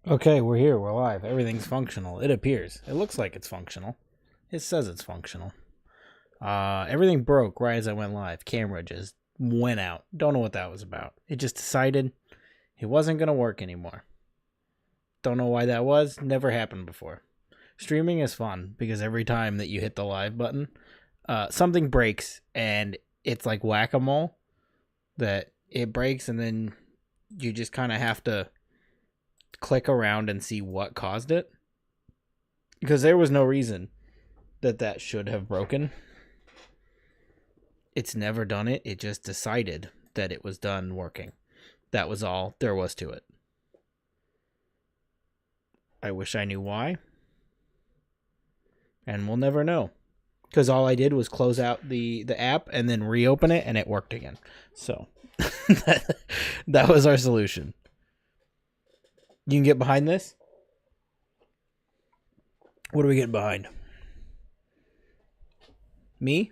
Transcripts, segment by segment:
Okay, we're here. We're live. Everything's functional. It appears. It looks like it's functional. It says it's functional. Everything broke right as I went live. Camera just went out. Don't know what that was about. It just decided it wasn't going to work anymore. Don't know why that was. Never happened before. Streaming is fun because every time that you hit the live button, something breaks and it's like whack-a-mole that it breaks and then you just kind of have to click around and see what caused it, because there was no reason that should have broken. It's never done it. It just decided that it was done working. That was all there was to it. I wish I knew why, and we'll never know, because all I did was close out the app and then reopen it and it worked again. So that was our solution. You can get behind this? What are we getting behind? Me?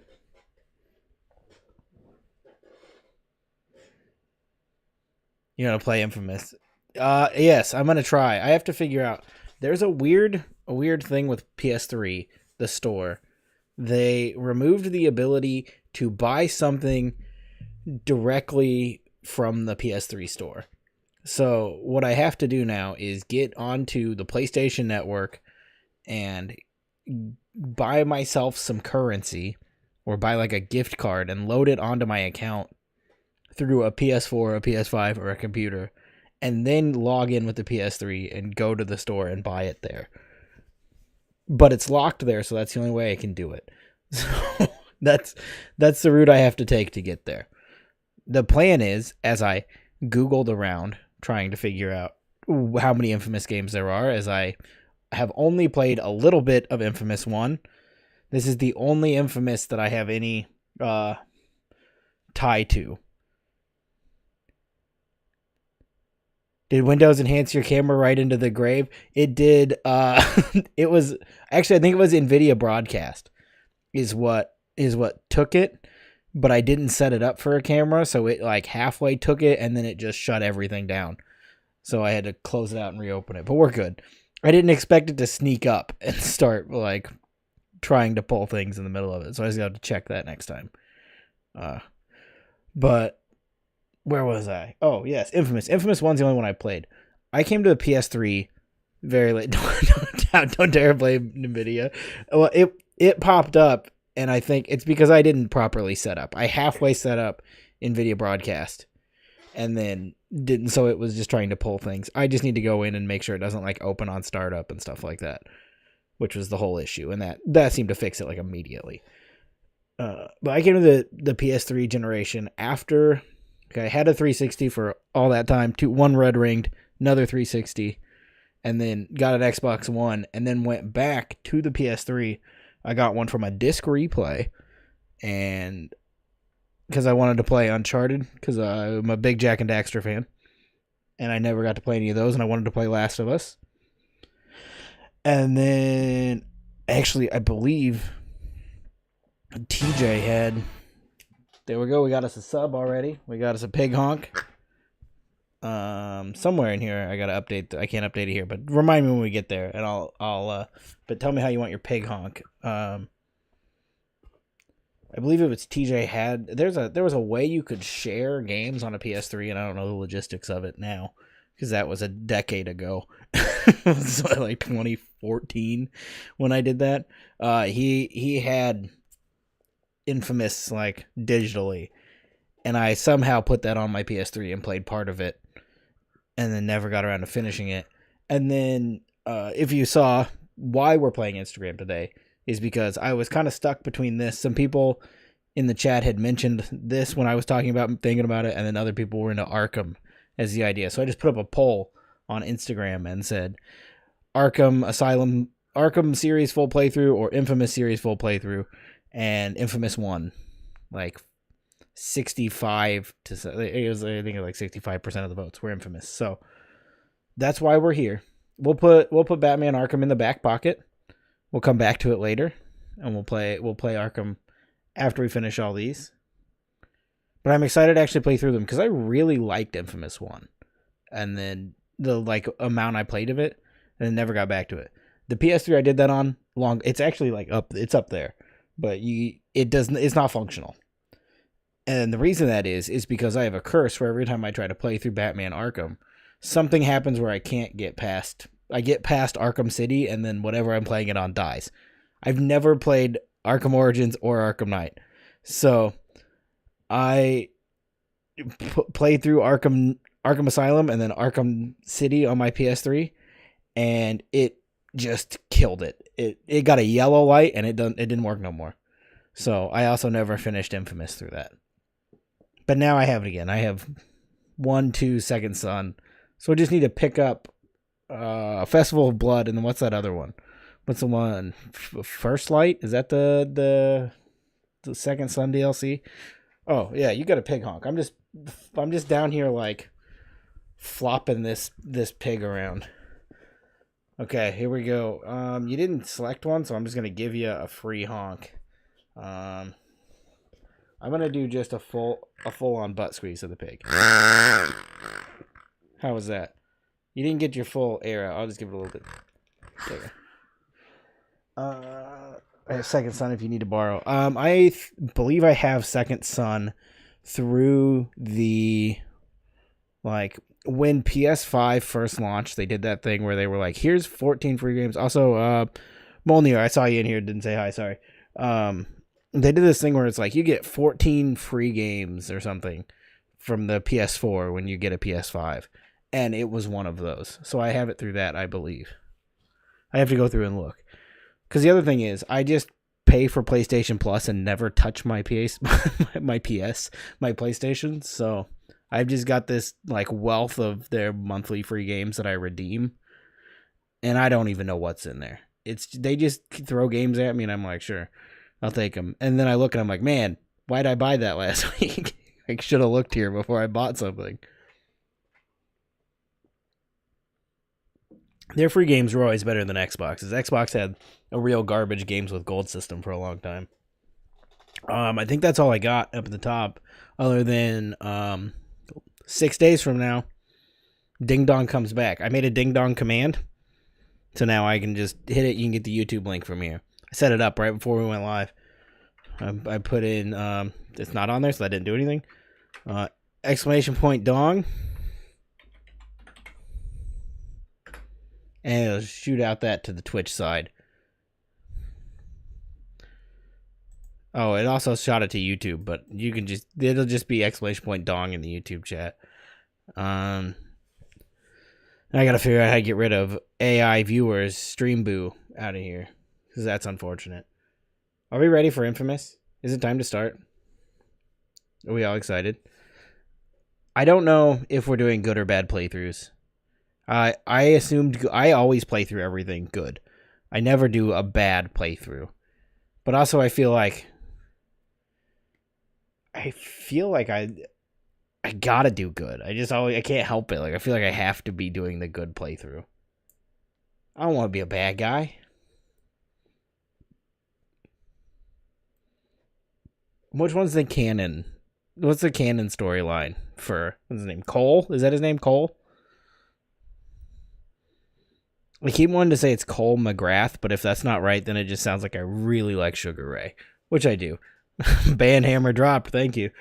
You gonna play Infamous? Yes, I'm gonna try. I have to figure out. There's a weird thing with PS3, the store. They removed the ability to buy something directly from the PS3 store. So what I have to do now is get onto the PlayStation Network and buy myself some currency, or buy like a gift card and load it onto my account through a PS4, a PS5, or a computer, and then log in with the PS3 and go to the store and buy it there. But it's locked there, so that's the only way I can do it. So that's the route I have to take to get there. The plan is, as I Googled around trying to figure out how many Infamous games there are, as I have only played a little bit of Infamous 1. This is the only Infamous that I have any tie to. Did Windows enhance your camera right into the grave? It did. It was actually, I think it was NVIDIA Broadcast is what took it, but I didn't set it up for a camera, so it like halfway took it and then it just shut everything down. So I had to close it out and reopen it, but we're good. I didn't expect it to sneak up and start like trying to pull things in the middle of it, so I just got to check that next time. But where was I? Oh, yes, Infamous. Infamous 1's the only one I played. I came to the PS3 very late. Don't dare blame NVIDIA. Well, it popped up, and I think it's because I didn't properly set up. I halfway set up NVIDIA Broadcast, and then didn't, so it was just trying to pull things. I just need to go in and make sure it doesn't like open on startup and stuff like that, which was the whole issue, and that seemed to fix it like immediately. But I came to the PS3 generation after. Okay, I had a 360 for all that time. One red ringed, another 360, and then got an Xbox One, and then went back to the PS3. I got one from a disc replay, and because I wanted to play Uncharted, because I'm a big Jack and Daxter fan, and I never got to play any of those, and I wanted to play Last of Us. And then, actually, I believe TJ had... There we go. We got us a sub already. We got us a pig honk. Somewhere in here, I gotta update. I can't update it here, but remind me when we get there, and I'll. But tell me how you want your pig honk. I believe it was TJ had. There was a way you could share games on a PS3, and I don't know the logistics of it now, because that was a decade ago. It was like 2014 when I did that. He had Infamous like digitally, and I somehow put that on my PS3 and played part of it, and then never got around to finishing it. And then if you saw why we're playing Instagram today, is because I was kind of stuck between this. Some people in the chat had mentioned this when I was thinking about it, and then other people were into Arkham as the idea. So I just put up a poll on Instagram and said Arkham Asylum, Arkham series full playthrough, or Infamous series full playthrough. And Infamous won, like 65 to, it was, I think like 65% of the votes were Infamous. So that's why we're here. We'll put Batman Arkham in the back pocket. We'll come back to it later, and we'll play Arkham after we finish all these. But I'm excited to actually play through them because I really liked Infamous 1, and then the like amount I played of it, and then never got back to it. The PS3 I did that on long. It's actually like it's up there, but it's not functional. And the reason that is because I have a curse where every time I try to play through Batman Arkham, something happens where I can't get past. I get past Arkham City, and then whatever I'm playing it on dies. I've never played Arkham Origins or Arkham Knight, so I played through Arkham Asylum and then Arkham City on my PS3, and it just killed it. It got a yellow light, and it didn't work no more. So I also never finished inFAMOUS through that. But now I have it again. I have 1-2 Second Son. So I just need to pick up Festival of Blood, and then what's that other one? What's the one? First Light? Is that the Second Son DLC? Oh yeah, you got a pig honk. I'm just down here like flopping this pig around. Okay, here we go. You didn't select one, so I'm just gonna give you a free honk. I'm gonna do just a full on butt squeeze of the pig. How was that? You didn't get your full air out. I'll just give it a little bit. There. I have Second Son if you need to borrow. I believe I have Second Son through the like when PS5 first launched. They did that thing where they were like, "Here's 14 free games." Also, Molnir, I saw you in here. Didn't say hi. Sorry. They did this thing where it's like you get 14 free games or something from the PS4 when you get a PS5, and it was one of those. So I have it through that, I believe. I have to go through and look. Because the other thing is, I just pay for PlayStation Plus and never touch my my PlayStation. So I've just got this like wealth of their monthly free games that I redeem, and I don't even know what's in there. They just throw games at me, and I'm like, sure, I'll take them. And then I look and I'm like, man, why'd I buy that last week? I should have looked here before I bought something. Their free games were always better than Xbox's. Xbox had a real garbage games with gold system for a long time. I think that's all I got up at the top, other than 6 days from now, Ding Dong comes back. I made a Ding Dong command, so now I can just hit it. You can get the YouTube link from here. I set it up right before we went live. I put in, it's not on there, so that didn't do anything. Exclamation point dong. And it'll shoot out that to the Twitch side. Oh, it also shot it to YouTube, but you can it'll just be exclamation point dong in the YouTube chat. I gotta figure out how to get rid of AI viewers, stream boo out of here, because that's unfortunate. Are we ready for inFAMOUS? Is it time to start? Are we all excited? I don't know if we're doing good or bad playthroughs. I assumed I always play through everything good. I never do a bad playthrough. But also I feel like I gotta do good. I can't help it. Like I feel like I have to be doing the good playthrough. I don't want to be a bad guy. Which one's the canon? What's the canon storyline for what's his name? Cole? Is that his name? Cole? I keep wanting to say it's Cole McGrath, but if that's not right, then it just sounds like I really like Sugar Ray, which I do. Band hammer dropped, thank you.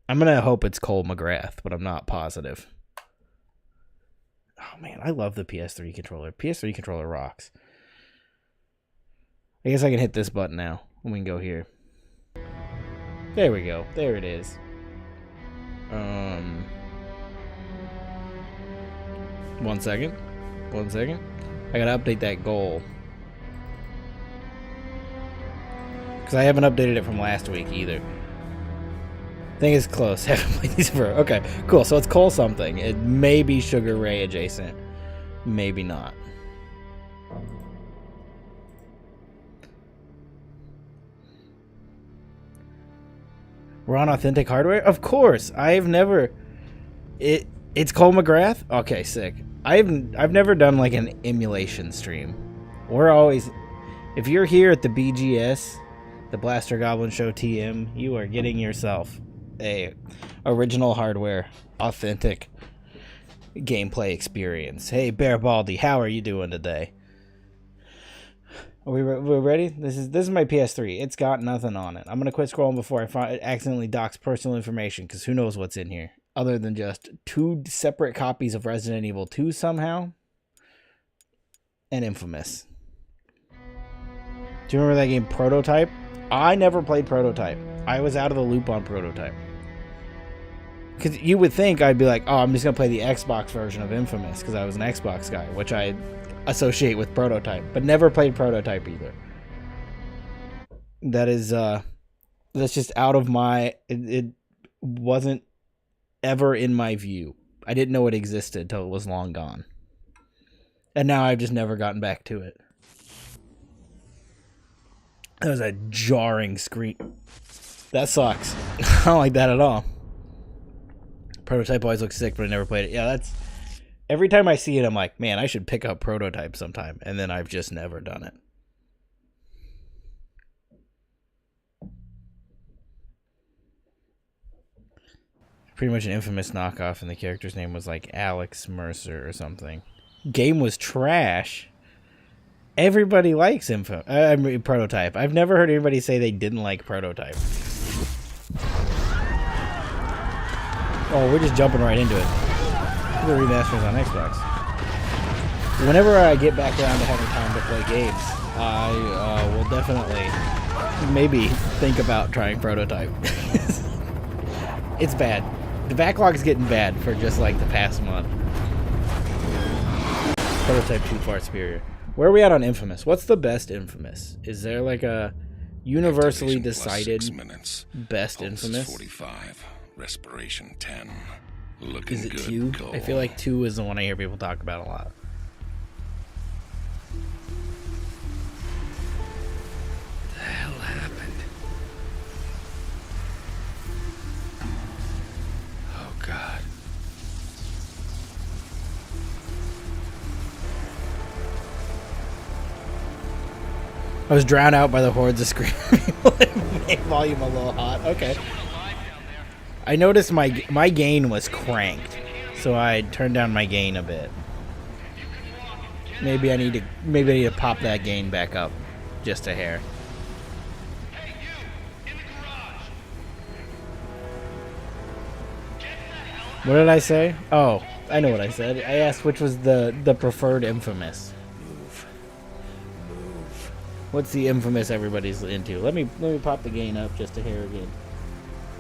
I'm going to hope it's Cole McGrath, but I'm not positive. Oh man, I love the PS3 controller. PS3 controller rocks. I guess I can hit this button now, and we can go here. There we go. There it is. 1 second. 1 second. I gotta update that goal. Because I haven't updated it from last week either. I think it's close. I haven't played these for... Okay, cool. So it's Cole something. It may be Sugar Ray adjacent. Maybe not. We're on authentic hardware? Of course. I've never... It's Cole McGrath? Okay, sick. I've never done like an emulation stream. We're always... If you're here at the BGS, the Blaster Goblin Show TM, you are getting yourself a original hardware, authentic gameplay experience. Hey, Bear Baldy, how are you doing today? Are we're ready? This is my PS3. It's got nothing on it. I'm gonna quit scrolling before I accidentally dox personal information, because who knows what's in here other than just 2 separate copies of Resident Evil 2 somehow, and Infamous. Do you remember that game Prototype? I never played Prototype. I was out of the loop on Prototype. Because you would think I'd be like, oh, I'm just going to play the Xbox version of Infamous, because I was an Xbox guy, which I associate with Prototype, but never played Prototype either. That is, that's just out of my, it wasn't ever in my view. I didn't know it existed till it was long gone. And now I've just never gotten back to it. That was a jarring scream. That sucks. I don't like that at all. Prototype always looks sick, but I never played it. Yeah, that's... Every time I see it, I'm like, man, I should pick up Prototype sometime. And then I've just never done it. Pretty much an Infamous knockoff, and the character's name was like Alex Mercer or something. Game was trash. Everybody likes Prototype. I've never heard anybody say they didn't like Prototype. Oh, we're just jumping right into it. The remasters on Xbox. Whenever I get back around to having time to play games, I will definitely maybe think about trying Prototype. It's bad. The backlog is getting bad for just like the past month. Prototype too far superior. Where are we at on Infamous? What's the best Infamous? Is there like a universally decided best Infamous? 45, respiration 10. Looking is it good 2? goal. I feel like 2 is the one I hear people talk about a lot. What the hell happened? Oh God. I was drowned out by the hordes of screaming people that made volume a little hot. Okay. I noticed my gain was cranked, so I turned down my gain a bit. Maybe I need to pop that gain back up just a hair. What did I say? Oh, I know what I said. I asked which was the preferred Infamous. What's the Infamous everybody's into? Let me pop the gain up just a hair again.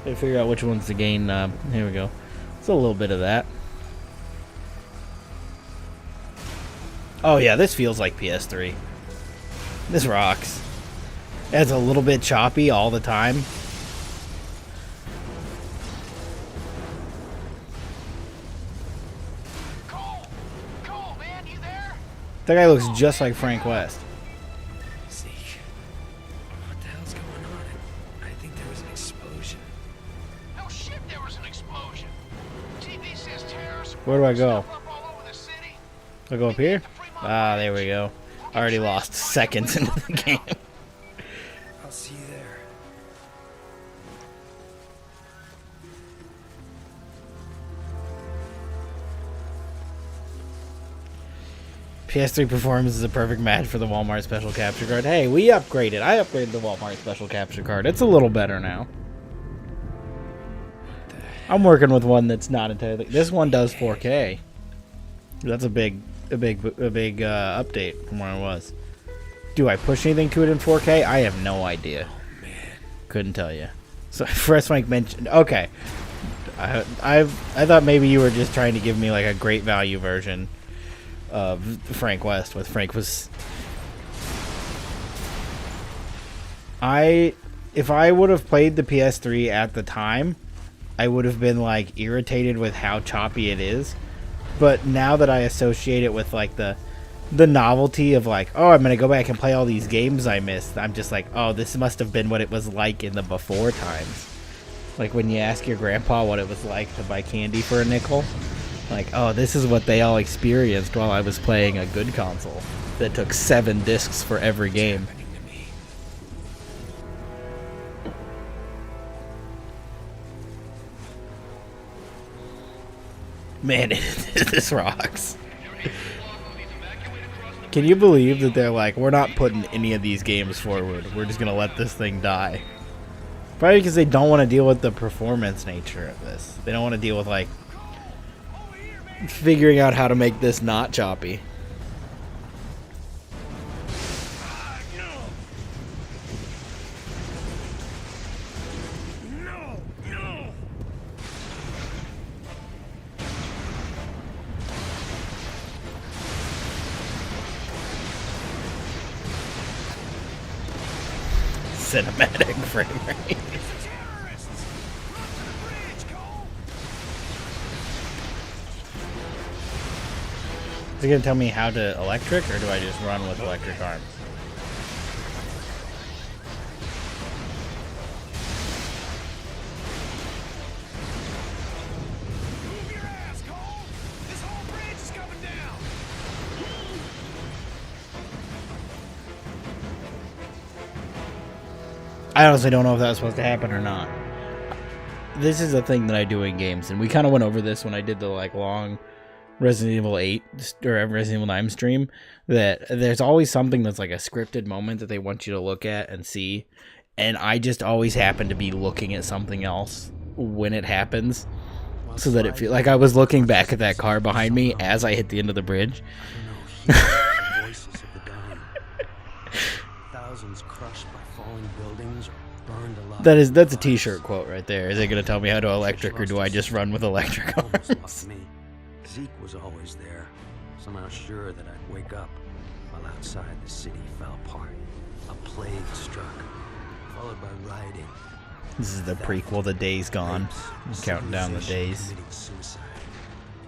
Gotta figure out which one's the gain knob. Here we go. It's a little bit of that. Oh yeah, this feels like PS3. This rocks. It's a little bit choppy all the time. Cole, man, you there? That guy looks just like Frank West. Where do I go? Do I go up here? Ah, there we go. Already lost seconds into the game. I'll see you there. PS3 performance is a perfect match for the Walmart special capture card. Hey, we upgraded. I upgraded the Walmart special capture card. It's a little better now. I'm working with one that's not entirely. This one does 4K. That's a big update from where I was. Do I push anything to it in 4K? I have no idea. Oh, man. Couldn't tell you. So Fresh Mike mentioned. Okay, I thought maybe you were just trying to give me like a great value version of Frank West. With Frank was. If I would have played the PS3 at the time, I would have been like irritated with how choppy it is. But now that I associate it with like the novelty of like, oh, I'm gonna go back and play all these games I missed, I'm just like, oh, this must have been what it was like in the before times. Like when you ask your grandpa what it was like to buy candy for a nickel. Like, oh, this is what they all experienced while I was playing a good console that took 7 discs for every game. Man, this rocks. Can you believe that they're like, we're not putting any of these games forward. We're just going to let this thing die. Probably because they don't want to deal with the performance nature of this. They don't want to deal with, like, figuring out how to make this not choppy. Cinematic frame rate. Is it gonna tell me how to electric, or do I just run with electric arms? Move your ass, Cole! This whole bridge is coming down! I honestly don't know if that was supposed to happen or not. This is a thing that I do in games, and we kind of went over this when I did the like long Resident Evil 8 or Resident Evil 9 stream, that there's always something that's like a scripted moment that they want you to look at and see, and I just always happen to be looking at something else when it happens, so that it feels like I was looking back at that car behind me as I hit the end of the bridge. Voices of the dying. Thousands crushed by falling buildings or burned alive. That's a t-shirt quote right there. Is it going to tell me how to electric, or do I just run with electric Almost arms? lost me. Zeke was always there, somehow sure that I'd wake up, while outside the city fell apart. A plague struck, followed by rioting. This is the prequel to Days Gone. I'm counting down the days. Committing suicide.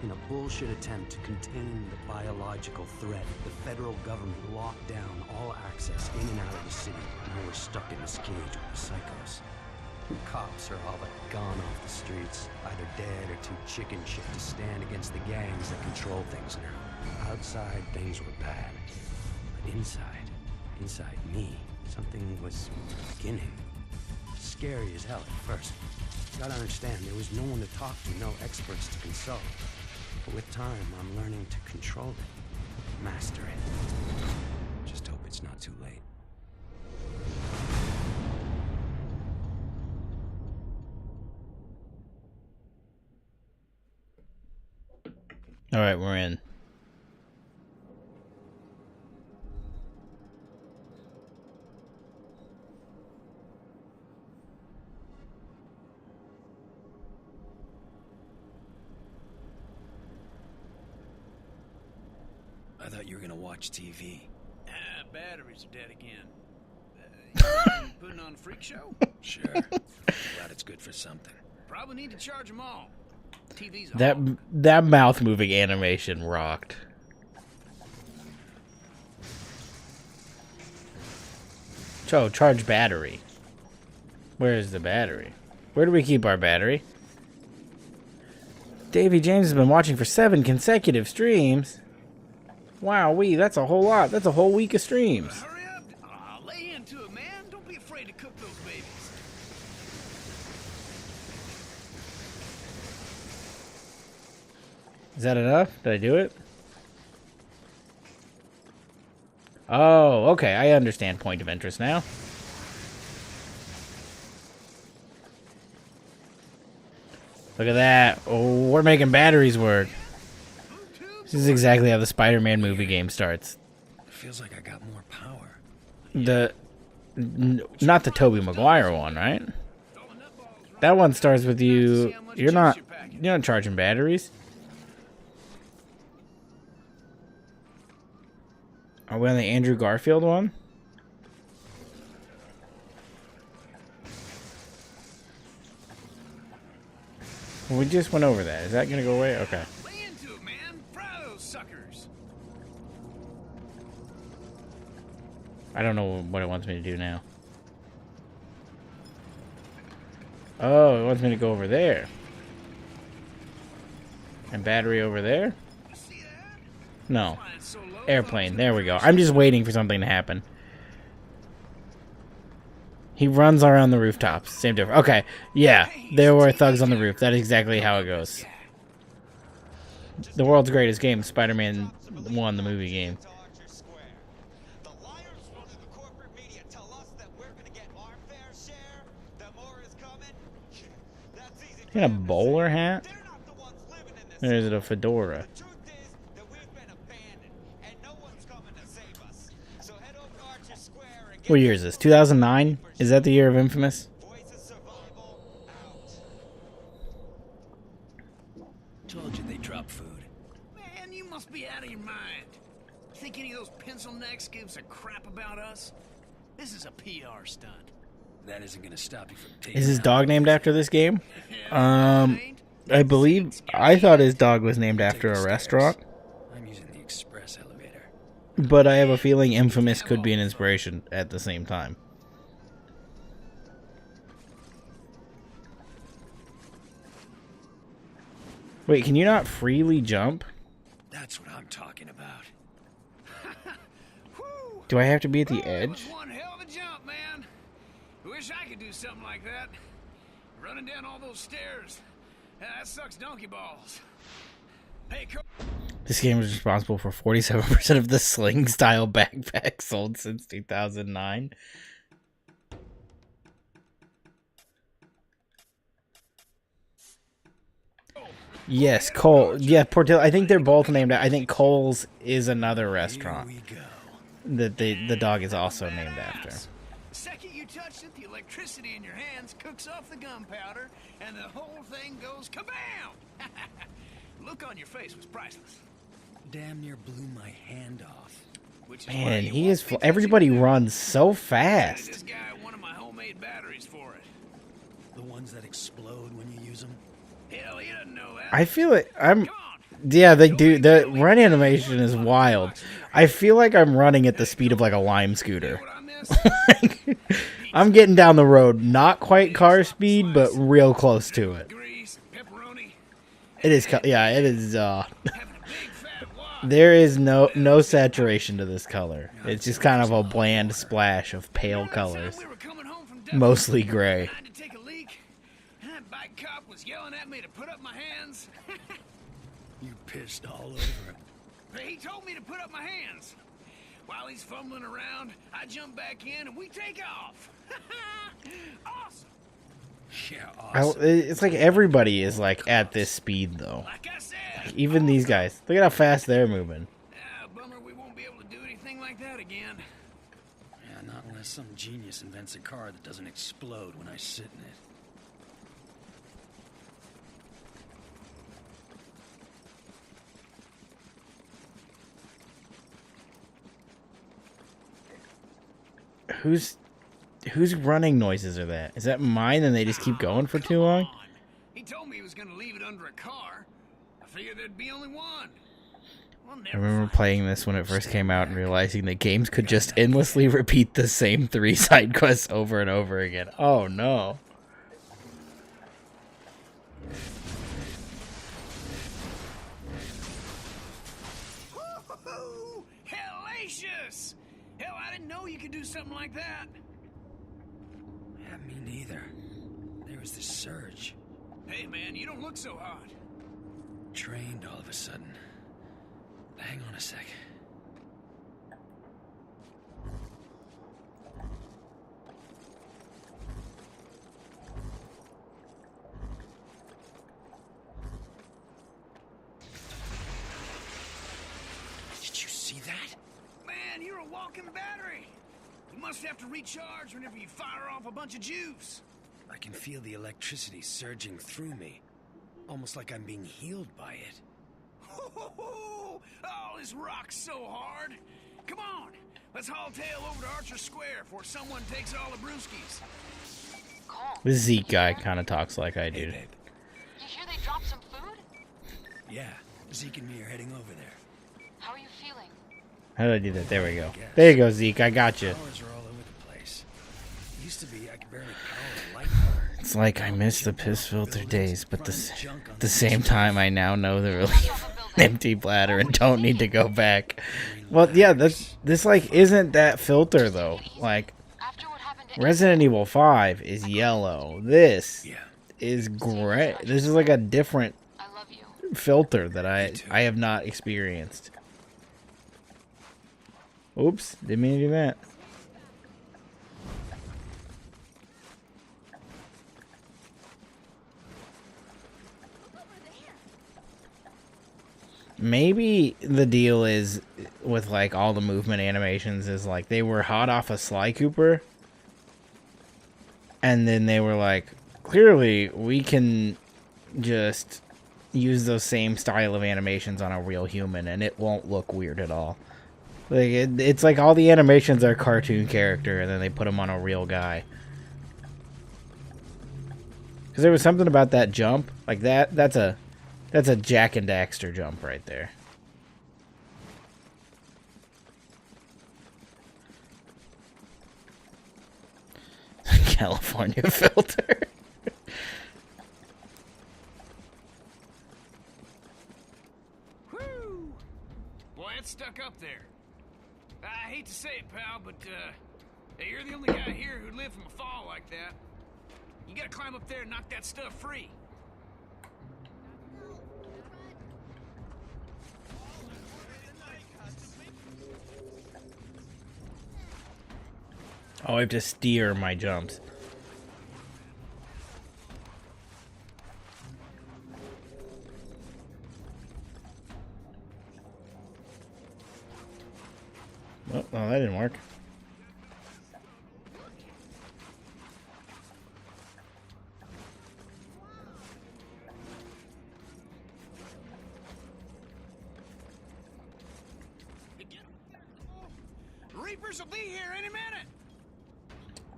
In a bullshit attempt to contain the biological threat, the federal government locked down all access in and out of the city. Now we're stuck in this cage with the psychos. Cops are all but gone off the streets, either dead or too chicken shit to stand against the gangs that control things now. Outside, things were bad. But inside me, something was beginning. Scary as hell at first. Gotta understand, there was no one to talk to, no experts to consult. But with time, I'm learning to control it, master it. Just hope it's not too late. All right, we're in. I thought you were gonna watch TV. Batteries are dead again. You putting on a freak show? Sure. Glad it's good for something. Probably need to charge them all. TV's That mouth moving animation rocked. So, charge battery. Where is the battery? Where do we keep our battery? Davy James has been watching for 7 consecutive streams. Wow, that's a whole lot. That's a whole week of streams. Hurry up! Lay into it, man. Don't be afraid to cook those babies. Is that enough? Did I do it? Oh, okay. I understand point of interest now. Look at that. Oh, we're making batteries work. This is exactly how the Spider-Man movie game starts. It feels like I got more power. Not the Tobey Maguire one, right? That one starts with you. You're not charging batteries. Are we on the Andrew Garfield one? Well, we just went over that. Is that gonna go away? Okay. Lay into it, man. Fry those suckers. I don't know what it wants me to do now. Oh, it wants me to go over there. And battery over there? See that? No. Flying so low, Airplane. There we go. I'm just waiting for something to happen. He runs around the rooftops. Same difference. Okay. Yeah. There were thugs on the roof. That is exactly how it goes. The world's greatest game, Spider-Man 1, the movie game. The liars running the corporate media tell us that we're gonna get our fair share. That more is coming. That's easy. In a bowler hat? They're not the ones living in this. Or is it a fedora? The truth is that we've been abandoned, and no one's coming to save us. So head over to Archer Square and get What year is this? 2009? Is that the year of Infamous? Voice of Survival out. Told you they drop food. Man, you must be out of your mind. Think any of those pencil necks gives a crap about us? This is a PR stunt. That isn't gonna stop you from taking Is his out dog named after this game? I believe I thought his dog was named after a restaurant, I'm using the express elevator. but I have a feeling Infamous could be an inspiration at the same time. Wait, can you not freely jump? That's what I'm talking about. Whew. Do I have to be at the Oh, that was edge? one hell of a jump, man. Wish I could do something like that. Running down all those stairs. That sucks donkey balls. Hey, This game is responsible for 47% of the sling-style backpack sold since 2009. Yes, Cole. Yeah, Portillo. I think they're both named. I think Cole's is another restaurant Here we go. that the dog is also named after. The second you touch it, the electricity in your hands cooks off the gunpowder, and the whole thing goes kabam! Look on your face was priceless. Damn near blew my hand off. Which is why Man, you he won't is. be touching Everybody them. runs so Handed fast. this guy one of my homemade batteries for it. The ones that explode when you use them. Hell, he doesn't know that. I feel it. I'm. Come on. Yeah, they do. The run animation is wild. I feel like I'm running at the speed of like a lime scooter. What I missed? I'm getting down the road, not quite car speed, but real close to it. Grease, pepperoni, It is. Yeah, it is. having a big fat wad. There is no saturation to this color. It's just kind of a bland splash of pale Remember that time colors, we were coming home from Dublin? mostly gray. I had to take a leak, and that bike cop was yelling at me to put up my hands. You pissed all over him. But he told me to put up my hands. While he's fumbling around, I jump back in and we take off. Awesome. Yeah, I, awesome. it's like everybody is like at this speed though. Like I said. Even these guys. Look at how fast they're moving. Bummer we won't be able to do anything like that again. Yeah, not unless some genius invents a car that doesn't explode when I sit in it. Whose running noises are that? Is that mine and they just keep going for too long? Come on. He told me he was gonna leave it under a car. I figured there'd be only one. We'll I never remember find playing this when it first came out and realizing that games could just endlessly repeat the same 3 side quests over and over again. Oh no. Woo-hoo-hoo! Hellacious! Hell, I didn't know you could do something like that. Yeah, me neither. There was this surge. Hey, man, you don't look so hot. Trained all of a sudden. Hang on a sec. Did you see that? Man, you're a walking battery. You must have to recharge whenever you fire off a bunch of juice. I can feel the electricity surging through me. Almost like I'm being healed by it. Oh, this rocks so hard. Come on, let's haul tail over to Archer Square before someone takes all the brewskis. This Zeke guy kind of talks like I Hey, do. babe. You hear they dropped some food? Yeah, Zeke and me are heading over there. How are you feeling? How did I do that? There we go. There you go, Zeke. I got you. Powers are all over the place. It used to be I could barely power a light bar. It's like I miss the piss filter days, but at the same time, I now know the relief an empty bladder and don't need to go back. Well, yeah, this like isn't that filter though. Like After what happened to Resident Evil 5 is yellow. This Yeah. is gray. This is like a different I love you. filter that I have not experienced. Oops, didn't mean to do that. Maybe the deal is with like all the movement animations is like they were hot off of Sly Cooper, and then they were like, clearly we can just use those same style of animations on a real human and it won't look weird at all. Like it's like all the animations are cartoon character and then they put them on a real guy. Because there was something about that jump like that's a Jack and Daxter jump right there. California filter. Woo! Boy, it's stuck up there. I hate to say it, pal, but hey, you're the only guy here who'd live from a fall like that. You gotta climb up there and knock that stuff free. Oh, I have to steer my jumps. Oh, no, that didn't work. Reapers will be here any minute.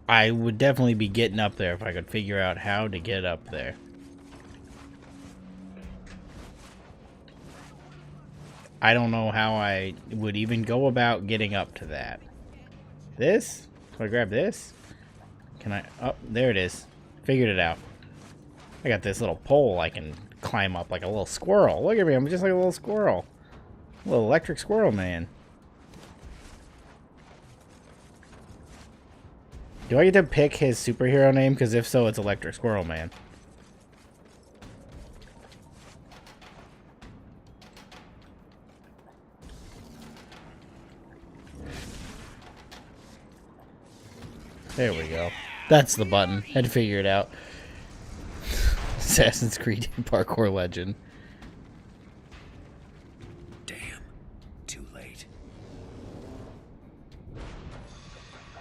I would definitely be getting up there if I could figure out how to get up there. I don't know how I would even go about getting up to that. This? Can I grab this? Can I? Oh, there it is. Figured it out. I got this little pole I can climb up like a little squirrel. Look at me, I'm just like a little squirrel. A little electric squirrel man. Do I get to pick his superhero name? Because if so, it's Electric Squirrel Man. There we go. That's the button. Had to figure it out. Assassin's Creed Parkour Legend. Damn. Too late.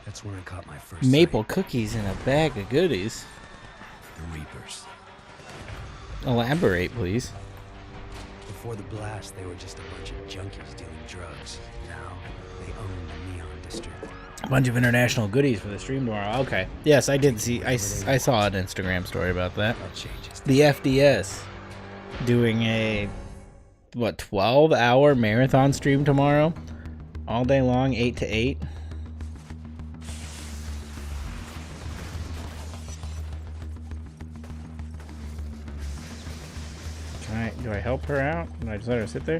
That's where I caught my first Maple sight. cookies and a bag of goodies. The Reapers. Elaborate, please. Before the blast, they were just a bunch of junkies dealing drugs. Now, they own the Neon District. A bunch of international goodies for the stream tomorrow. Okay. Yes, I did see. I saw an Instagram story about that. That changes. The FDS doing a, what, 12-hour marathon stream tomorrow? All day long, 8 to 8. Do I help her out? Can I just let her sit there?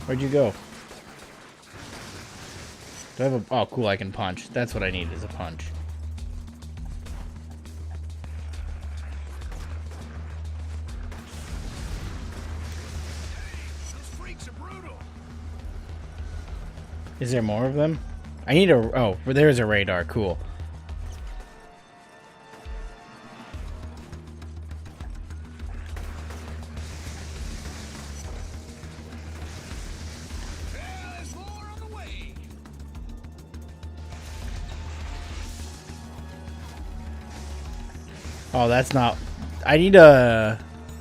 Where'd you go? Do I have a... Oh, cool, I can punch. That's what I need, is a punch. Those freaks are brutal. Is there more of them? I need a... Oh, there's a radar. Cool. There's more on the way. Oh, that's not... I need a...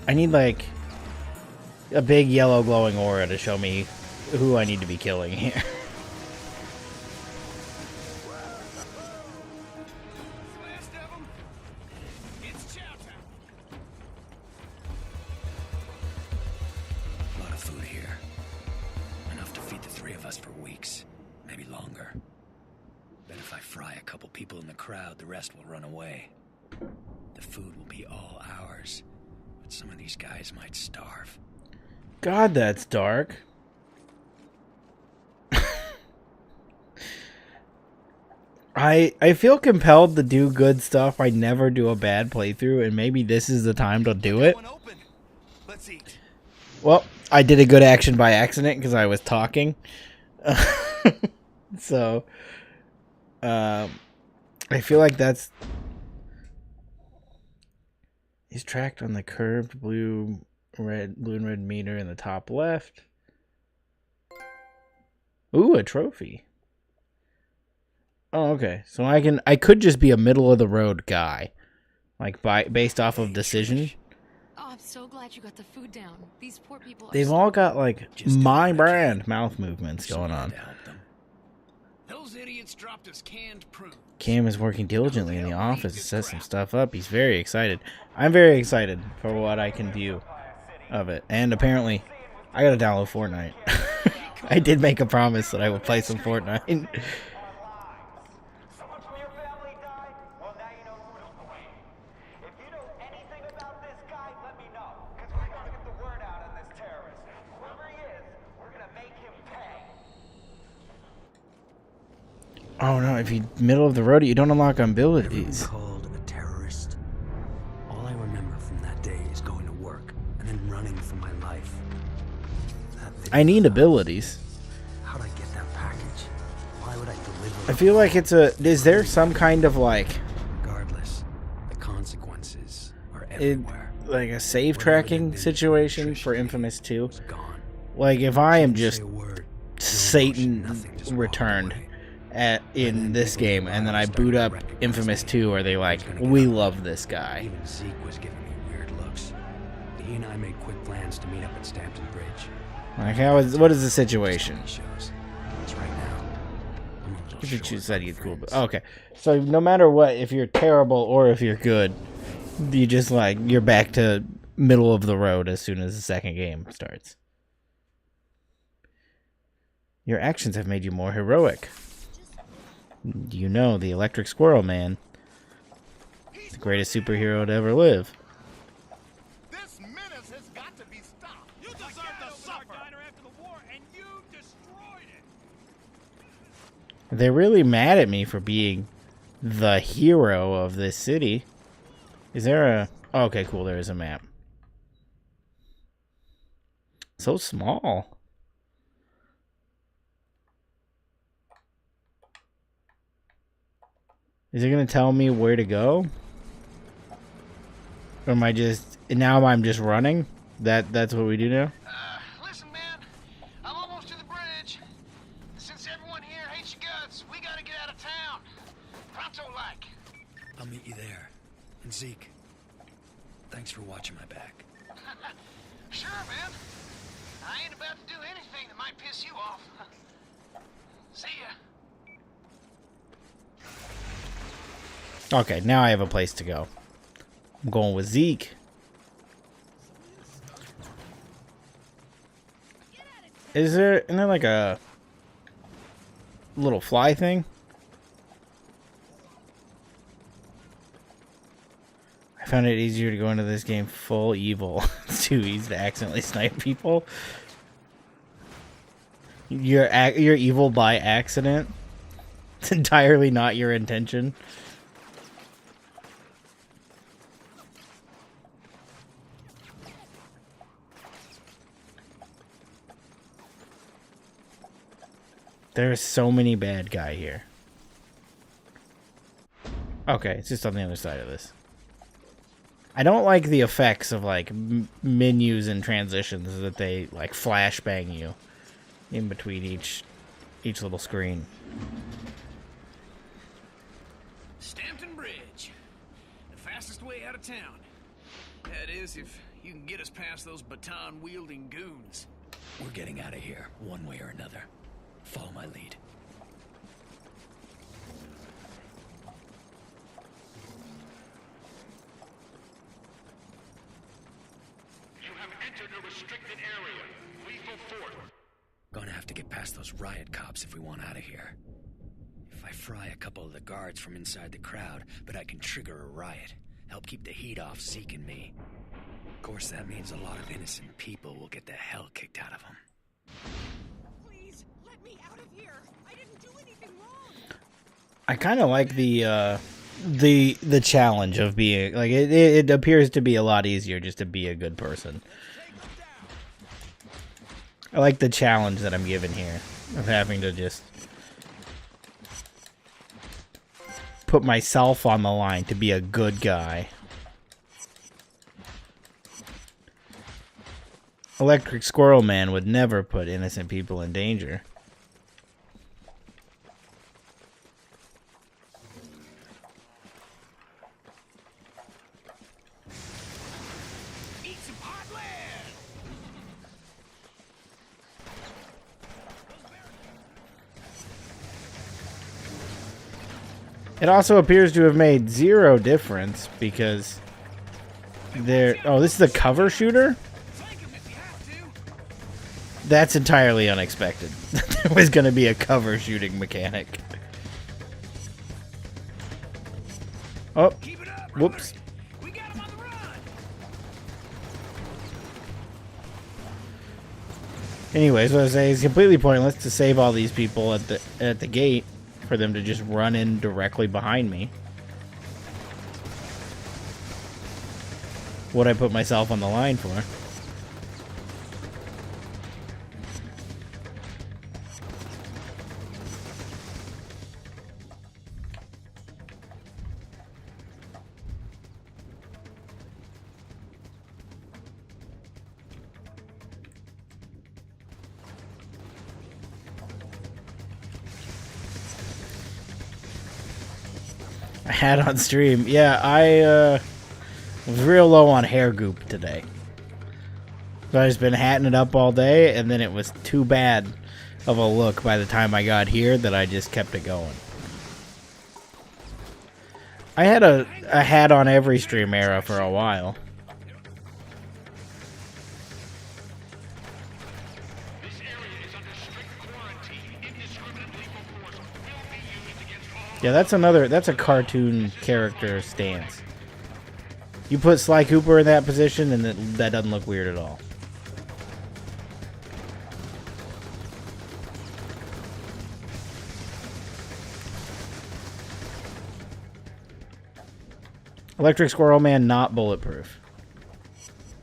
I need, like, a big yellow glowing aura to show me who I need to be killing here. Last of them. It's chow time. A lot of food here. Enough to feed the three of us for weeks. Maybe longer. Bet if I fry a couple people in the crowd, the rest will run away. The food will be all ours. But some of these guys might starve. God, that's dark. I feel compelled to do good stuff. I never do a bad playthrough, and maybe this is the time to do it. One open. Let's eat. Well, I did a good action by accident because I was talking. So, I feel like that's... He's tracked on the curved blue and red meter in the top left. Ooh, a trophy. Oh, okay. So I could just be a middle of the road guy, like based off of decision. Oh, I'm so glad you got the food down. These poor people. They've all got like my brand mouth movements going on. Those idiots dropped us canned prune. Cam is working diligently in the office to set some stuff up. He's very excited. I'm very excited for what I can view of it. And apparently, I gotta download Fortnite. I did make a promise that I would play some Fortnite. Oh no, if you middle of the road, you don't unlock abilities. Called a terrorist. All I remember from that day is going to work and then running for my life. I need abilities. How'd I get that package? Why would I deliver? I feel like it's a... Is there some kind of like... Regardless, the consequences are everywhere. Like a save tracking situation for Infamous 2? Gone. Like if I am just Say a word, Satan returned in this game, and then I boot up Infamous 2, are they like, we love this guy? Even Zeke was giving me weird looks. He and I made quick plans to meet up at Stampton Bridge. Like, what is the situation? Shows. It's right now. I'm a little If you short choose that, on you're cool. friends. But okay, so no matter what, if you're terrible or if you're good, you just like you're back to middle of the road as soon as the second game starts. Your actions have made you more heroic. You know, the Electric Squirrel Man, the greatest superhero to ever live. This menace has got to be stopped. You deserve to suffer. Diner after the war, and you destroyed it. They're really mad at me for being the hero of this city. Is there a... Oh, okay, cool, there is a map. So small. Is it going to tell me where to go? Or am I just... Now I'm just running? That's what we do now? Listen, man, I'm almost to the bridge. Since everyone here hates your guts, we gotta get out of town. Pronto-like. I'll meet you there. And Zeke, thanks for watching my back. Sure, man. I ain't about to do anything that might piss you off. See ya. Okay, now I have a place to go. I'm going with Zeke. Isn't there like a little fly thing? I found it easier to go into this game full evil. It's too easy to accidentally snipe people. You're evil by accident. It's entirely not your intention. There's so many bad guy here. Okay, it's just on the other side of this. I don't like the effects of like menus and transitions that they like flashbang you in between each little screen. Stampton Bridge. The fastest way out of town. That is, if you can get us past those baton-wielding goons. We're getting out of here, one way or another. Follow my lead. You have entered a restricted area. Lethal force. Gonna have to get past those riot cops if we want out of here. If I fry a couple of the guards from inside the crowd, but I can trigger a riot. Help keep the heat off Zeke and me. Of course, that means a lot of innocent people will get the hell kicked out of them. Please, let me out of here. I didn't do anything wrong. I kind of like the challenge of being like it appears to be a lot easier just to be a good person. I like the challenge that I'm given here of having to just put myself on the line to be a good guy. Electric Squirrel Man would never put innocent people in danger. Eat some hot lead! It also appears to have made zero difference because there. Oh, this is a cover shooter? Flank 'em if you have to. That's entirely unexpected. There was going to be a cover shooting mechanic. Oh, Keep it up, whoops. brother. We got 'em on the run. Anyways, what I was saying is completely pointless to save all these people at the gate for them to just run in directly behind me. What I put myself on the line for. I had on stream. Yeah, I was real low on hair goop today. So I've just been hatting it up all day, and then it was too bad of a look by the time I got here that I just kept it going. I had a hat on every stream era for a while. Yeah, that's a cartoon character stance. You put Sly Cooper in that position and that doesn't look weird at all. Electric Squirrel Man not bulletproof.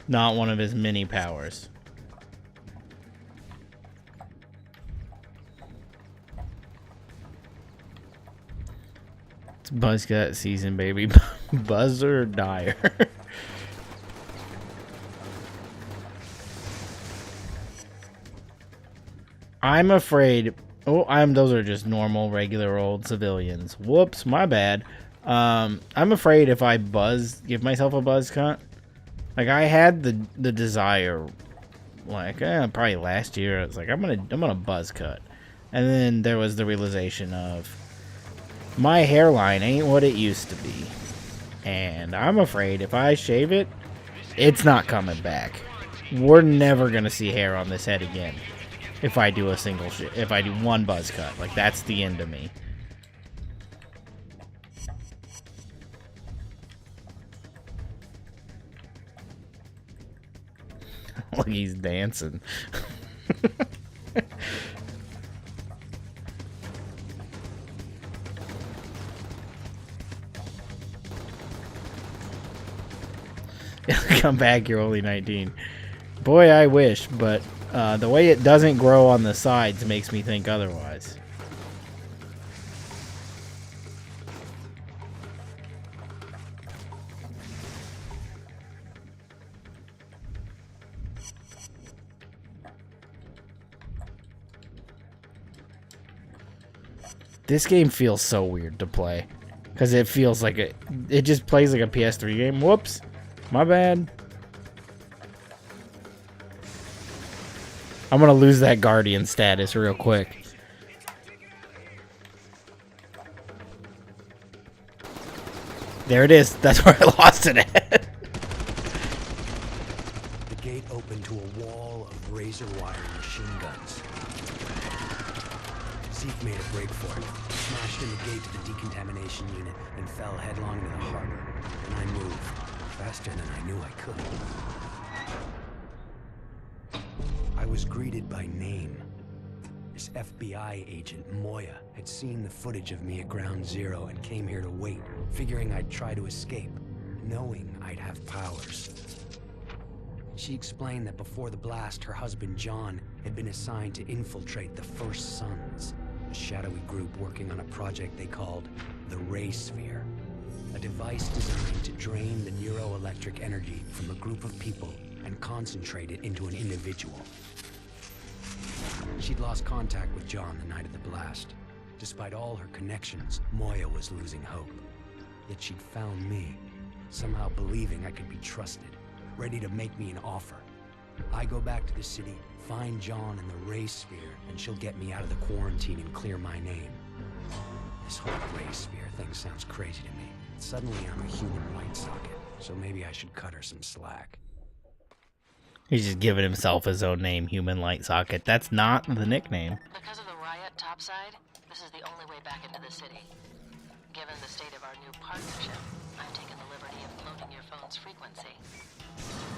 Not one of his many powers. It's Buzzcut season, baby. Buzzer Dyer. I'm afraid. Oh, those are just normal, regular old civilians. Whoops, my bad. I'm afraid if I give myself a buzz cut. Like I had the desire, like probably last year. I was like, I'm gonna buzz cut, and then there was the realization of my hairline ain't what it used to be, and I'm afraid if I shave it, it's not coming back. We're never gonna see hair on this head again. If I do if I do one buzz cut, like that's the end of me. Look, he's dancing. Come back, you're only 19. Boy, I wish, but the way it doesn't grow on the sides makes me think otherwise. This game feels so weird to play. Because it feels like it just plays like a PS3 game. Whoops. My bad. I'm gonna lose that Guardian status real quick. There it is. That's where I lost it at. The gate opened to a wall of razor wire machine guns. Zeke made a break for it, smashed in the gate to the decontamination unit, and fell headlong into the harbor. And I moved, faster than I knew I could. I was greeted by name. This FBI agent, Moya, had seen the footage of me at Ground Zero and came here to wait, figuring I'd try to escape, knowing I'd have powers. She explained that before the blast, her husband, John, had been assigned to infiltrate the First Sons, a shadowy group working on a project they called the Ray Sphere, a device designed to drain the neuroelectric energy from a group of people and concentrate it into an individual. She'd lost contact with John the night of the blast. Despite all her connections, Moya was losing hope. Yet she'd found me, somehow believing I could be trusted, ready to make me an offer. I go back to the city, find John in the Ray Sphere, and she'll get me out of the quarantine and clear my name. This whole Ray Sphere thing sounds crazy to me. Suddenly I'm a human light socket, so maybe I should cut her some slack. He's just giving himself his own name, Human Light Socket. That's not the nickname. Because of the riot topside, this is the only way back into the city. Given the state of our new partnership, I've taken the liberty of cloning your phone's frequency.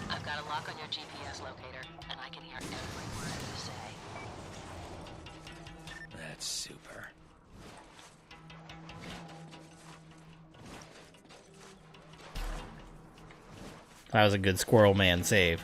I've got a lock on your GPS locator, and I can hear every word you say. That's super. That was a good Squirrel Man save.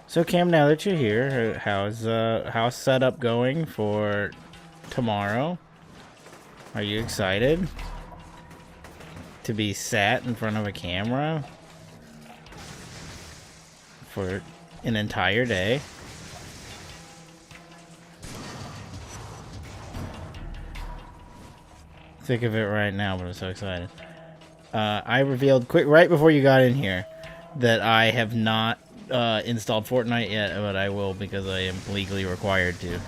So Cam, now that you're here, how's setup going for tomorrow? Are you excited to be sat in front of a camera for an entire day? Think of it right now, but I'm so excited. I revealed right before you got in here that I have not installed Fortnite yet, but I will because I am legally required to.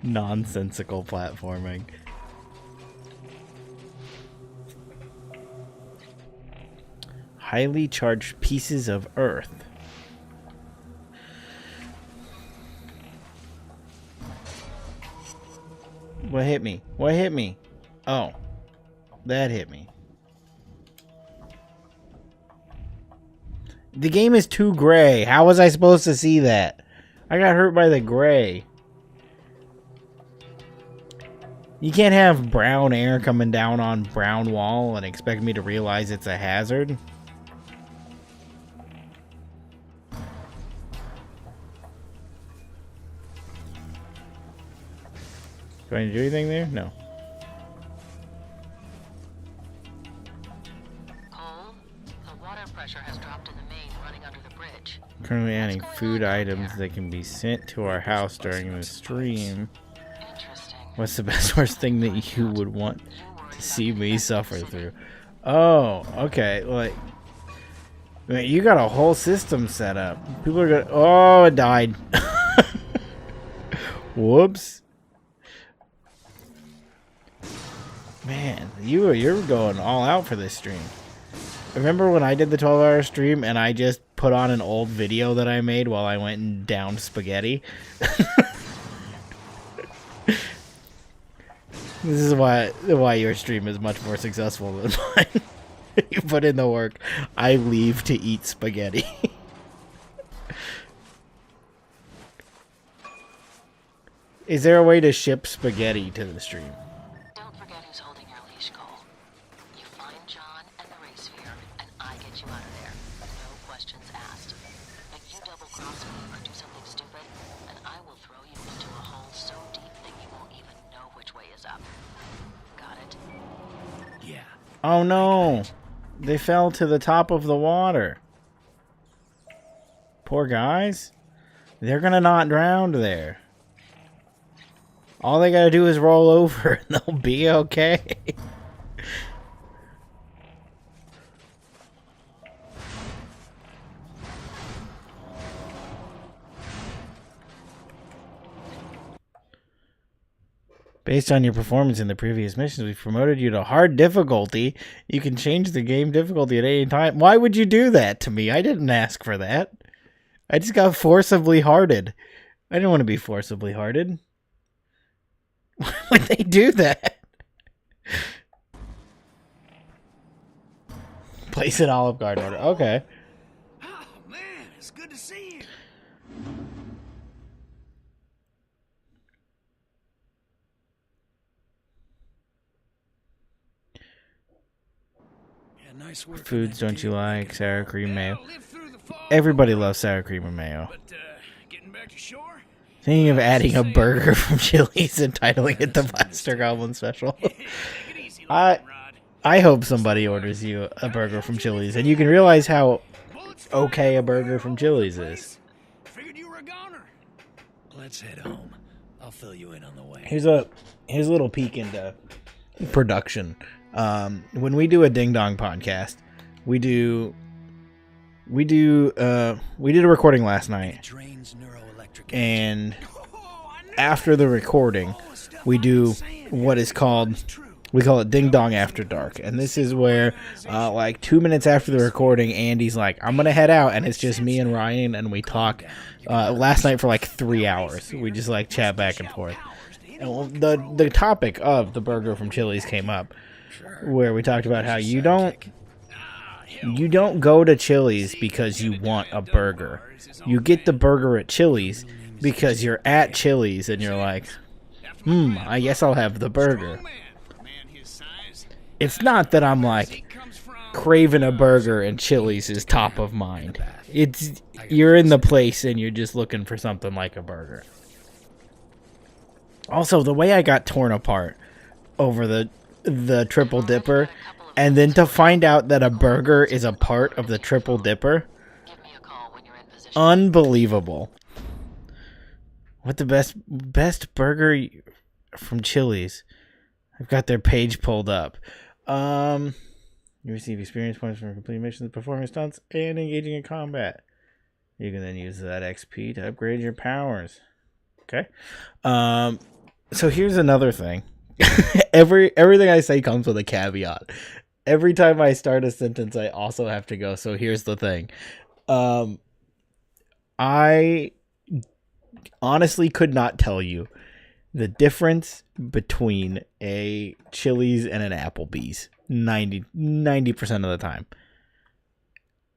Nonsensical platforming. Highly charged pieces of earth. What hit me? What hit me? Oh, that hit me. The game is too gray. How was I supposed to see that? I got hurt by the gray. You can't have brown air coming down on brown wall and expect me to realize it's a hazard. Do I need to do anything there? No. Cole, the water pressure has dropped in the main running under the bridge. Currently adding food items that can be sent to our house during the stream. Interesting. What's the best worst thing that you would want to see me suffer through? Oh, okay. Like, man, you got a whole system set up. People are gonna. Oh, it died. Whoops. Man, you're going all out for this stream. Remember when I did the 12-hour stream and I just put on an old video that I made while I went and downed spaghetti? This is why your stream is much more successful than mine. You put in the work. I leave to eat spaghetti. Is there a way to ship spaghetti to the stream? Don't forget who's holding your leash, Cole. You find John and the Ray Sphere, and I get you out of there. No questions asked. If you double-cross me or do something stupid, and I will throw you into a hole so deep that you won't even know which way is up. Got it? Yeah. Oh no! They fell to the top of the water. Poor guys. They're gonna not drown there. All they gotta do is roll over and they'll be okay. Based on your performance in the previous missions, we've promoted you to hard difficulty. You can change the game difficulty at any time. Why would you do that to me? I didn't ask for that. I just got forcibly hearted. I didn't want to be forcibly hearted. Why would they do that? Place an Olive Garden order. Okay. Oh, man, it's good to see you. Yeah, nice work. on Foods that don't you deal, like? making Sour it all. cream mayo. I'll live through the fall. Everybody loves sour cream and mayo. But, getting back to shore? Thinking of adding a burger from Chili's and titling it the Blaster Goblin Special. Take it easy, Rod. I hope somebody orders you a burger from Chili's, and you can realize how okay a burger from Chili's is. Figured you were a goner. Let's head home. I'll fill you in on the way. Here's a little peek into production. When we do a Ding Dong podcast, we did a recording last night, Drains neuroelectric and after the recording, we do what is called, we call it Ding Dong After Dark, and this is where like 2 minutes after the recording, Andy's like, I'm gonna head out, and it's just me and Ryan, and we talk last night for like 3 hours. We just like chat back and forth. And the topic of the burger from Chili's came up, where we talked about how you don't go to Chili's because you want a burger. You get the burger at Chili's because you're at Chili's and you're like, I guess I'll have the burger. It's not that I'm like craving a burger and Chili's is top of mind. It's you're in the place and you're just looking for something like a burger. Also, the way I got torn apart over the Triple Dipper, and then to find out that a burger is a part of the Triple Dipper, Give me a call when you're in position. unbelievable. What the best burger from Chili's? I've got their page pulled up. You receive experience points for completing missions, performing stunts, and engaging in combat. You can then use that XP to upgrade your powers. Okay. So here's another thing. Everything I say comes with a caveat. Every time I start a sentence, I also have to go, so here's the thing. I honestly could not tell you the difference between a Chili's and an Applebee's 90% of the time.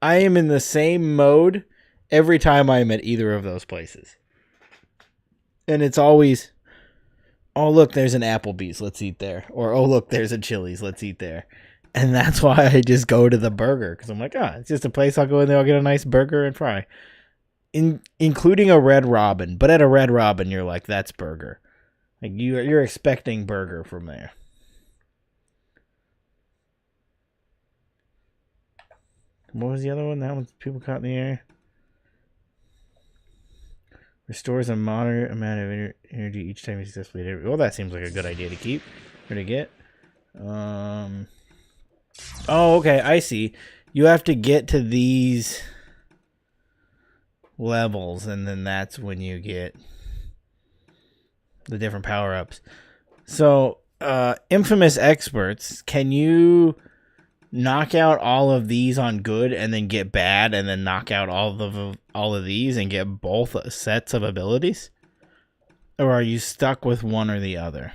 I am in the same mode every time I'm at either of those places. And it's always, oh, look, there's an Applebee's, let's eat there. Or, oh, look, there's a Chili's, let's eat there. And that's why I just go to the burger. Because I'm like, it's just a place I'll go in there, I'll get a nice burger and fry. Including a Red Robin. But at a Red Robin, you're like, that's burger. Like, you're expecting burger from there. What was the other one? That one's people caught in the air. Restores a moderate amount of energy each time you successfully hit it. Well, that seems like a good idea to keep or to get. Oh, okay, I see. You have to get to these levels, and then that's when you get the different power-ups. So, infamous experts, can you knock out all of these on good and then get bad and then knock out all of these and get both sets of abilities? Or are you stuck with one or the other?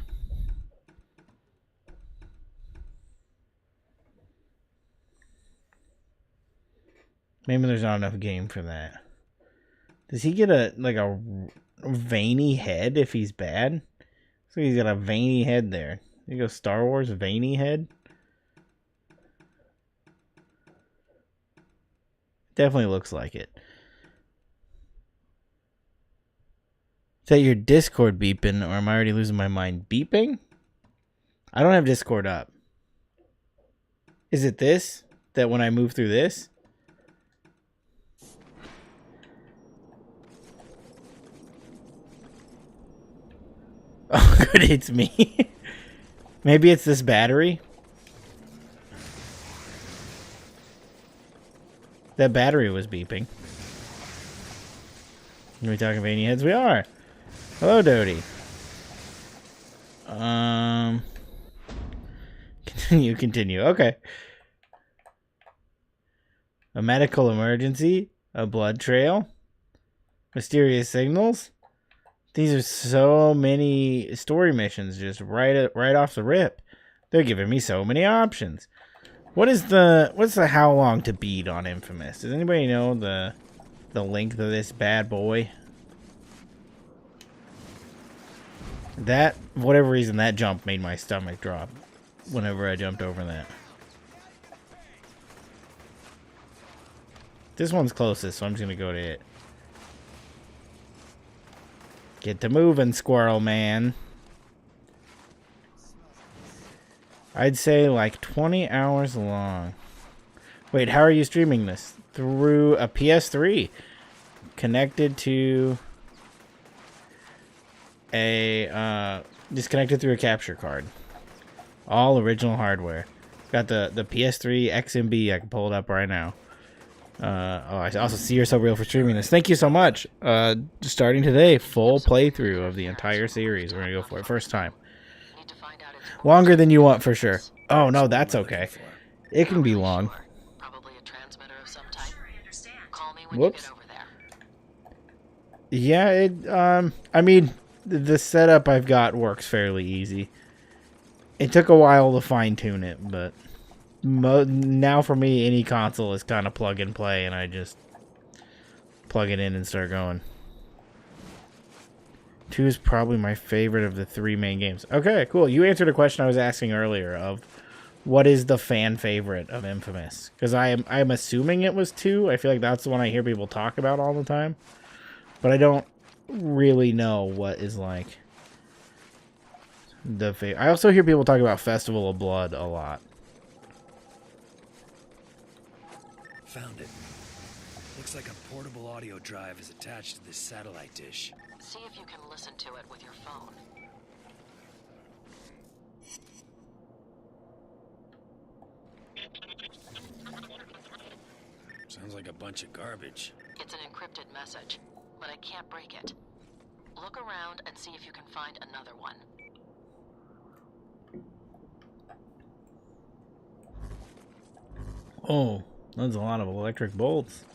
Maybe there's not enough game for that. Does he get a veiny head if he's bad? So he's got a veiny head there. There you go, Star Wars veiny head. Definitely looks like it. Is that your Discord beeping, or am I already losing my mind? Beeping? I don't have Discord up. Is it this? That when I move through this? Oh, good, it's me. Maybe it's this battery. That battery was beeping. Are we talking veiny heads? We are. Hello, Dodie. Continue. Okay. A medical emergency. A blood trail. Mysterious signals. These are so many story missions just right off the rip. They're giving me so many options. what's the how long to beat on Infamous? Does anybody know the length of this bad boy? That, for whatever reason, that jump made my stomach drop whenever I jumped over that. This one's closest, so I'm just gonna go to it. Get to moving, squirrel man. I'd say like 20 hours long. Wait, how are you streaming this? Through a PS3. Connected to a, disconnected through a capture card. All original hardware. Got the PS3 XMB, I can pull it up right now. Oh, I also see you're so real for streaming this. Thank you so much. Starting today, full playthrough of the entire series. We're gonna go for it first time. Longer than you want for sure. Oh no, that's okay. It can be long. Probably a transmitter of some type. Call me when Whoops. you get over there. Yeah, I mean, the setup I've got works fairly easy. It took a while to fine tune it, but now for me, any console is kind of plug and play, and I just plug it in and start going. 2 is probably my favorite of the 3 main games. Okay, cool. You answered a question I was asking earlier of what is the fan favorite of Infamous? Because I'm assuming it was 2. I feel like that's the one I hear people talk about all the time. But I don't really know what is like the favorite. I also hear people talk about Festival of Blood a lot. Found it. Looks like a portable audio drive is attached to this satellite dish. See if you can listen to it with your phone. Sounds like a bunch of garbage. It's an encrypted message, but I can't break it. Look around and see if you can find another one. Oh, that's a lot of electric bolts.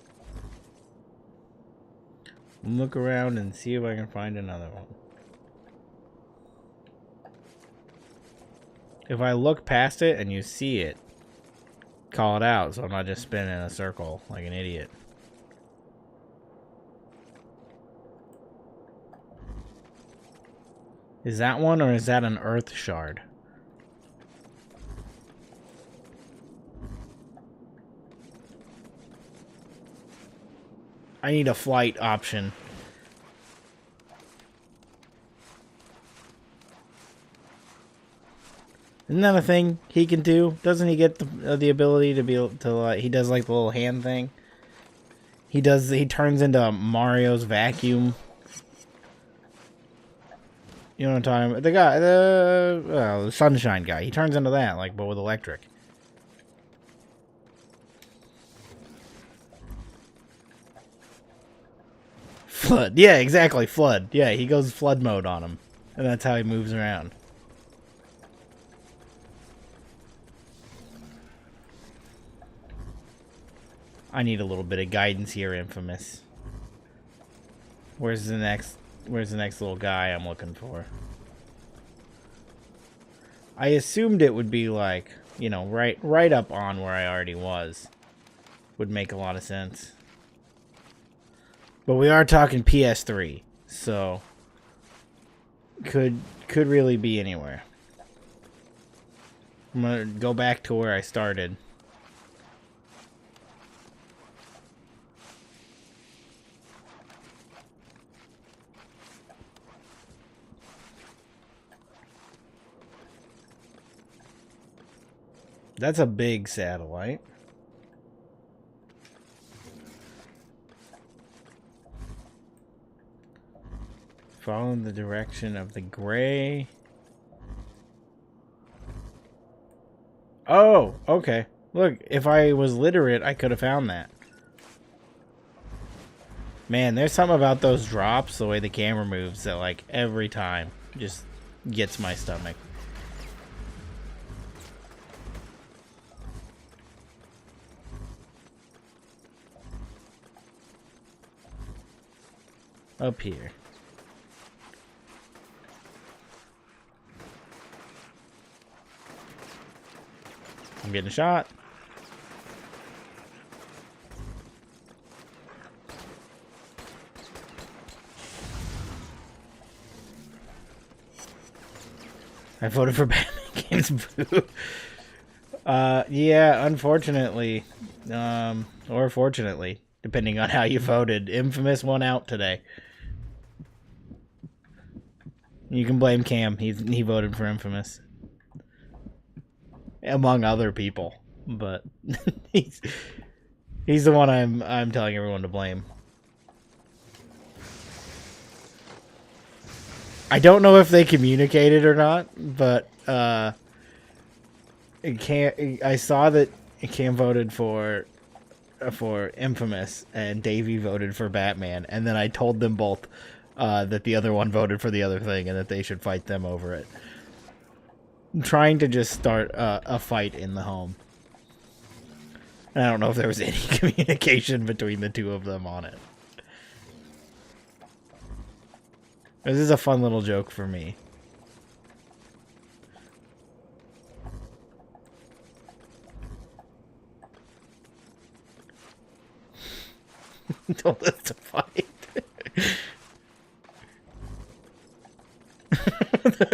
Look around and see if I can find another one. If I look past it and you see it, call it out so I'm not just spinning in a circle like an idiot. Is that one or is that an earth shard? I need a flight option. Isn't that a thing he can do? Doesn't he get the ability to be able to he does like the little hand thing? He turns into Mario's vacuum. You know what I'm talking about? The guy, the sunshine guy. He turns into that, like, but with electric. Flood. Yeah, exactly. Flood. Yeah, he goes flood mode on him. And that's how he moves around. I need a little bit of guidance here, Infamous. Where's the next little guy I'm looking for? I assumed it would be like, you know, right up on where I already was. Would make a lot of sense. But we are talking PS3, so could really be anywhere. I'm gonna go back to where I started. That's a big satellite. Follow the direction of the gray. Oh, okay. Look, if I was literate, I could have found that. Man, there's something about those drops, the way the camera moves, that like every time just gets my stomach. Up here. I'm getting shot. I voted for Batman games. Boo. Yeah, unfortunately, or fortunately, depending on how you voted, Infamous won out today. You can blame Cam. He voted for Infamous, among other people, but he's the one I'm telling everyone to blame. I don't know if they communicated or not, but I saw that Cam voted for Infamous and Davey voted for Batman, and then I told them both that the other one voted for the other thing and that they should fight them over it. I'm trying to just start a fight in the home. And I don't know if there was any communication between the two of them on it. This is a fun little joke for me. Told us to fight.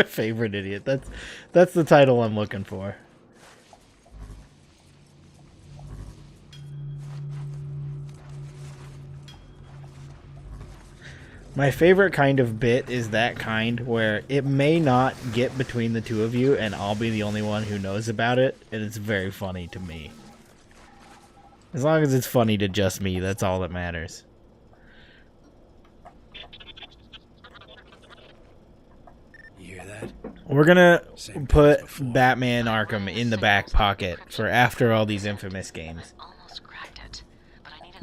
Favorite idiot. That's the title I'm looking for. My favorite kind of bit is that kind where it may not get between the two of you and I'll be the only one who knows about it, and it's very funny to me. As long as it's funny to just me, that's all that matters. You hear that? We're gonna put Batman Arkham in the back pocket for after all these Infamous games.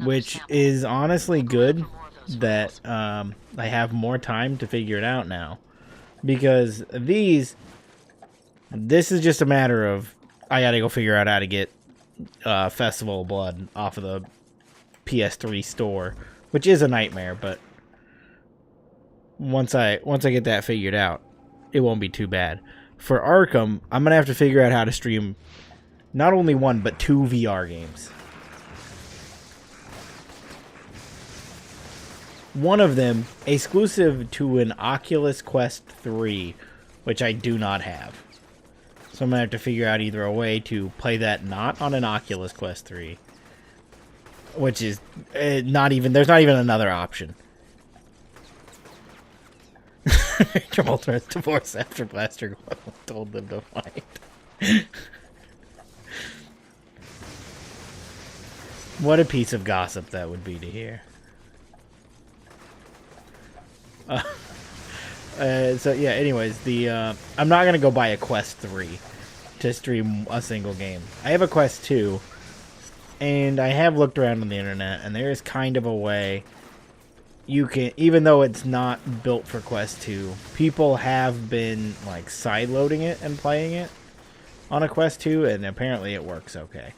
Which is honestly good that I have more time to figure it out now. Because this is just a matter of I gotta go figure out how to get Festival of Blood off of the PS3 store, which is a nightmare, but once I get that figured out, it won't be too bad. For Arkham, I'm gonna have to figure out how to stream not only one but 2 VR games. One of them exclusive to an Oculus Quest 3, which I do not have. So I'm going to have to figure out either a way to play that not on an Oculus Quest 3, which is there's not even another option. Travolta's divorced after BLASTERGOBLIN told them to fight. What a piece of gossip that would be to hear. So yeah, anyways, I'm not gonna go buy a Quest 3 to stream a single game. I have a Quest 2, and I have looked around on the internet, and there is kind of a way you can, even though it's not built for Quest 2, people have been like sideloading it and playing it on a Quest 2, and apparently it works okay.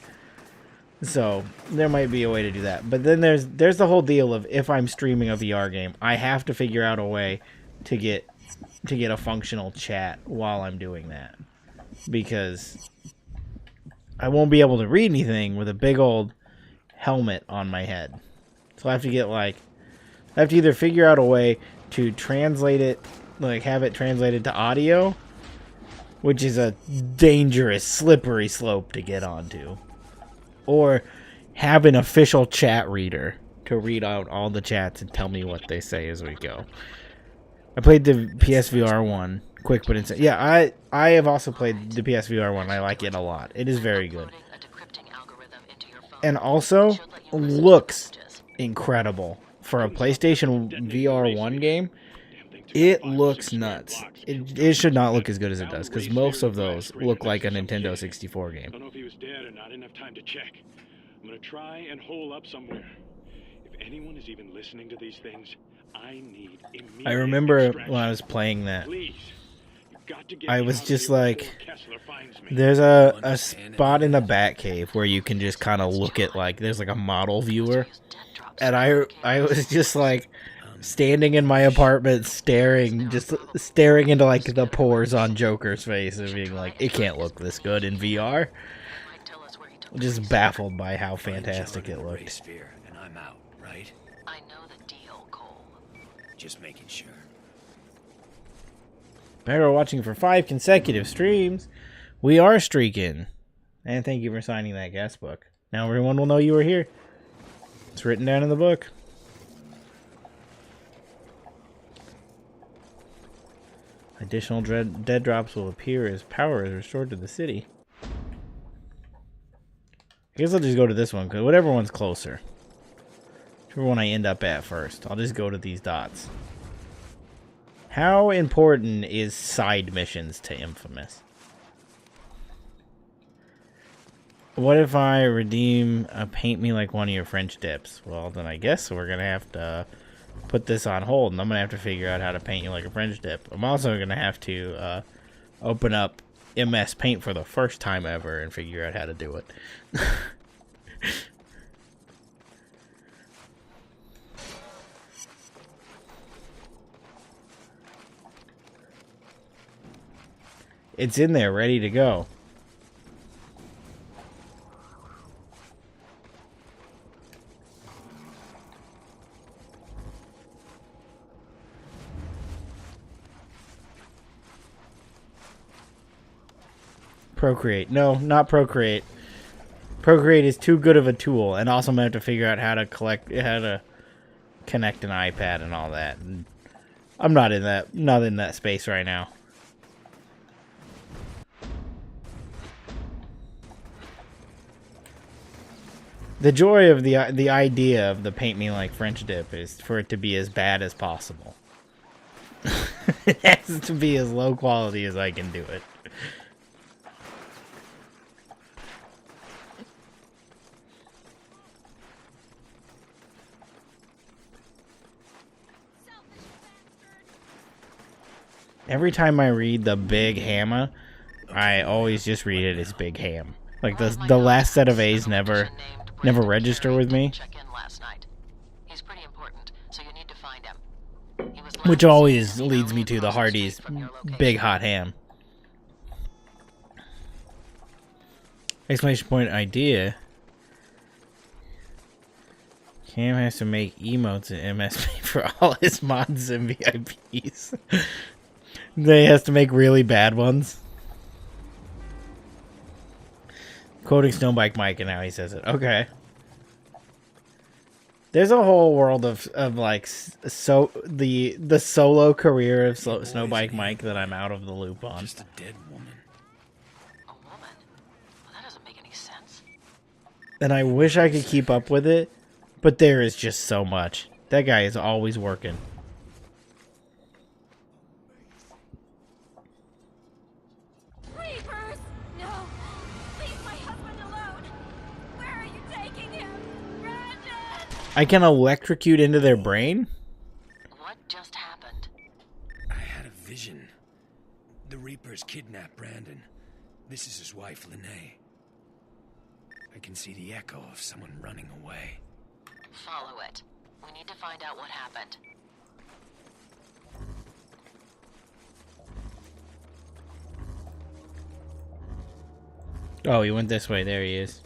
So there might be a way to do that. But then there's the whole deal of if I'm streaming a VR game, I have to figure out a way to get a functional chat while I'm doing that. Because I won't be able to read anything with a big old helmet on my head. So I have to either figure out a way to translate it, like have it translated to audio, which is a dangerous, slippery slope to get onto. Or have an official chat reader to read out all the chats and tell me what they say as we go. I played the PSVR one, quick but insane. Yeah, I have also played the PSVR one. I like it a lot. It is very good. And also, looks incredible. For a PlayStation VR 1 game, it looks nuts. It should not look as good as it does, because most of those look like a Nintendo 64 game. I don't know if he was dead or not. I didn't have time to check. I'm gonna try and hole up somewhere. If anyone is even listening to these things, I need immediate I remember extraction. when I was playing that, Please, you've got to get I me was out just here like, before Kessler finds me. there's a spot in the Batcave where you can just kind of look at, like, there's like a model viewer. And I was just like standing in my apartment staring into like the pores on Joker's face and being like, it can't look this good in VR. Just baffled by how fantastic it looked. Sphere, and I'm out, right? I know the deal, Cole. Just making sure. Better watching for 5 consecutive streams. We are streaking. And thank you for signing that guest book. Now everyone will know you were here. It's written down in the book. Additional dead drops will appear as power is restored to the city. I guess I'll just go to this one, because whatever one's closer. Whichever one I end up at first. I'll just go to these dots. How important is side missions to Infamous? What if I redeem a paint me like one of your French dips? Well, then I guess we're going to have to put this on hold, and I'm going to have to figure out how to paint you like a French dip. I'm also going to have to open up MS Paint for the first time ever and figure out how to do it. It's in there, ready to go. Procreate. No, not Procreate. Procreate is too good of a tool, and also I'm gonna have to figure out how to connect an iPad and all that. And I'm not in that space right now. The joy of the idea of the paint me like French dip is for it to be as bad as possible. It has to be as low quality as I can do it. Every time I read the Big Hammer, I always just read it as Big Ham. Like the last set of A's never register with me. He's pretty important, so you need to find him. Which always leads me to the Hardee's Big Hot Ham. Exclamation point idea. Cam has to make emotes in MSP for all his mods and VIPs. They has to make really bad ones. Quoting Snowbike Mike and how he says it. Okay. There's a whole world of like the solo career of Snowbike Mike that I'm out of the loop on. Just a dead woman. A woman? Well, that doesn't make any sense. And I wish I could keep up with it, but there is just so much. That guy is always working. Reapers! No! Leave my husband alone! Where are you taking him? Brandon! I can electrocute into their brain? What just happened? I had a vision. The Reapers kidnapped Brandon. This is his wife, Lene. I can see the echo of someone running away. Follow it. We need to find out what happened. Oh, he went this way. There he is.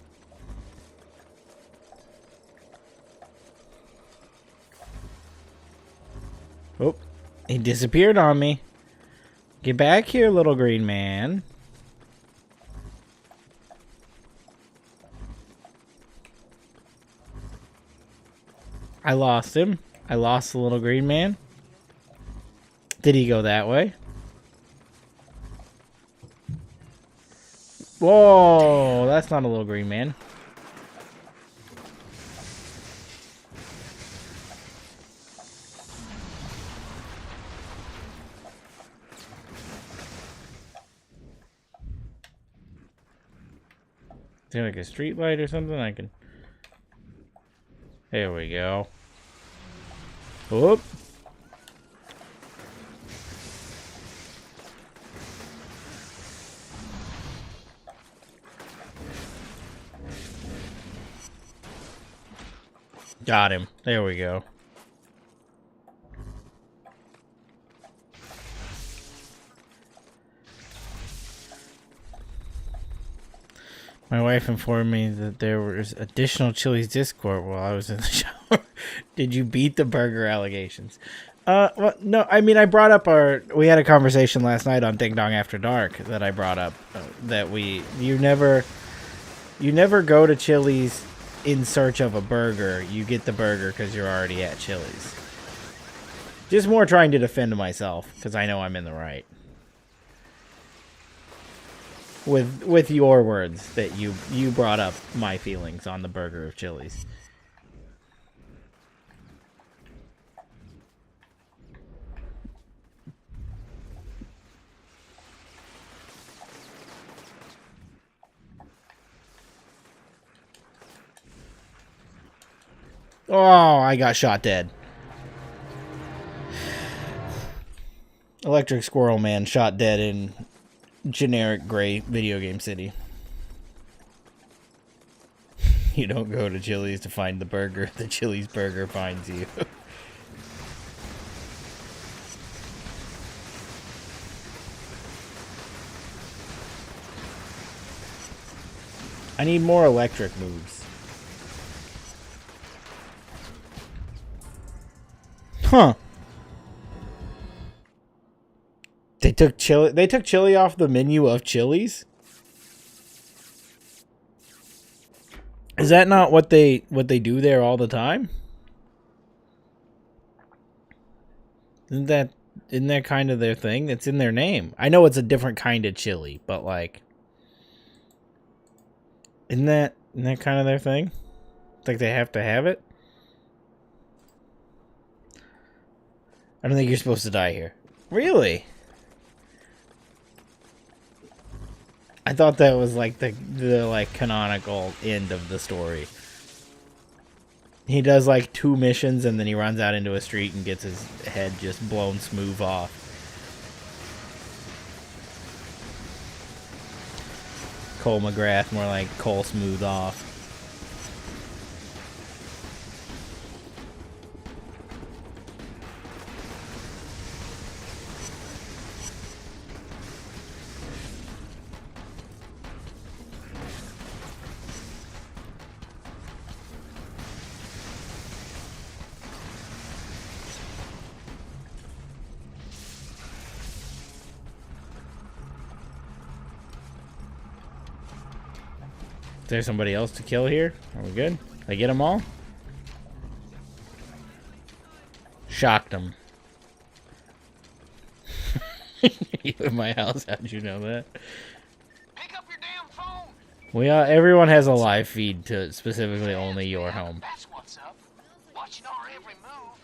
Oh, he disappeared on me. Get back here, little green man. I lost him. I lost the little green man. Did he go that way? Whoa, that's not a little green man. Is there like a street light or something I can... There we go. Whoop. Got him. There we go. My wife informed me that there was additional Chili's Discord while I was in the shower. Did you beat the burger allegations? Well, no, I mean, I brought up we had a conversation last night on Ding Dong After Dark that I brought up that you never go to Chili's in search of a burger. You get the burger because you're already at Chili's. Just more trying to defend myself because I know I'm in the right. With your words that you brought up my feelings on the burger of Chili's. Oh, I got shot dead. Electric Squirrel Man shot dead in generic gray video game city. You don't go to Chili's to find the burger. The Chili's burger finds you. I need more electric moves. Huh. They took chili off the menu of Chili's? Is that not what they do there all the time? Isn't that kind of their thing? It's in their name. I know it's a different kind of chili, but like isn't that kind of their thing? It's like they have to have it? I don't think you're supposed to die here. Really? I thought that was like the like canonical end of the story. He does like 2 missions and then he runs out into a street and gets his head just blown smooth off. Cole McGrath, more like Cole Smooth Off. Is there somebody else to kill here? Are we good? Did I get them all? Shocked them. You in my house? How'd you know that? Pick up your damn phone. Everyone has a live feed to specifically only your home. That's what's up. Watching our every move.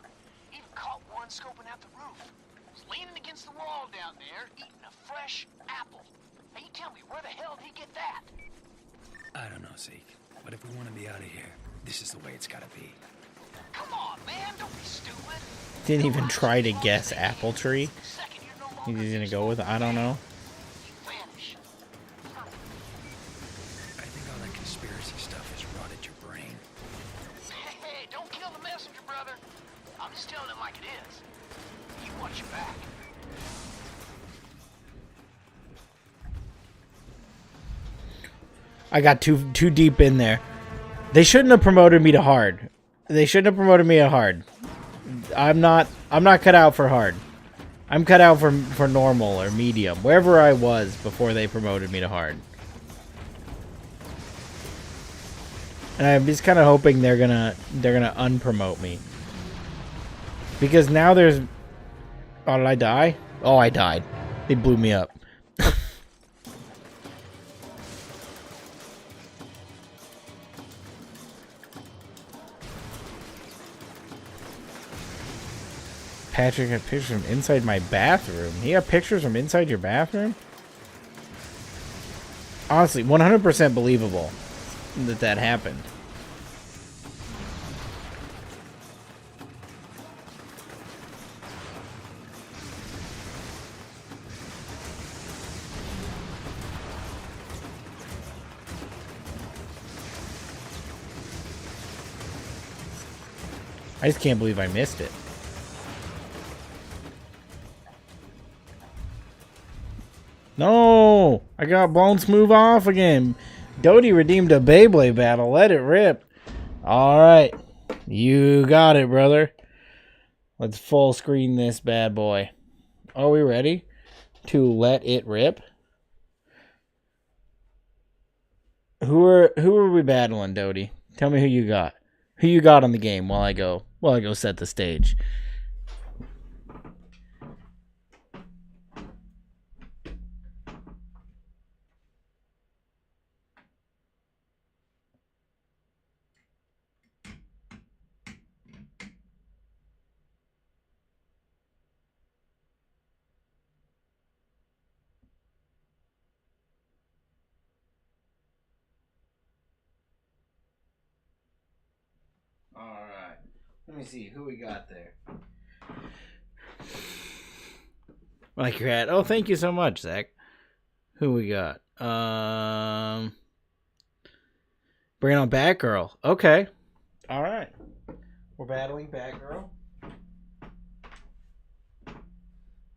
Even caught one scoping out the roof. Was leaning against the wall down there, eating a fresh apple. Hey, you tell me, where the hell did he get that? I don't know, Zeke. But if we want to be out of here, this is the way it's gotta be. Come on, man, don't be stupid. Didn't even try to guess apple tree. He's gonna go with I don't know. Vanish. I think all that conspiracy stuff has rotted your brain. Hey, don't kill the messenger, brother. I'm just telling it like it is. You watch your back. I got too deep in there. They shouldn't have promoted me to hard. They shouldn't have promoted me to hard. I'm not cut out for hard. I'm cut out for normal or medium, wherever I was before they promoted me to hard. And I'm just kind of hoping they're gonna unpromote me. Because now there's... Oh, did I die? Oh, I died. They blew me up. Patrick got pictures from inside my bathroom. He got pictures from inside your bathroom? Honestly, 100% believable that happened. I just can't believe I missed it. No! I got blown smooth off again. Dodie redeemed a BeyBlade battle. Let it rip. Alright. You got it, brother. Let's full screen this bad boy. Are we ready to let it rip? Who are we battling, Doty? Tell me who you got. Who you got on the game while I go set the stage. Alright. Let me see who we got there. Like your hat. Oh, thank you so much, Zach. Who we got? Bring on Batgirl. Okay. Alright. We're battling Batgirl. Let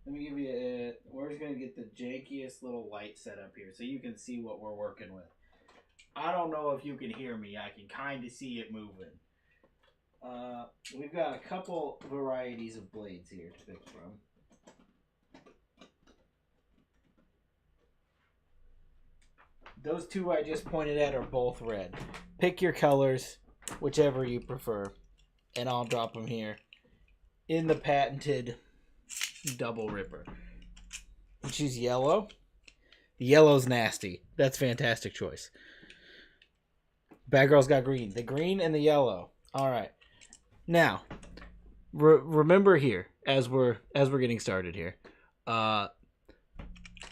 me give you we're just going to get the jankiest little light set up here so you can see what we're working with. I don't know if you can hear me. I can kind of see it moving. We've got a couple varieties of blades here to pick from. Those two I just pointed at are both red. Pick your colors, whichever you prefer, and I'll drop them here in the patented double ripper. Choose yellow. The yellow's nasty. That's a fantastic choice. Batgirl's got green. The green and the yellow. All right. Now, remember here as we're getting started here.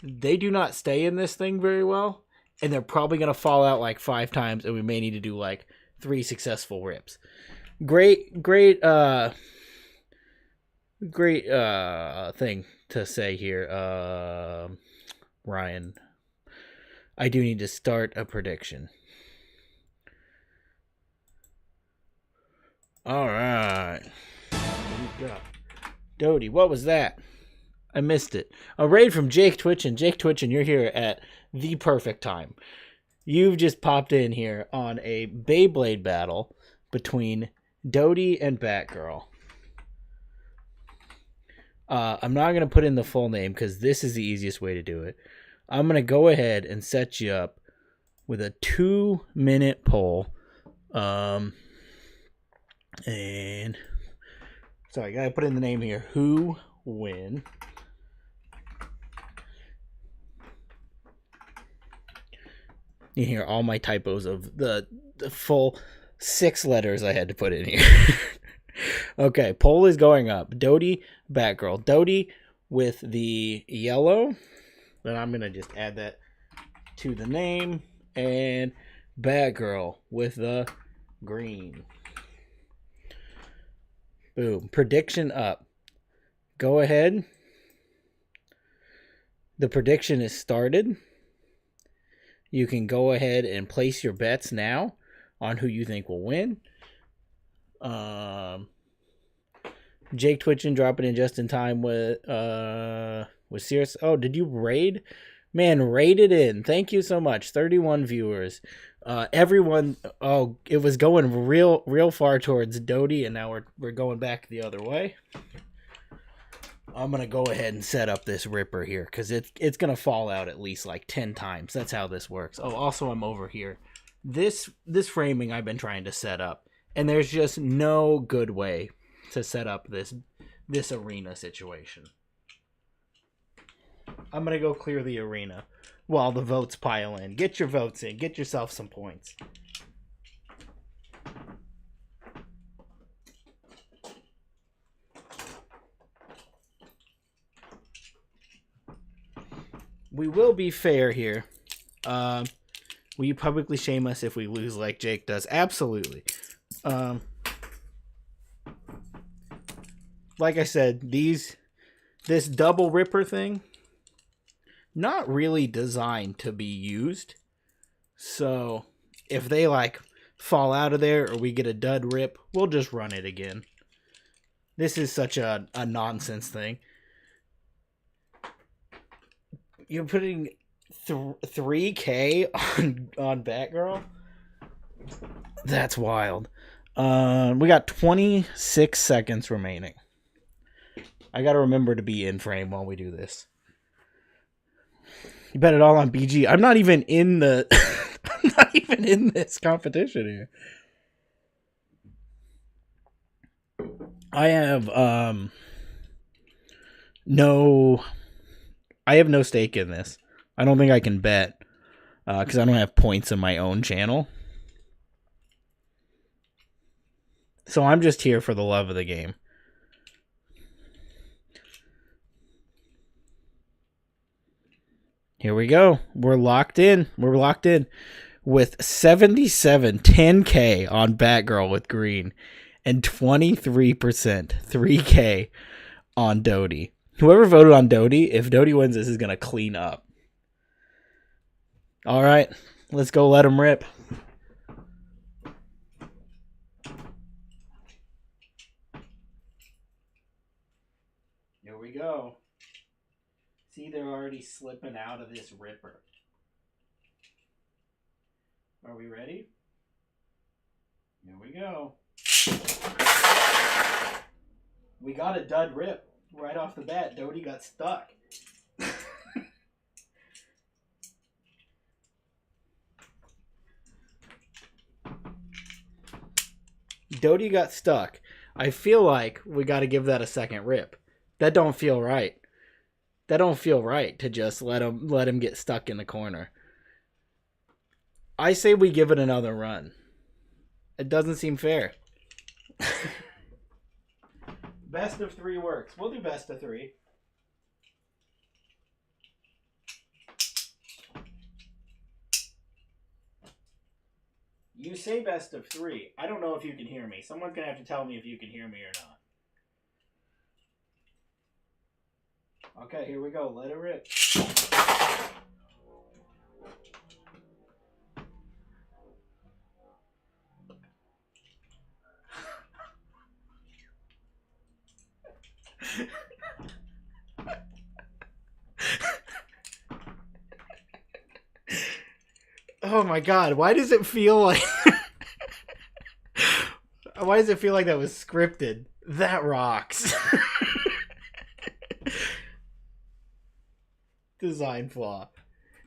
They do not stay in this thing very well, and they're probably gonna fall out like 5 times, and we may need to do like 3 successful rips. Great thing to say here, Ryan. I do need to start a prediction. All right. Doty, what was that? I missed it. A raid from Jake Twitchin. Jake Twitchin, you're here at the perfect time. You've just popped in here on a BeyBlade battle between Doty and Batgirl. I'm not going to put in the full name because this is the easiest way to do it. I'm going to go ahead and set you up with a 2-minute poll. And sorry, gotta put in the name here. Who win? You hear all my typos of the full 6 letters I had to put in here. Okay, poll is going up. Doty, Batgirl. Doty with the yellow. Then I'm gonna just add that to the name. And Batgirl with the green. Boom. Prediction up. Go ahead. The prediction is started. You can go ahead and place your bets now on who you think will win. Jake Twitchin dropping in just in time with Serious. Oh, did you raid? Man, raided in. Thank you so much. 31 viewers. Everyone, it was going real far towards Doty, and now we're going back the other way. I'm gonna go ahead and set up this ripper here because it's gonna fall out at least like 10 times. That's how this works. Oh, also I'm over here. This framing I've been trying to set up, and there's just no good way to set up this arena situation. I'm gonna go clear the arena while the votes pile in. Get your votes in. Get yourself some points. We will be fair here. Will you publicly shame us if we lose like Jake does? Absolutely. Like I said, this double ripper thing, not really designed to be used. So if they like fall out of there or we get a dud rip, we'll just run it again. This is such a nonsense thing. You're putting 3K on Batgirl? That's wild. We got 26 seconds remaining. I gotta remember to be in frame while we do this. You bet it all on BG. I'm not even in the... I'm not even in this competition here. I have no stake in this. I don't think I can bet because I don't have points in my own channel. So I'm just here for the love of the game. Here we go. We're locked in. We're locked in with 77 10K on Batgirl with green and 23% 3K on Dodie. Whoever voted on Dodie, if Dodie wins, this is going to clean up. All right, let's go let him rip. Here we go. See, they're already slipping out of this ripper. Are we ready? Here we go. We got a dud rip right off the bat. Dodie got stuck. Dodie got stuck. I feel like we got to give that a second rip. That don't feel right. That don't feel right to just let him get stuck in the corner. I say we give it another run. It doesn't seem fair. Best of 3 works. We'll do best of 3. You say best of 3. I don't know if you can hear me. Someone's going to have to tell me if you can hear me or not. Okay, here we go. Let it rip. Oh my god, why does it feel like... Why does it feel like that was scripted? That rocks. Design flaw.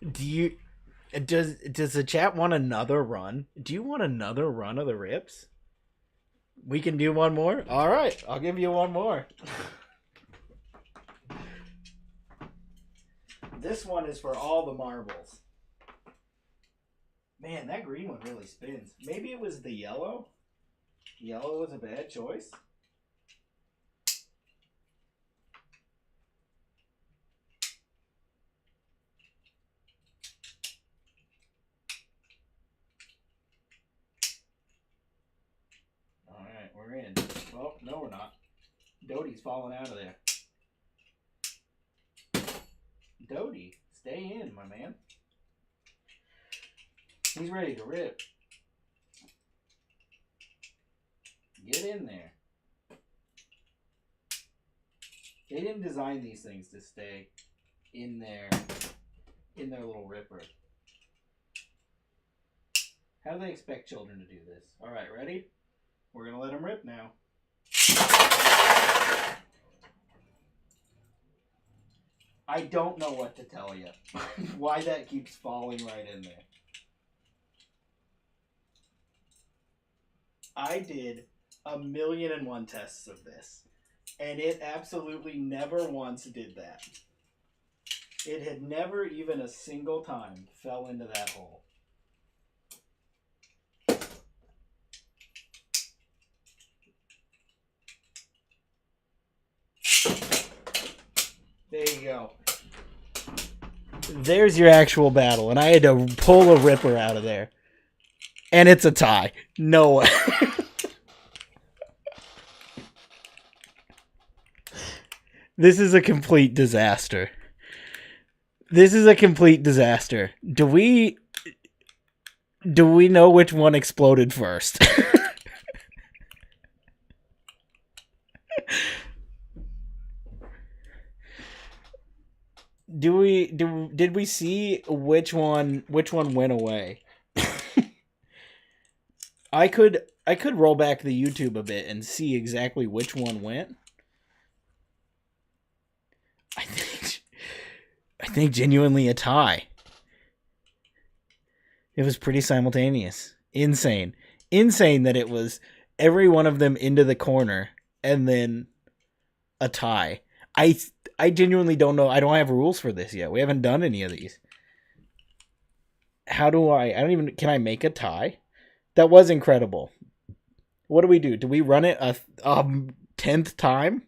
Does the chat want another run? Do you want another run of the rips? We can do one more? Alright, I'll give you one more. This one is for all the marbles. Man, that green one really spins. Maybe it was the yellow? Yellow was a bad choice? Alright, we're in. Oh, no we're not. Dodie's falling out of there. Dodie, stay in, my man. He's ready to rip. Get in there. They didn't design these things to stay in their little ripper. How do they expect children to do this? All right, ready? We're gonna let them rip now. I don't know what to tell you. Why that keeps falling right in there. I did 1,000,001 tests of this, and it absolutely never once did that. It had never even a single time fell into that hole. There you go. There's your actual battle, and I had to pull a ripper out of there. And it's a tie. No way. This is a complete disaster. This is a complete disaster. Do we know which one exploded first? Did we see which one went away? I could roll back the YouTube a bit and see exactly which one went. think genuinely a tie. It was pretty simultaneous. Insane. Insane that it was every one of them into the corner and then a tie. I genuinely don't know. I don't have rules for this yet. We haven't done any of these. How do I don't even, can I make a tie? That was incredible. What do we do? Do we run it a 10th time?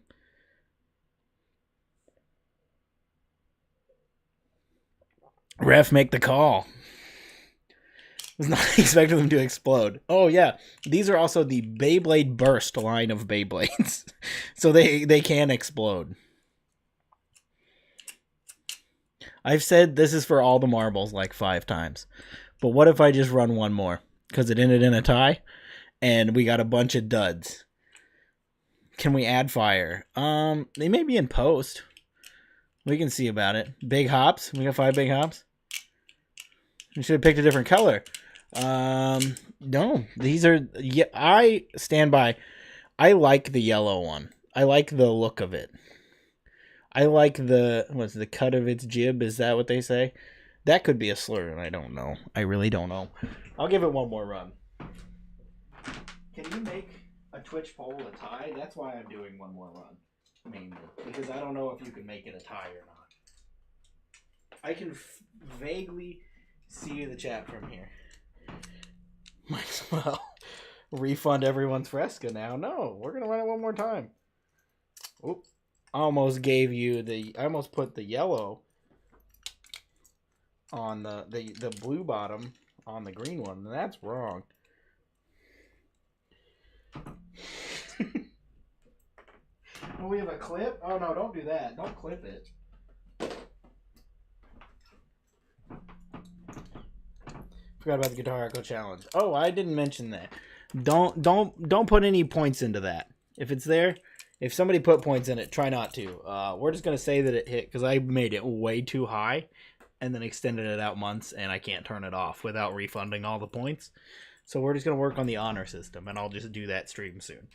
Ref, make the call. Was not expecting them to explode. Oh yeah, these are also the BeyBlade Burst line of Beyblades, so they can explode. I've said this is for all the marbles like 5 times, but what if I just run one more because it ended in a tie, and we got a bunch of duds? Can we add fire? They may be in post. We can see about it. Big hops. We got 5 big hops. We should have picked a different color. No, these are, yeah, I stand by. I like the yellow one. I like the look of it. I like what's the cut of its jib? Is that what they say? That could be a slur, and I don't know. I really don't know. I'll give it one more run. Can you make a Twitch poll a tie? That's why I'm doing one more run, mainly. Because I don't know if you can make it a tie or not. I can vaguely see the chat from here. Might as well refund everyone's Fresca now. No, we're going to run it one more time. Oop. Almost gave you I almost put the yellow on the blue bottom on the green one. And that's wrong. Oh, we have a clip? Oh, no, don't do that. Don't clip it. Forgot about the Guitar Echo Challenge. Oh, I didn't mention that. Don't put any points into that. If it's there, if somebody put points in it, try not to. We're just going to say that it hit because I made it way too high and then extended it out months, and I can't turn it off without refunding all the points. So we're just going to work on the honor system, and I'll just do that stream soon.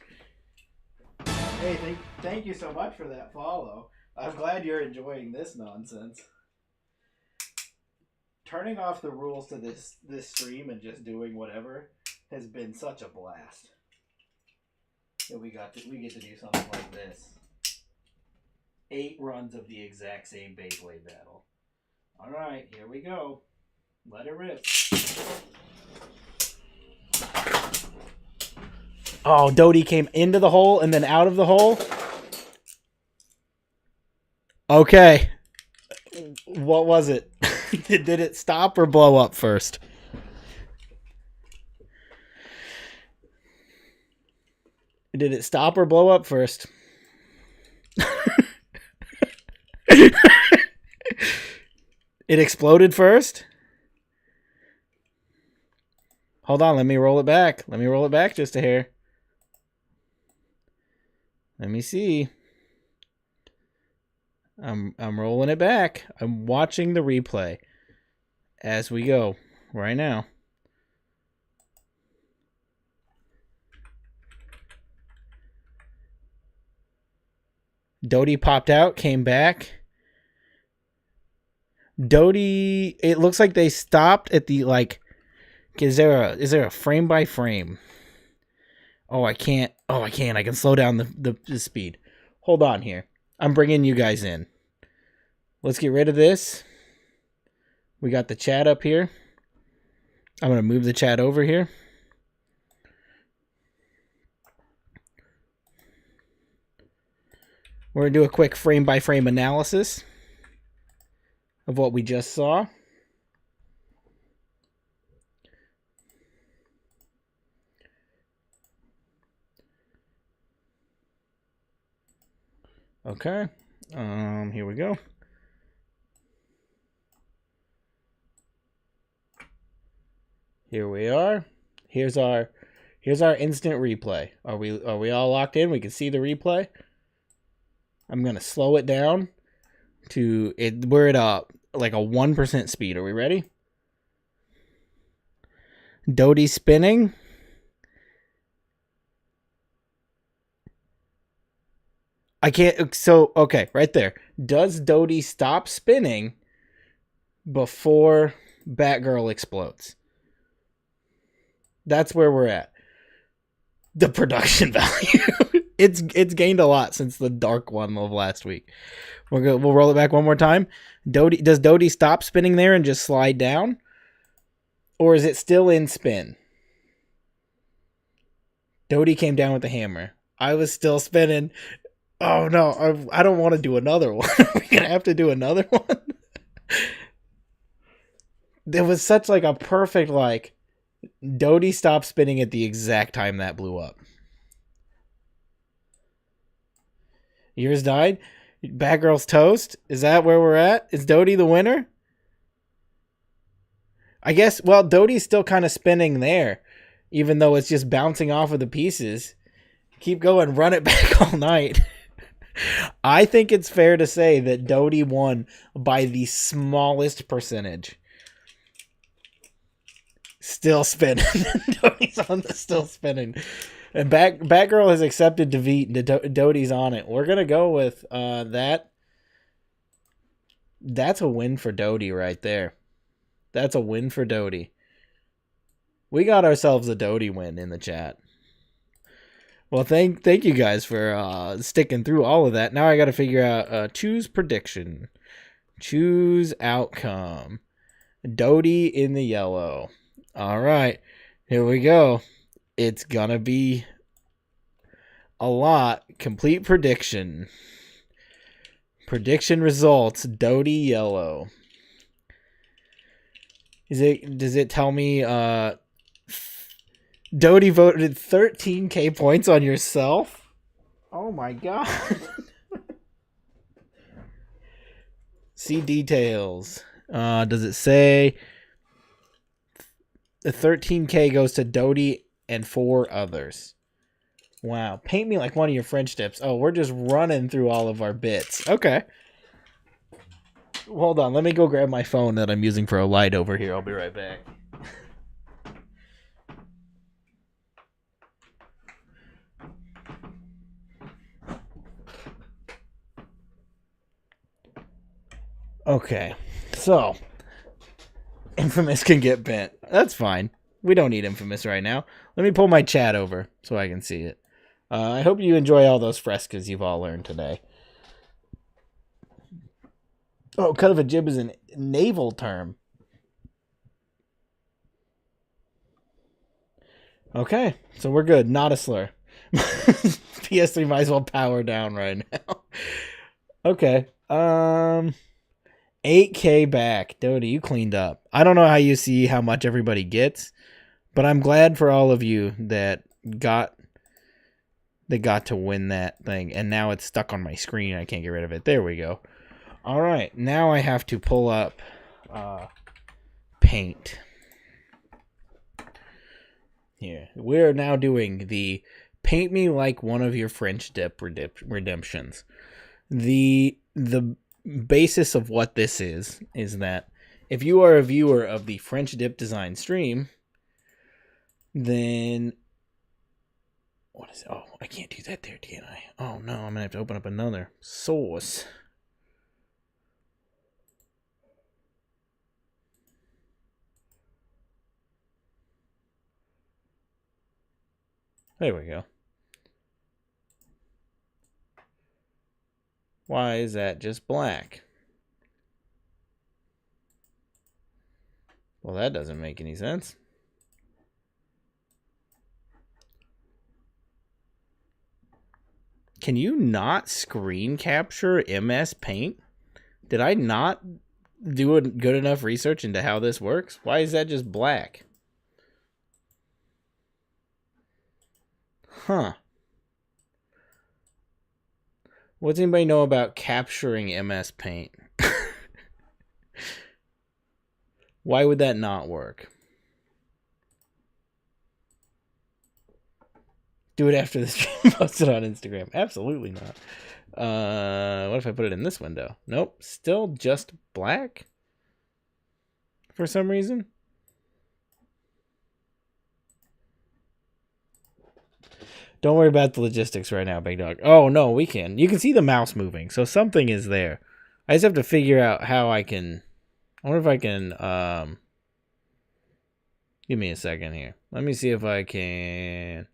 Hey, thank you so much for that follow. I'm glad you're enjoying this nonsense. Turning off the rules to this stream and just doing whatever has been such a blast. That we get to do something like this. 8 runs of the exact same Beyblade battle. Alright, here we go. Let it rip. Oh, Dodie came into the hole and then out of the hole. Okay. What was it? Did it stop or blow up first? Did it stop or blow up first? It exploded first? Hold on, let me roll it back. Let me roll it back just a hair. Let me see. I'm rolling it back. I'm watching the replay as we go right now. Dodie popped out, came back. Dodie, it looks like they stopped at the, like, is there a frame by frame? Oh, I can't. Oh, I can. I can slow down the speed. Hold on here. I'm bringing you guys in. Let's get rid of this. We got the chat up here. I'm going to move the chat over here. We're going to do a quick frame by frame analysis of what we just saw. Okay. Here we go. Here we are. Here's our instant replay. Are we all locked in? We can see the replay. I'm gonna slow it down to it. We're at like a 1% speed. Are we ready? Dodie spinning. I can't. So okay, right there. Does Dodie stop spinning before Batgirl explodes. That's where we're at. The production value. it's gained a lot since the dark one of last week. We'll roll it back one more time. Does Dodie stop spinning there and just slide down? Or is it still in spin? Dodie came down with the hammer. I was still spinning. Oh no, I don't want to do another one. We're going to have to do another one. There was such like a perfect like Dodie stopped spinning at the exact time that blew up. Yours died? Batgirl's toast? Is that where we're at? Is Dodie the winner? I guess, well, Dodie's still kind of spinning there, even though it's just bouncing off of the pieces. Keep going, run it back all night. I think it's fair to say that Dodie won by the smallest percentage. Still spinning. Dodie's on the still spinning. And Batgirl has accepted defeat. Dodie's on it. We're going to go with that. That's a win for Dodie right there. That's a win for Dodie. We got ourselves a Dodie win in the chat. Well, thank you guys for sticking through all of that. Now I got to figure out choose prediction. Choose outcome. Dodie in the yellow. All right. Here we go. It's going to be a lot. Complete prediction. Prediction results. Dodie yellow. Does it tell me Dodie voted 13k points on yourself? Oh my god. See details. Does it say the 13k goes to Dodie and 4 others? Wow. Paint me like one of your French tips. Oh, we're just running through all of our bits. Okay. Hold on. Let me go grab my phone that I'm using for a light over here. I'll be right back. Okay. So, Infamous can get bent. That's fine. We don't need Infamous right now. Let me pull my chat over so I can see it. I hope you enjoy all those frescas you've all learned today. Oh, cut of a jib is a naval term. Okay, so we're good. Not a slur. PS3 might as well power down right now. Okay. 8k back. Dodie, you cleaned up. I don't know how you see how much everybody gets, but I'm glad for all of you that got to win that thing. And now it's stuck on my screen. I can't get rid of it. There we go. All right. Now I have to pull up Paint. Here. We're now doing the Paint Me Like One of Your French Dip redemptions. The basis of what this is that if you are a viewer of the French Dip Design stream, then what is it? Oh, I can't do that there, can I? Oh no, I'm gonna have to open up another source. There we go. Why is that just black? Well, that doesn't make any sense. Can you not screen capture MS Paint? Did I not do a good enough research into how this works? Why is that just black? Huh. What does anybody know about capturing MS Paint? Why would that not work? Do it after the stream. Post it on Instagram. Absolutely not. What if I put it in this window? Nope. Still just black? For some reason? Don't worry about the logistics right now, big dog. Oh, no, we can. You can see the mouse moving, so something is there. I just have to figure out how I can I wonder if I can, give me a second here. Let me see if I can.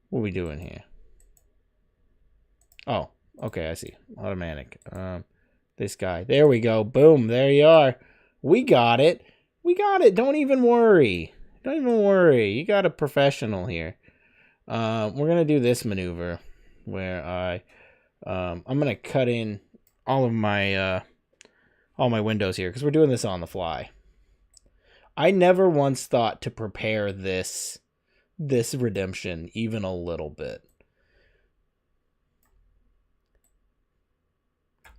What are we doing here? Oh, okay, I see. Automatic. This guy. There we go. Boom. There you are. We got it. We got it. Don't even worry. Don't even worry. You got a professional here. We're gonna do this maneuver where I'm gonna cut in all my windows here because we're doing this on the fly. I never once thought to prepare this redemption even a little bit.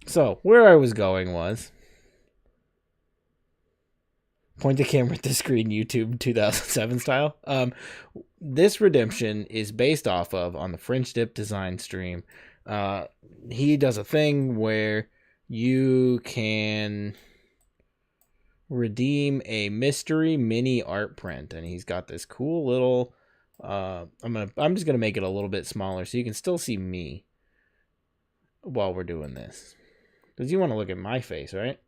So where I was going was point the camera at the screen, YouTube 2007 style. This redemption is based off of on the French Dip design stream. He does a thing where you can redeem a mystery mini art print, and he's got this cool little. I'm just gonna make it a little bit smaller so you can still see me while we're doing this, because you want to look at my face, right?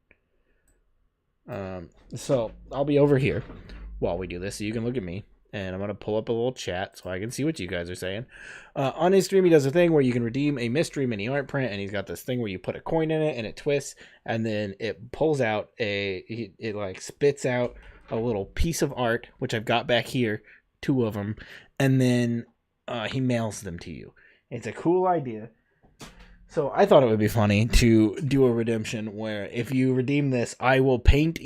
So I'll be over here while we do this so you can look at me, and I'm going to pull up a little chat so I can see what you guys are saying. On his stream, he does a thing where you can redeem a mystery mini art print, and he's got this thing where you put a coin in it and it twists, and then it pulls out it like spits out a little piece of art, which I've got back here, 2 of them, and then he mails them to you. It's a cool idea. So I thought it would be funny to do a redemption where if you redeem this, I will paint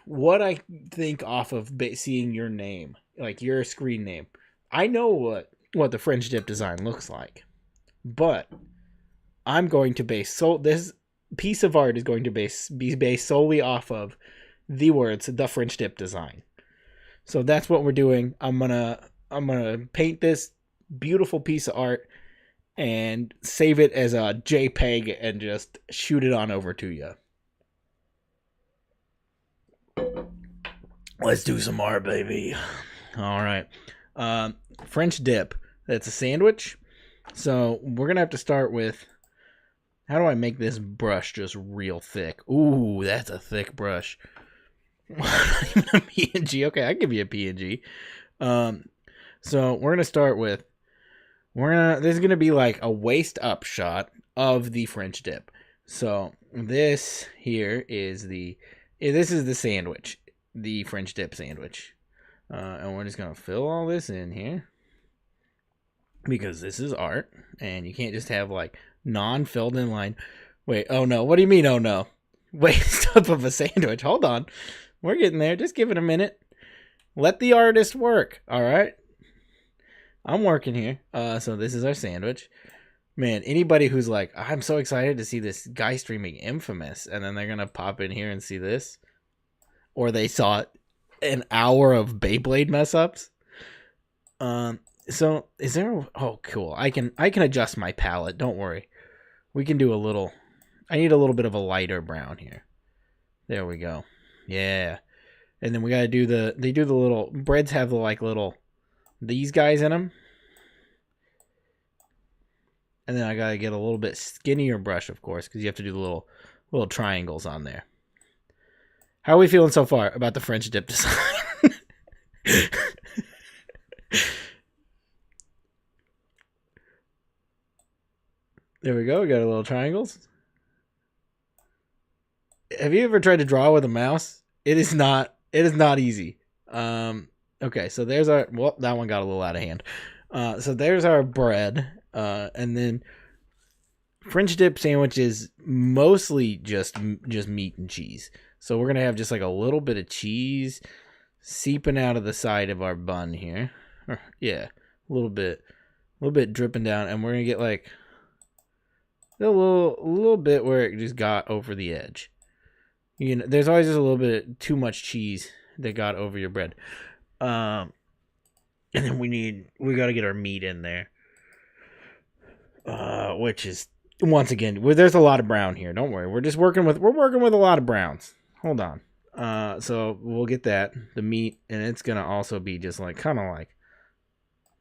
what I think off of seeing your name, like your screen name. I know what the French Dip design looks like, but I'm going to base this piece of art is going to be based solely off of the words the French Dip design. So that's what we're doing. I'm gonna paint this beautiful piece of art and save it as a JPEG and just shoot it on over to you. Let's do some art, baby. All right. French Dip. That's a sandwich. So we're going to have to start with, how do I make this brush just real thick? Ooh, that's a thick brush. Not even a PNG. Okay, I'll give you a PNG. So we're going to start with, this is going to be like a waist up shot of the French Dip. So this here is the sandwich, the French Dip sandwich. And we're just going to fill all this in here because this is art and you can't just have like non-filled in line. Wait, oh no. What do you mean, oh no? Waist up of a sandwich. Hold on. We're getting there. Just give it a minute. Let the artist work. All right. I'm working here. So this is our sandwich. Man, anybody who's like, I'm so excited to see this guy streaming inFAMOUS, and then they're going to pop in here and see this, or they saw an hour of BeyBlade mess ups. So is there, oh, cool. I can adjust my palette. Don't worry. We can do a little, I need a little bit of a lighter brown here. There we go. Yeah. And then we got to do they do the little, breads have the like little, these guys in them. And then I got to get a little bit skinnier brush, of course, because you have to do the little triangles on there. How are we feeling so far about the French Dip design? There we go. We got a little triangles. Have you ever tried to draw with a mouse? It is not easy. Okay, so there's our, well, that one got a little out of hand. So there's our bread. And then French Dip sandwich is mostly just meat and cheese. So we're going to have just like a little bit of cheese seeping out of the side of our bun here. Yeah, a little bit dripping down, and we're going to get like a little bit where it just got over the edge. You know, there's always just a little bit too much cheese that got over your bread. And then we got to get our meat in there. Which is, once again, there's a lot of brown here. Don't worry. We're working with a lot of browns. Hold on. So we'll get that, the meat, and it's going to also be just like, kind of like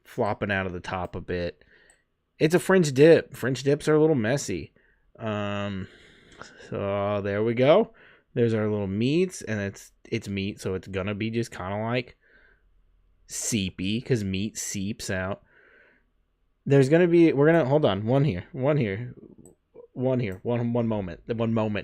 flopping out of the top a bit. It's a French dip. French dips are a little messy. So there we go. There's our little meats, and it's meat, so it's gonna be just kind of like seepy because meat seeps out. There's gonna be hold on, one moment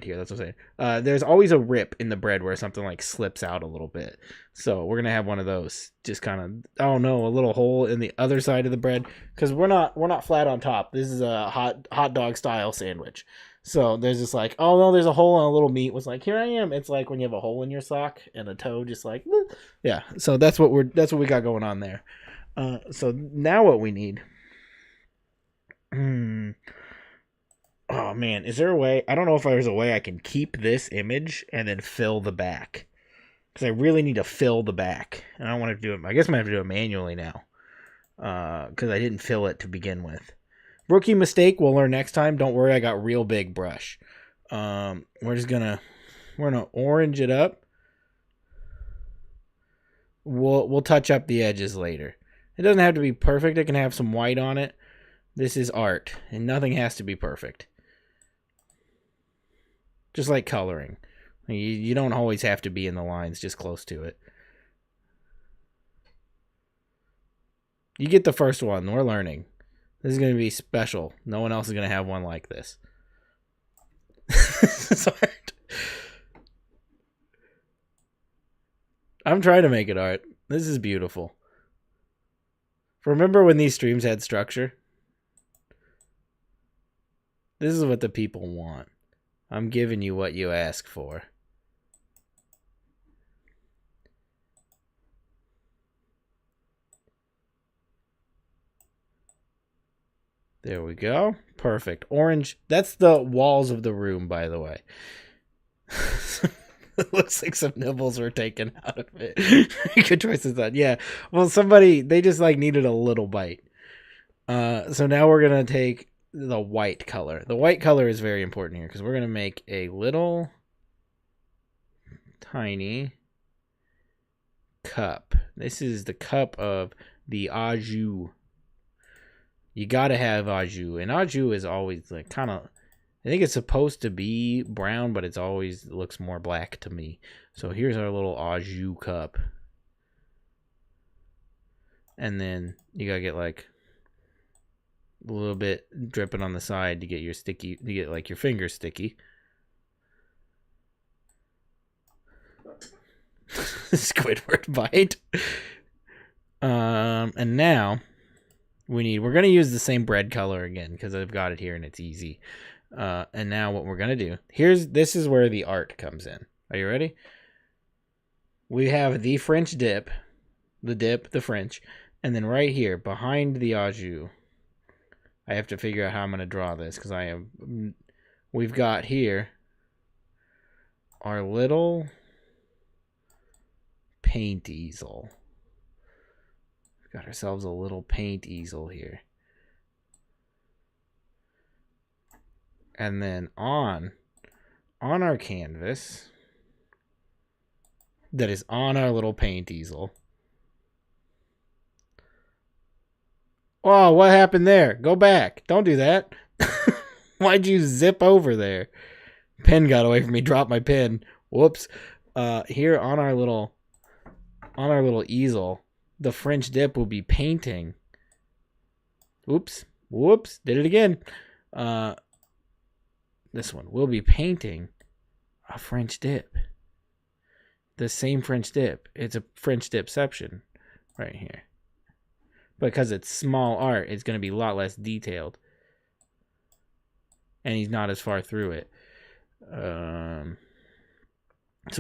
here. That's what I'm saying. There's always a rip in the bread where something like slips out a little bit. So we're gonna have one of those, just kind of, oh no, a little hole in the other side of the bread because we're not flat on top. This is a hot dog style sandwich. So there's just like, oh no, there's a hole and a little meat was like, here I am. It's like when you have a hole in your sock and a toe just like, yeah. So that's what we got going on there. So now what we need. Oh man, is there a way? I don't know if there's a way I can keep this image and then fill the back. Because I really need to fill the back. And I don't want to do it. I guess I'm going to have to do it manually now. Because I didn't fill it to begin with. Rookie mistake, we'll learn next time. Don't worry, I got real big brush. We're gonna orange it up. We'll touch up the edges later. It doesn't have to be perfect. It can have some white on it. This is art, and nothing has to be perfect. Just like coloring. You don't always have to be in the lines, just close to it. You get the first one. We're learning. This is going to be special. No one else is going to have one like this. Sorry. I'm trying to make it art. This is beautiful. Remember when these streams had structure? This is what the people want. I'm giving you what you ask for. There we go. Perfect. Orange. That's the walls of the room, by the way. It looks like some nibbles were taken out of it. Good choices on. Yeah. Well, they just like needed a little bite. So now we're going to take the white color. The white color is very important here because we're going to make a little tiny cup. This is the cup of the au jus. You gotta have au jus, and au jus is always like kind of. I think it's supposed to be brown, but it looks more black to me. So here's our little au jus cup, and then you gotta get like a little bit dripping on the side to get your your fingers sticky. Squidward bite. And now. We're going to use the same bread color again because I've got it here and it's easy. And now what we're going to do, this is where the art comes in. Are you ready? We have the French dip, the French, and then right here behind the au jus, I have to figure out how I'm going to draw this because we've got here our little paint easel. Got ourselves a little paint easel here. And then on our canvas that is on our little paint easel. Oh, what happened there? Go back. Don't do that. Why'd you zip over there? Pen got away from me. Dropped my pen. Whoops. Here on our little easel, the French dip will be painting. Whoops. Did it again. This one will be painting a French dip. The same French dip. It's a French dipception right here. Because it's small art, it's going to be a lot less detailed. And he's not as far through it. So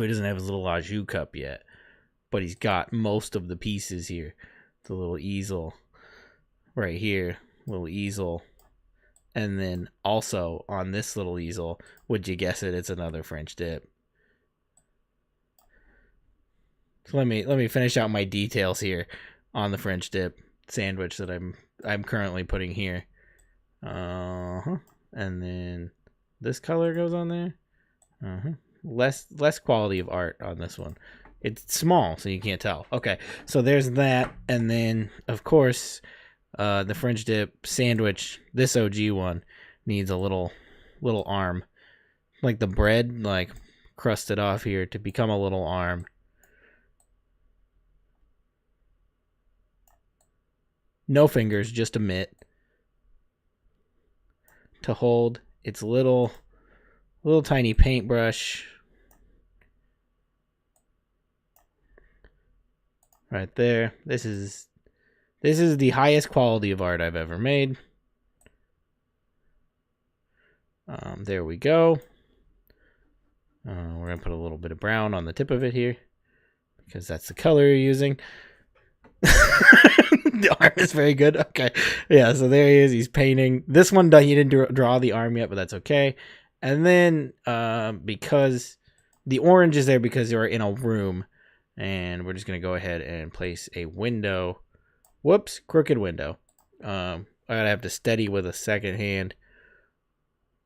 he doesn't have his little au jus cup yet. But he's got most of the pieces here. The little easel right here. Little easel. And then also on this little easel, would you guess it? It's another French dip. So let me finish out my details here on the French dip sandwich that I'm currently putting here. And then this color goes on there. Less quality of art on this one. It's small, so you can't tell. Okay, so there's that, and then of course, the French dip sandwich. This OG one needs a little arm, like the bread, like crusted off here to become a little arm. No fingers, just a mitt to hold its little tiny paintbrush. Right there. This is the highest quality of art I've ever made. There we go. We're going to put a little bit of brown on the tip of it here, because that's the color you're using. The arm is very good. Okay. Yeah, so there he is. He's painting. This one, he didn't draw the arm yet, but that's okay. And then, because the orange is there because you're in a room, and we're just going to go ahead and place a window. Whoops, crooked window. I gotta have to steady with a second hand.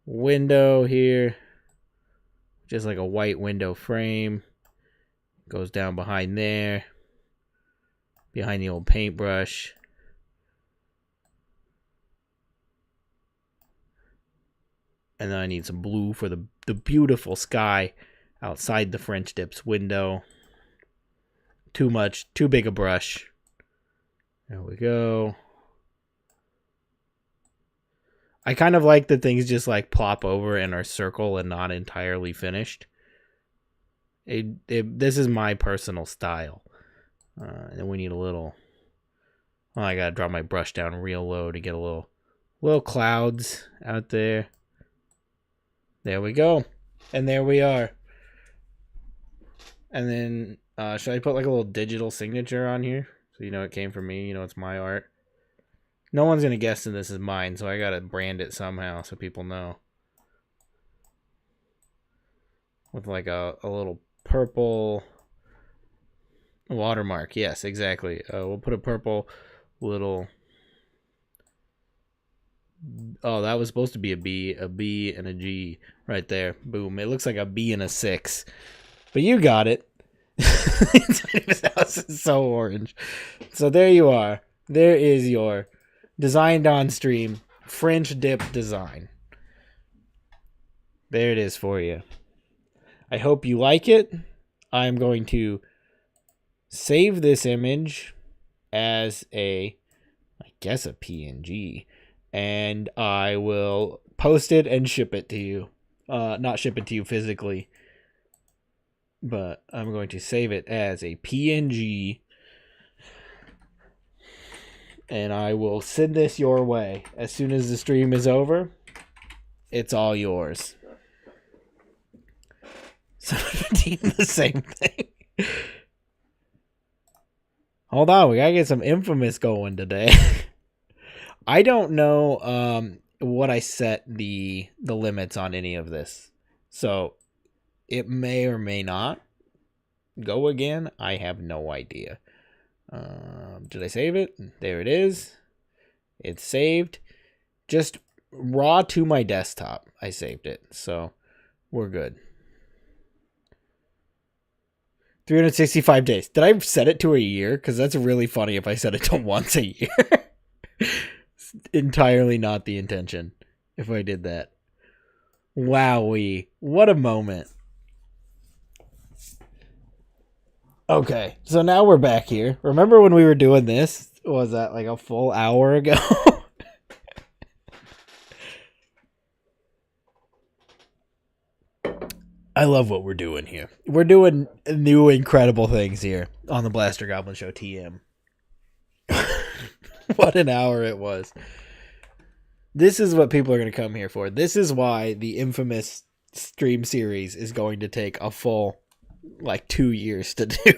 Window here. Just like a white window frame. Goes down behind there. Behind the old paintbrush. And then I need some blue for the beautiful sky outside the French dips window. Too much, too big a brush. There we go. I kind of like that things just like plop over and are circle and not entirely finished. This is my personal style. And then we need a little... Well, I gotta drop my brush down real low to get a little clouds out there. There we go. And there we are. And then, should I put like a little digital signature on here? So you know it came from me, you know it's my art. No one's gonna guess that this is mine, so I gotta brand it somehow so people know. With like a little purple watermark. Yes, exactly. We'll put a purple little... Oh, that was supposed to be a B and a G right there. Boom. It looks like a B and a 6. But you got it. Inside of his house is so orange. So there you are. There is your designed on stream French dip design. There it is for you. I hope you like it. I'm going to save this image as I guess a PNG, and I will post it and ship it to you. Not ship it to you physically, but I'm going to save it as a PNG, and I will send this your way as soon as the stream is over. It's all yours. So the same thing. Hold on, we gotta get some Infamous going today. I don't know what I set the limits on any of this, so it may or may not go again. I have no idea. Did I save it? There it is. It's saved. Just raw to my desktop. I saved it, so we're good. 365 days. Did I set it to a year? Because that's really funny if I set it to once a year. It's entirely not the intention if I did that. Wowee. What a moment. Okay, so now we're back here. Remember when we were doing this? Was that like a full hour ago? I love what we're doing here. We're doing new incredible things here on the Blaster Goblin Show TM. What an hour it was. This is what people are going to come here for. This is why the infamous stream series is going to take a full, 2 years to do.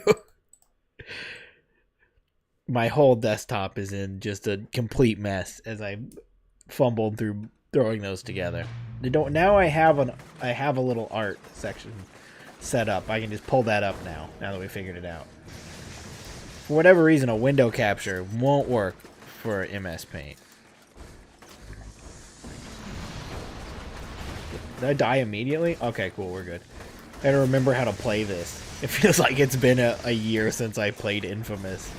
My whole desktop is in just a complete mess as I fumbled through throwing those together. Now I have a little art section set up. I can just pull that up now that we figured it out. For whatever reason, a window capture won't work for MS Paint. Did I die immediately? Okay, cool, we're good. I gotta remember how to play this. It feels like it's been a year since I played Infamous.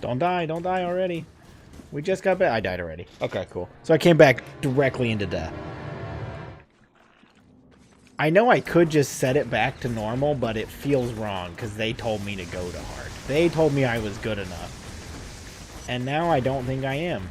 Don't die already. We just got back. I died already. Okay, cool. So I came back directly into death. I know I could just set it back to normal, but it feels wrong because they told me to go to hard. They told me I was good enough. And now I don't think I am.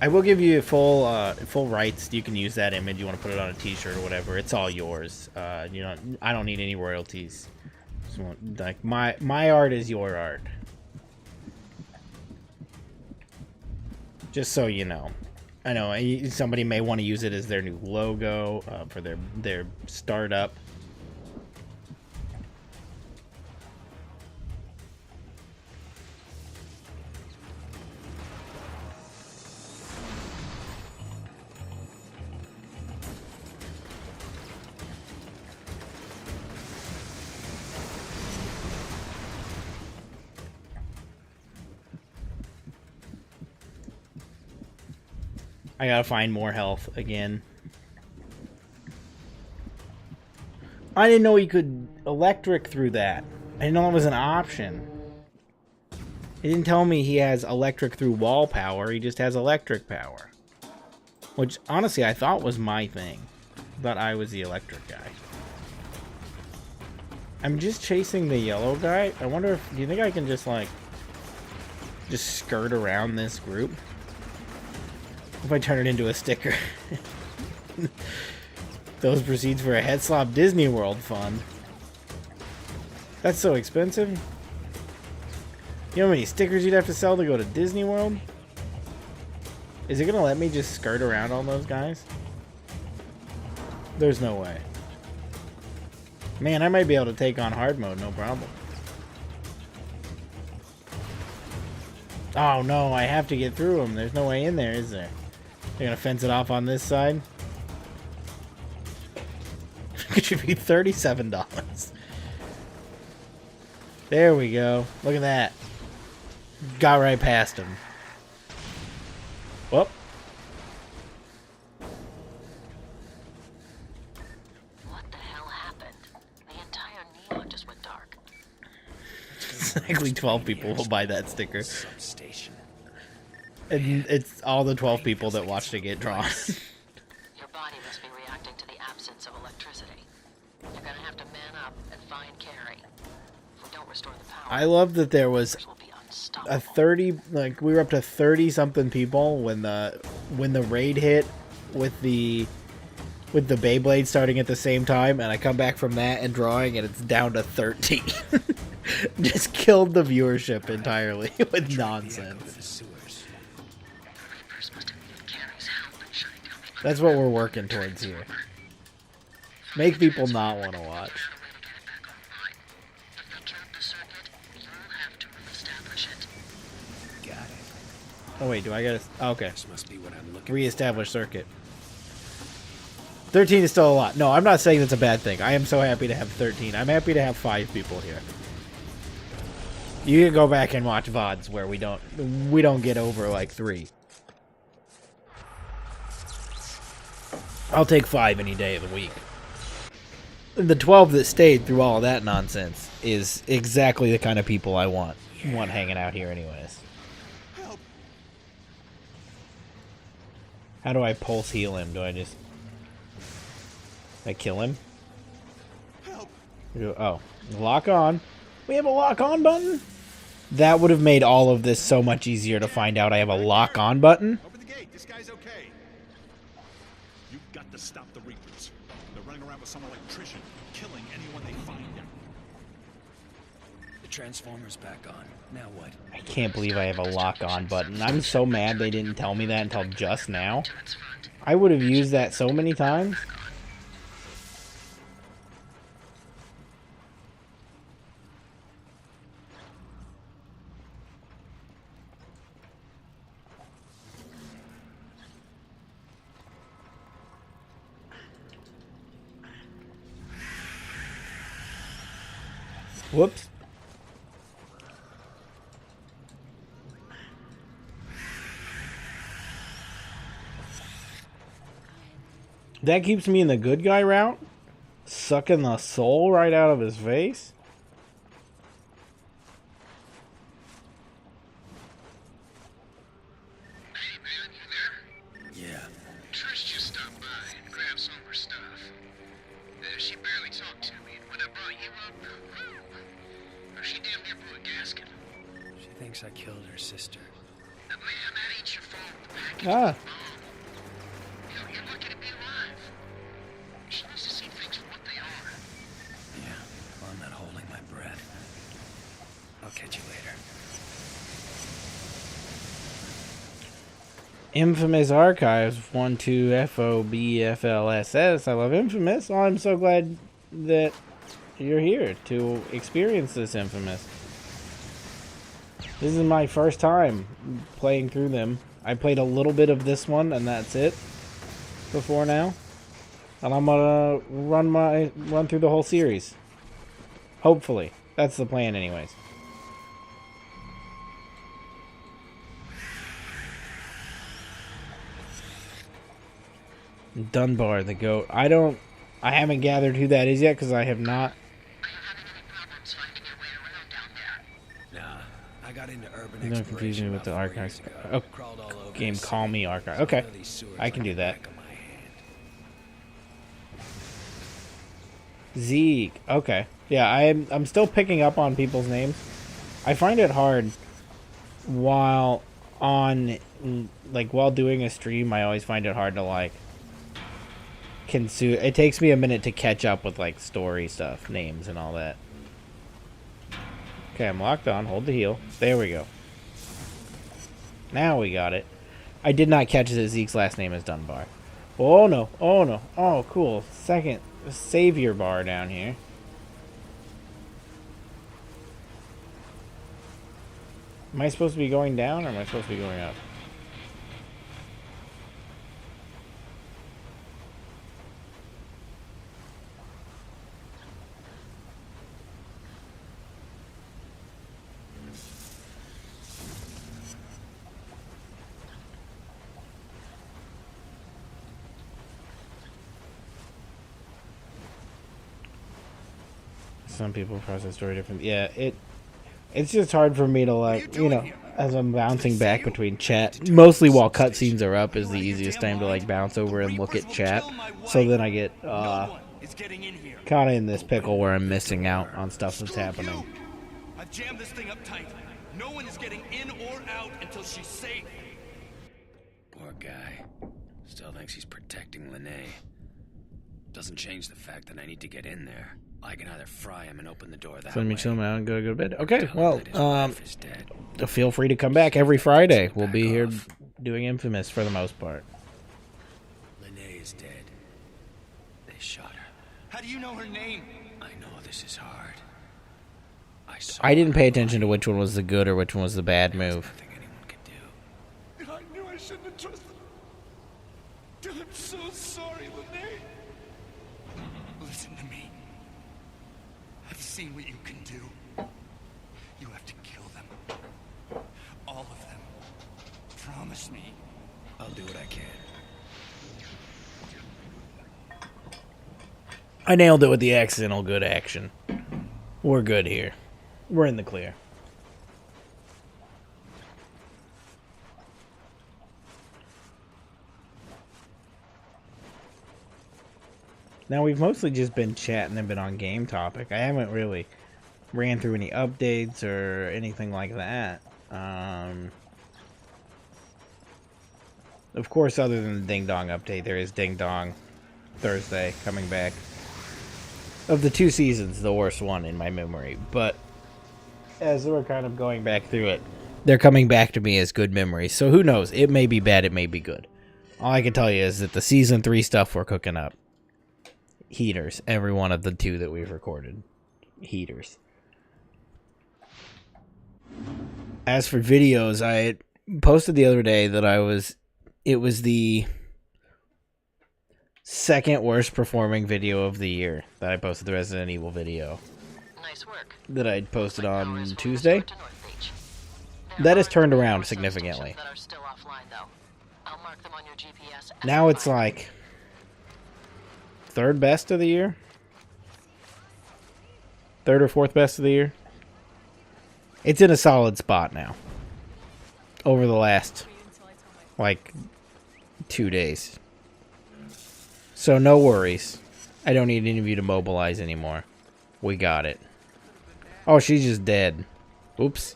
I will give you full rights. You can use that image. You want to put it on a T-shirt or whatever. It's all yours. You know, I don't need any royalties. So, like my art is your art. Just so you know. I know somebody may want to use it as their new logo for their startup. I gotta find more health again. I didn't know he could electric through that. I didn't know that was an option. He didn't tell me he has electric through wall power. He just has electric power. Which, honestly, I thought was my thing. I thought I was the electric guy. I'm just chasing the yellow guy. I wonder if... Do you think I can just, like... just skirt around this group? If I turn it into a sticker. Those proceeds for a head slop Disney World fund. That's so expensive. You know how many stickers you'd have to sell to go to Disney World? Is it gonna let me just skirt around all those guys? There's no way. Man, I might be able to take on hard mode, no problem. Oh no, I have to get through them. There's no way in there, is there? They're gonna fence it off on this side. It should be $37. There we go. Look at that. Got right past him. Whoop. What the hell happened? The entire neon just went dark. Exactly 12 people will buy that sticker. Substation. And it's all the 12 people that watched it get drawn. Your body must be reacting to the absence of electricity. You're gonna have to man up and find Carrie. If we don't restore the power, I love that there was will be unstoppable. a 30, like we were up to 30 something people when the raid hit with the BeyBlade starting at the same time, and I come back from that and drawing and it's down to 13. Just killed the viewership entirely with nonsense. That's what we're working towards here. Make people not want to watch. Got it. Oh wait, do I gotta... Oh, okay. This must be what I'm looking Reestablish circuit. 13 is still a lot. No, I'm not saying that's a bad thing. I am so happy to have 13. I'm happy to have 5 people here. You can go back and watch VODs where we don't get over like 3. I'll take 5 any day of the week. The 12 that stayed through all of that nonsense is exactly the kind of people I want hanging out here anyways. Help. How do I pulse heal him? Do I just... I kill him? Help. Oh, lock on. We have a lock on button? That would have made all of this so much easier to find out I have a lock on button. Open the gate. This guy's okay. You've got to stop the Reapers. They're running around with some electrician, killing anyone they find out. The transformer's back on. Now what? I can't believe I have a lock on button. I'm so mad they didn't tell me that until just now. I would have used that so many times. Whoops. That keeps me in the good guy route? Sucking the soul right out of his face? Hey man, you there? Yeah. Trish just stopped by and grabbed some of her stuff. She barely talked to me, and when I brought you up, whew, she damn near blew a gasket. She thinks I killed her sister. Man, that ain't your fault. The package Ah. was bomb. You're lucky to be alive. She needs to see things for what they are. Yeah, well, I'm not holding my breath. I'll catch you later. Infamous Archives 12FOBFLSS. I love Infamous. Oh, I'm so glad that you're here to experience this Infamous. This is my first time playing through them. I played a little bit of this one and that's it before now. And I'm gonna run through the whole series. Hopefully. That's the plan anyways. Dunbar the goat. I haven't gathered who that is yet because I have not. Are you having any problems finding your way around down there? Nah, I got into urban Don't exploration confuse me with the about 4 archives. years ago. Oh, Crawled all over game the Call city. Me Archive. So Okay, know these sewers I can like do the that. back of my hand. Zeke. Okay. Yeah, I'm still picking up on people's names. I find it hard while doing a stream. I always find it hard to like consume. It takes me a minute to catch up with like story stuff, names, and all that. Okay, I'm locked on. Hold the heel. There we go. Now we got it. I did not catch that Zeke's last name is Dunbar. Oh no. Oh no. Oh, cool. Second savior bar down here. Am I supposed to be going down or am I supposed to be going up? Some people process story differently. Yeah, it's just hard for me to like, you know, as I'm bouncing back between chat, mostly while cutscenes are up is the easiest time to like bounce over and look at chat. So then I get kind of in this pickle where I'm missing out on stuff that's happening. I've jammed this thing up tight. No one is getting in or out until she's safe. Poor guy. Still thinks he's protecting Lene. Doesn't change the fact that I need to get in there. I can either fry him and open the door that So let me way. chill out and go to bed. Okay, Tell him well, that his wife is dead. feel free to come back every Friday. We'll be here doing Infamous for the most part. Lene is dead. They shot her. How do you know her name? I know this is hard. I didn't pay attention to which one was the good or which one was the bad move. Nothing anyone could do. I knew I shouldn't have trusted her. I'm so sorry, Lene. Listen to me. I've seen what you can do. You have to kill them. All of them. Promise me. I'll do what I can. I nailed it with the accidental good action. We're good here. We're in the clear. Now, we've mostly just been chatting and been on game topic. I haven't really ran through any updates or anything like that. Of course, other than the Ding Dong update, there is Ding Dong Thursday coming back. Of the 2 seasons, the worst one in my memory. But as we're kind of going back through it, they're coming back to me as good memories. So who knows? It may be bad, it may be good. All I can tell you is that the Season 3 stuff we're cooking up. Heaters. Every one of the 2 that we've recorded. Heaters. As for videos, I posted the other day that it was the second worst performing video of the year that I posted, the Resident Evil video. Nice work. that I posted Power on is fully Tuesday. restored to North Beach. That has There turned are around more significantly. substations that are still offline, though. I'll mark them on your GPS as Now I it's find them. like third best of the year. Third or fourth best of the year. It's in a solid spot now. Over the last, like, 2 days. So no worries. I don't need any of you to mobilize anymore. We got it. Oh, she's just dead. Oops.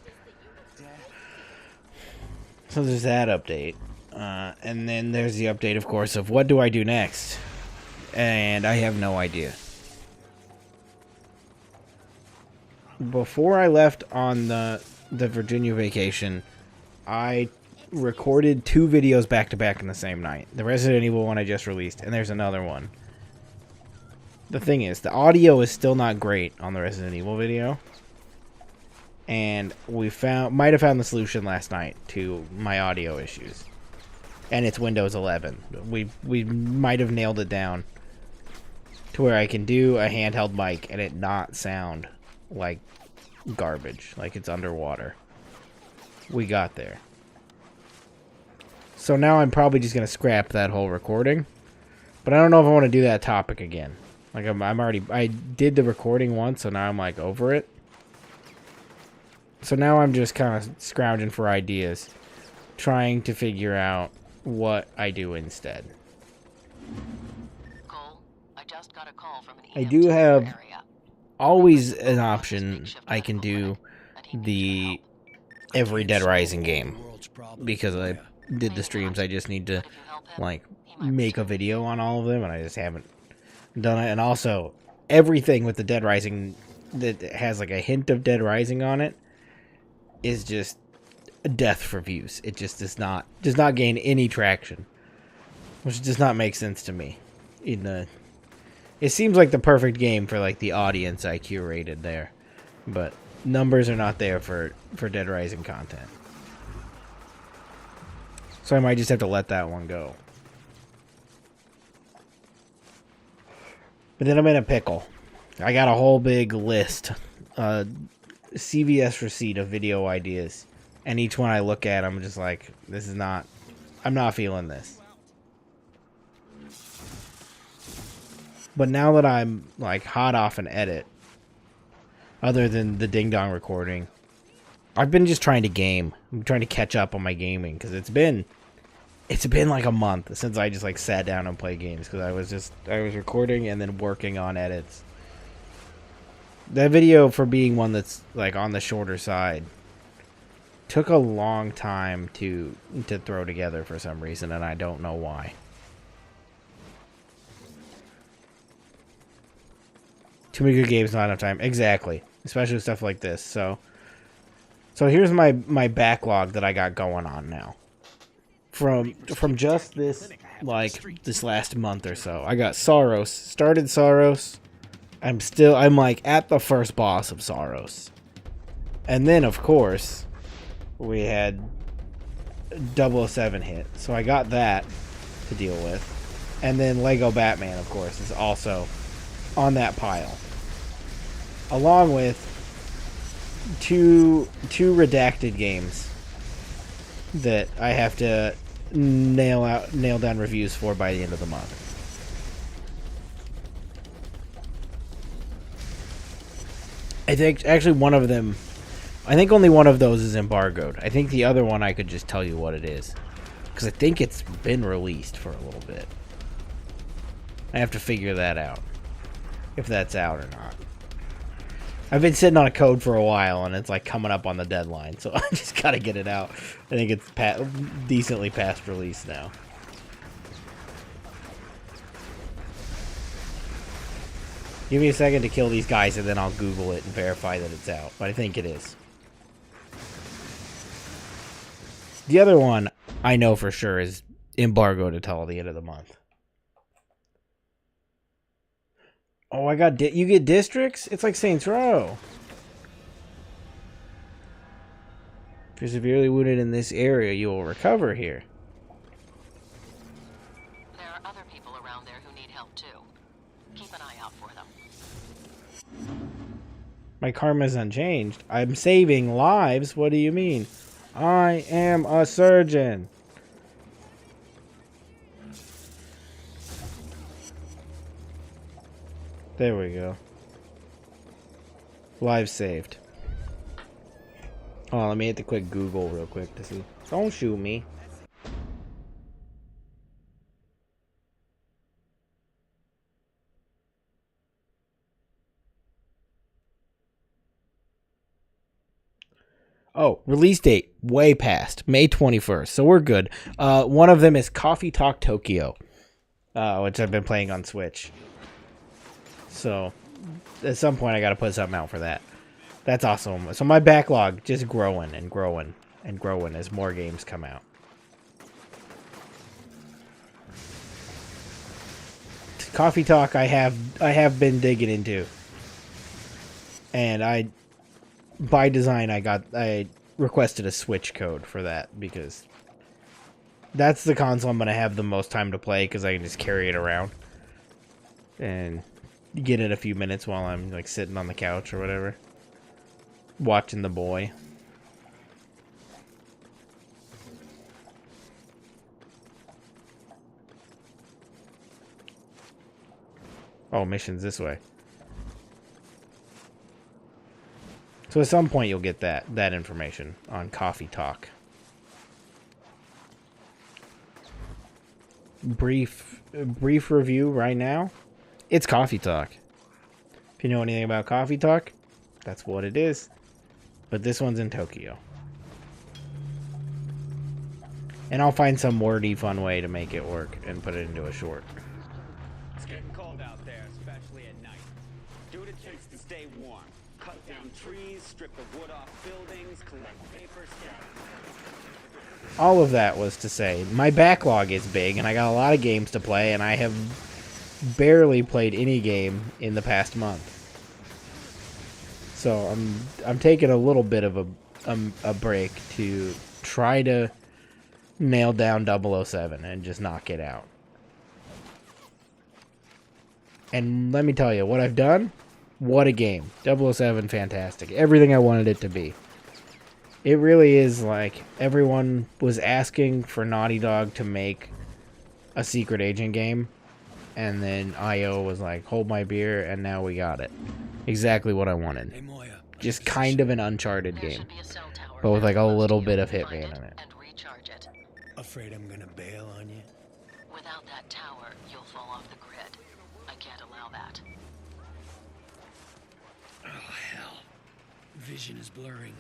So there's that update. And then there's the update, of course, of what do I do next? And I have no idea. Before I left on the Virginia vacation, I recorded 2 videos back to back in the same night. The Resident Evil one I just released, and there's another one. The thing is, the audio is still not great on the Resident Evil video. And we might have found the solution last night to my audio issues. And it's Windows 11. We might have nailed it down to where I can do a handheld mic and it not sound like garbage, like it's underwater. We got there. So now I'm probably just gonna scrap that whole recording, but I don't know if I want to do that topic again. Like I did the recording once, so now I'm like over it. So now I'm just kind of scrounging for ideas, trying to figure out what I do instead. Cole, I just got a call from an I EMT do have in your area. always an option. I can do the every Dead Rising game because I did the streams. I just need to like make a video on all of them, and I just haven't done it. And also everything with the Dead Rising that has like a hint of Dead Rising on it is just death for views. It just does not gain any traction, which does not make sense to me. It seems like the perfect game for like the audience I curated there, but numbers are not there for Dead Rising content. So I might just have to let that one go. But then I'm in a pickle. I got a whole big list, CVS receipt of video ideas, and each one I look at, I'm just like, I'm not feeling this. But now that I'm like hot off an edit, other than the ding dong recording, I've been just trying to game. I'm trying to catch up on my gaming because it's been like a month since I just like sat down and played games because I was recording and then working on edits. That video, for being one that's like on the shorter side, took a long time to throw together for some reason, and I don't know why. Too many good games, not enough time. Exactly. Especially with stuff like this. So here's my backlog that I got going on now. From just this last month or so. I got Saros. Started Saros. I'm like at the first boss of Saros. And then of course we had 007 hit. So I got that to deal with. And then Lego Batman, of course, is also on that pile. Along with two redacted games that I have to nail down reviews for by the end of the month. I think actually one of them, I think only one of those is embargoed. I think the other one I could just tell you what it is, because I think it's been released for a little bit. I have to figure that out, if that's out or not. I've been sitting on a code for a while, and it's like coming up on the deadline, so I just gotta get it out. I think it's decently past release now. Give me a second to kill these guys, and then I'll Google it and verify that it's out. But I think it is. The other one, I know for sure, is embargoed until the end of the month. Oh, I got... you get districts? It's like Saints Row. If you're severely wounded in this area, you will recover here. There are other people around there who need help too. Keep an eye out for them. My karma's unchanged. I'm saving lives? What do you mean? I am a surgeon. There we go. Lives saved. Oh, let me hit the quick Google real quick to see. Don't shoot me. Oh, release date way past May 21st, so we're good. One of them is Coffee Talk Tokyo, which I've been playing on Switch. So at some point I got to put something out for that. That's awesome. So my backlog just growing and growing and growing as more games come out. Coffee Talk I have been digging into, and by design I requested a Switch code for that because that's the console I'm gonna have the most time to play because I can just carry it around and get it a few minutes while I'm like sitting on the couch or whatever, watching the boy. Oh, mission's this way. So at some point you'll get that information on Coffee Talk. Brief review right now. It's Coffee Talk. If you know anything about Coffee Talk, that's what it is. But this one's in Tokyo. And I'll find some wordy fun way to make it work and put it into a short. It's getting cold out there, especially at night. Do what it takes to stay warm. Cut down trees, strip the wood off buildings, collect paper, all of that was to say, my backlog is big, and I got a lot of games to play, and I have barely played any game in the past month. So I'm taking a little bit of a break to try to nail down 007 and just knock it out. And let me tell you, what I've done, what a game. 007, fantastic. Everything I wanted it to be. It really is like everyone was asking for Naughty Dog to make a secret agent game. And then IO was like, hold my beer, and now we got it. Exactly what I wanted. Hey, Moya, just kind of an Uncharted game. But with like a little bit of Hitman in it. afraid I'm gonna bail on you? Without that tower, you'll fall off the grid. I can't allow that. Oh, hell. Vision is blurring.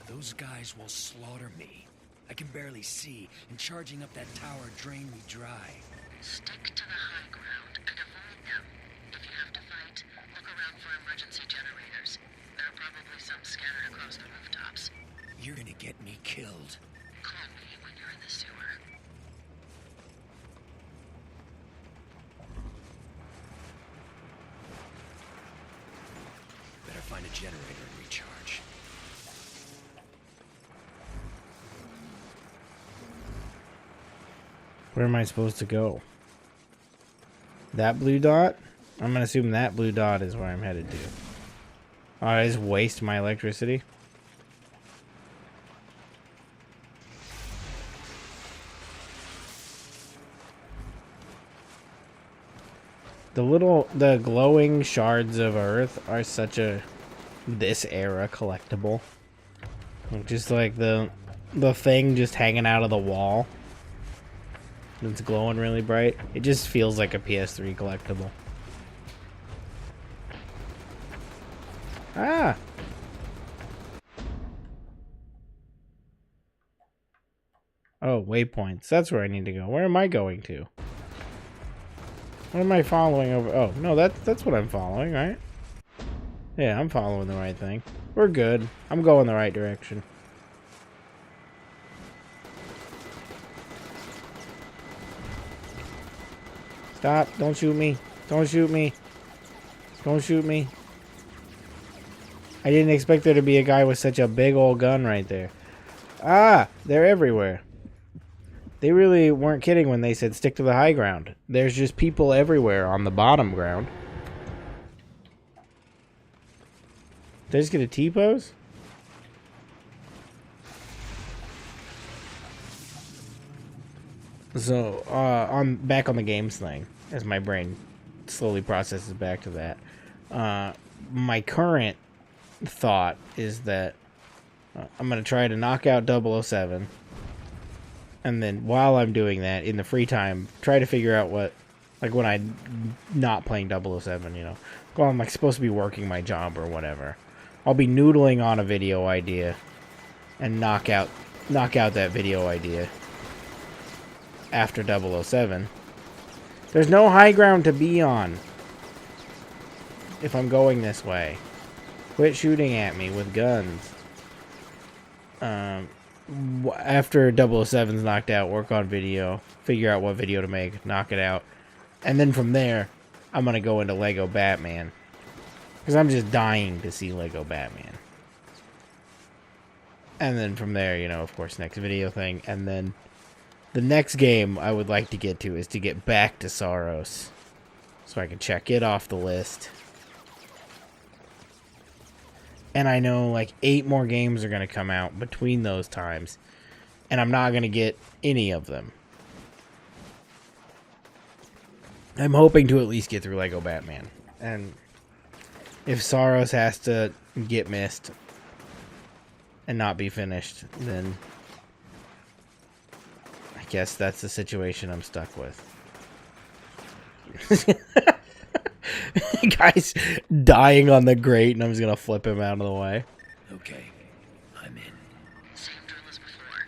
Those guys will slaughter me. I can barely see, and charging up that tower drained me dry. Stick to the high ground and avoid them. If you have to fight, look around for emergency generators. There are probably some scattered across the rooftops. You're gonna get me killed. Call me when you're in the sewer. Better find a generator and recharge. Where am I supposed to go? That blue dot? I'm gonna assume that blue dot is where I'm headed to. Oh, I just waste my electricity. The glowing shards of earth are such a this era collectible. Just like the thing just hanging out of the wall. It's glowing really bright. It just feels like a PS3 collectible. Ah! Oh, waypoints. That's where I need to go. Where am I going to? What am I following over? Oh, no, that's what I'm following, right? Yeah, I'm following the right thing. We're good. I'm going the right direction. Stop. Don't shoot me. Don't shoot me. Don't shoot me. I didn't expect there to be a guy with such a big old gun right there. Ah, they're everywhere. They really weren't kidding when they said stick to the high ground. There's just people everywhere on the bottom ground. Did I just get a T-pose? So, I'm back on the games thing, as my brain slowly processes back to that. My current thought is that I'm going to try to knock out 007. And then while I'm doing that, in the free time, try to figure out what, like when I'm not playing 007, you know. Well, I'm like supposed to be working my job or whatever. I'll be noodling on a video idea and knock out that video idea after 007. There's no high ground to be on if I'm going this way. Quit shooting at me with guns. After 007's knocked out, work on video, figure out what video to make, knock it out, and then from there, I'm gonna go into Lego Batman. Because I'm just dying to see Lego Batman. And then from there, you know, of course, next video thing. And then the next game I would like to get to is to get back to Saros. So I can check it off the list. And I know like 8 more games are going to come out between those times. And I'm not going to get any of them. I'm hoping to at least get through Lego Batman. And if Saros has to get missed and not be finished, then I guess that's the situation I'm stuck with. Guy's dying on the grate, and I'm just gonna flip him out of the way. Okay, I'm in. Same drill as before.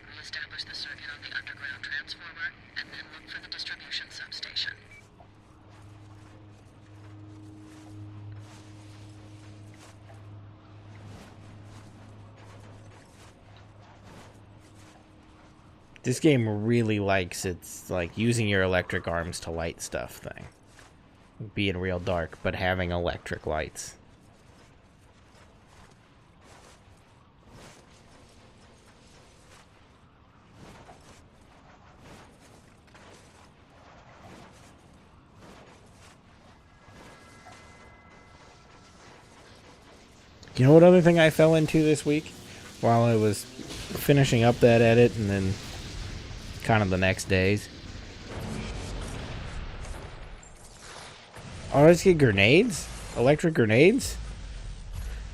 We'll establish the circuit on the underground transformer, and then look for the distribution substation. This game really likes its, like, using your electric arms to light stuff thing. Being real dark, but having electric lights. You know what other thing I fell into this week? While I was finishing up that edit and then kind of the next days. Oh, let's get grenades? Electric grenades?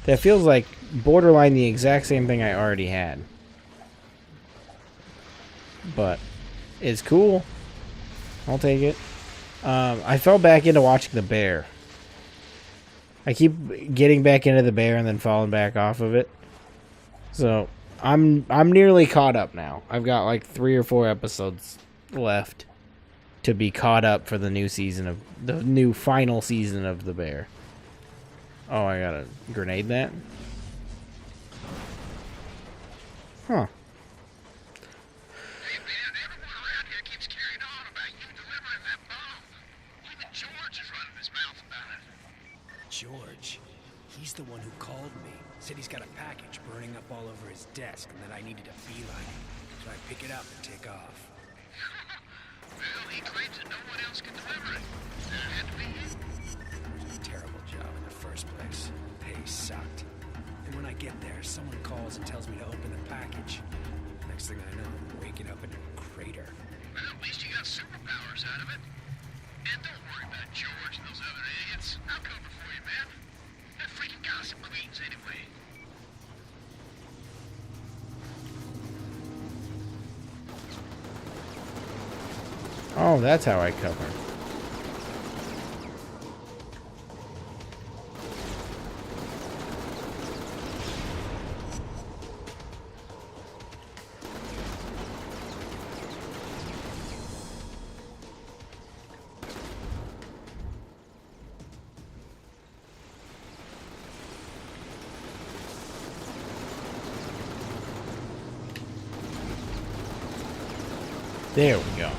That feels like borderline the exact same thing I already had. But it's cool. I'll take it. I fell back into watching The Bear. I keep getting back into The Bear and then falling back off of it. So I'm nearly caught up now. I've got like 3 or 4 episodes left to be caught up for the new season of the new final season of The Bear. Oh, I gotta grenade that? Huh. Hey man, everyone around here keeps carrying on about you delivering that bomb. Even George is running his mouth about it. George, he's the one who called me. Said he's got a package burning up all over his desk and that I needed a beeline. So I pick it up and take off. Well, he claims that no one else can deliver it. That had to be you. It was a terrible job in the first place. Pay sucked. And when I get there, someone calls and tells me to open the package. Next thing I know, I'm waking up in a crater. Well, at least you got superpowers out of it. And don't worry about George and those other idiots. I'll cover for you, man. They're freaking gossip queens anyway. Oh, that's how I cover. There we go.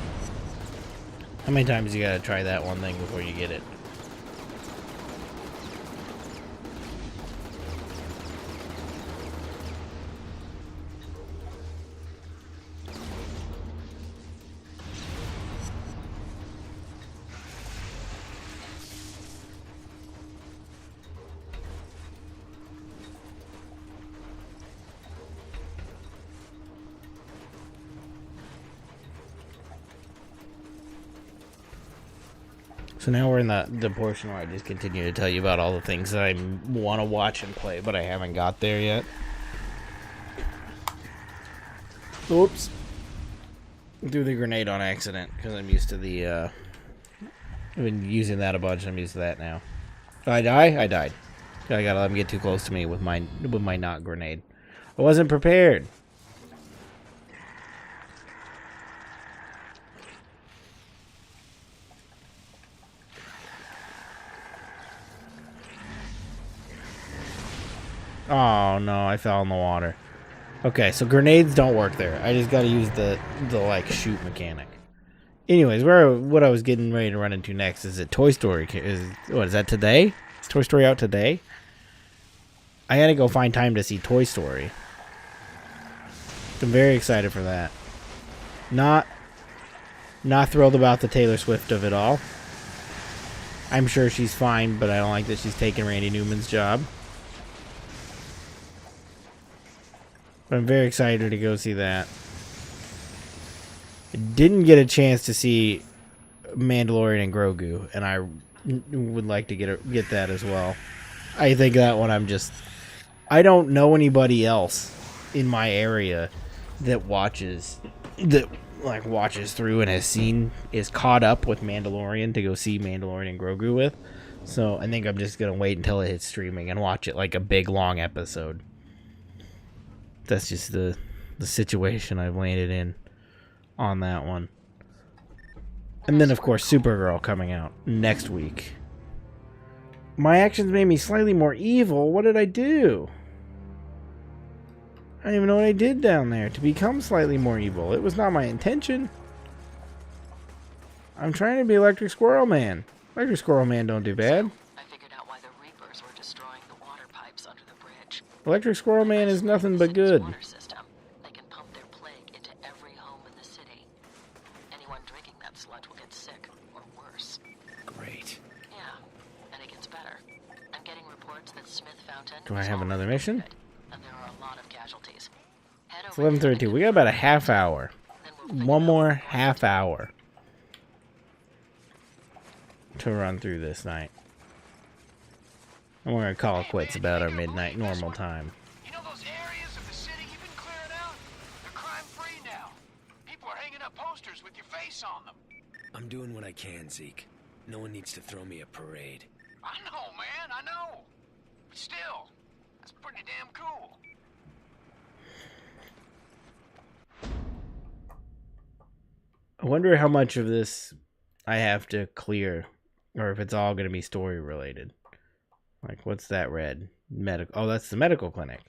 How many times you gotta try that one thing before you get it? So now we're in the portion where I just continue to tell you about all the things that I want to watch and play, but I haven't got there yet. Oops. Threw the grenade on accident, because I'm used to the, I've been using that a bunch, I'm used to that now. Did I die? I died. I gotta let him get too close to me with my not grenade. I wasn't prepared. Oh no, I fell in the water. Okay, so grenades don't work there. I just gotta use the like shoot mechanic. Anyways, what I was getting ready to run into next is that Toy Story is that today? Is Toy Story out today? I gotta go find time to see Toy Story. I'm very excited for that. Not thrilled about the Taylor Swift of it all. I'm sure she's fine, but I don't like that she's taking Randy Newman's job. But I'm very excited to go see that. I didn't get a chance to see Mandalorian and Grogu, and I would like to get that as well. I think that one I don't know anybody else in my area that watches through and is caught up with Mandalorian to go see Mandalorian and Grogu with. So I think I'm just gonna wait until it hits streaming and watch it like a big long episode. That's just the situation I've landed in on that one. And then, of course, Supergirl coming out next week. My actions made me slightly more evil. What did I do? I don't even know what I did down there to become slightly more evil. It was not my intention. I'm trying to be Electric Squirrel Man. Electric Squirrel Man don't do bad. Electric Squirrel Man is nothing but good. They can pump their plague into every home in the city. Anyone drinking that sludge will get sick, or worse. Great. Yeah, and it gets better. I'm getting reports that Smith Fountain. Do I have another mission? And there are a lot of casualties. It's 11:32. We got about a half hour. One more half hour to run through this night. And we're gonna call it quits about our midnight normal time. You know those areas of the city you've been clearing out? They're crime-free now. People are hanging up posters with your face on them. I'm doing what I can, Zeke. No one needs to throw me a parade. I know, man, I know. But still, that's pretty damn cool. I wonder how much of this I have to clear, or if it's all gonna be story related. Like, what's that red? Medical. Oh, that's the medical clinic.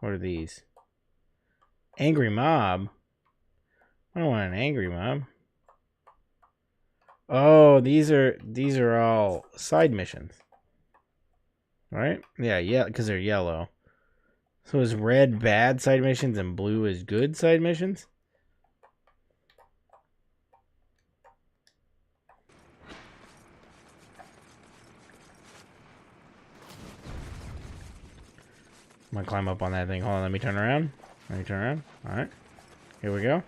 What are these? Angry mob? I don't want an angry mob. Oh, these are all side missions. Right? Yeah, because they're yellow. So is red bad side missions and blue is good side missions? I'm gonna climb up on that thing. Hold on, let me turn around. Alright. Here we go.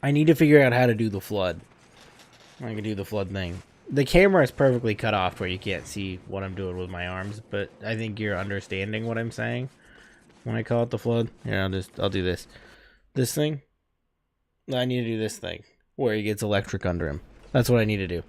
I need to figure out how to do the flood. I can do the flood thing. The camera is perfectly cut off where you can't see what I'm doing with my arms, but I think you're understanding what I'm saying when I call it the flood. Yeah, I'll do this. This thing. I need to do this thing where he gets electric under him. That's what I need to do.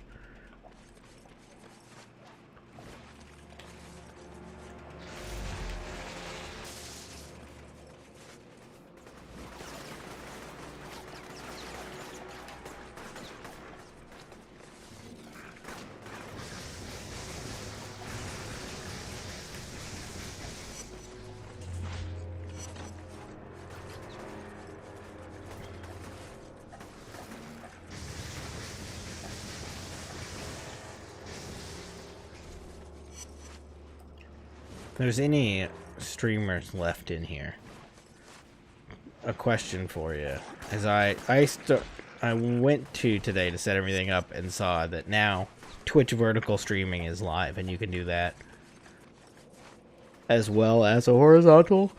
If there's any streamers left in here, a question for you. As I went to today to set everything up and saw that now Twitch vertical streaming is live, and you can do that as well as a horizontal.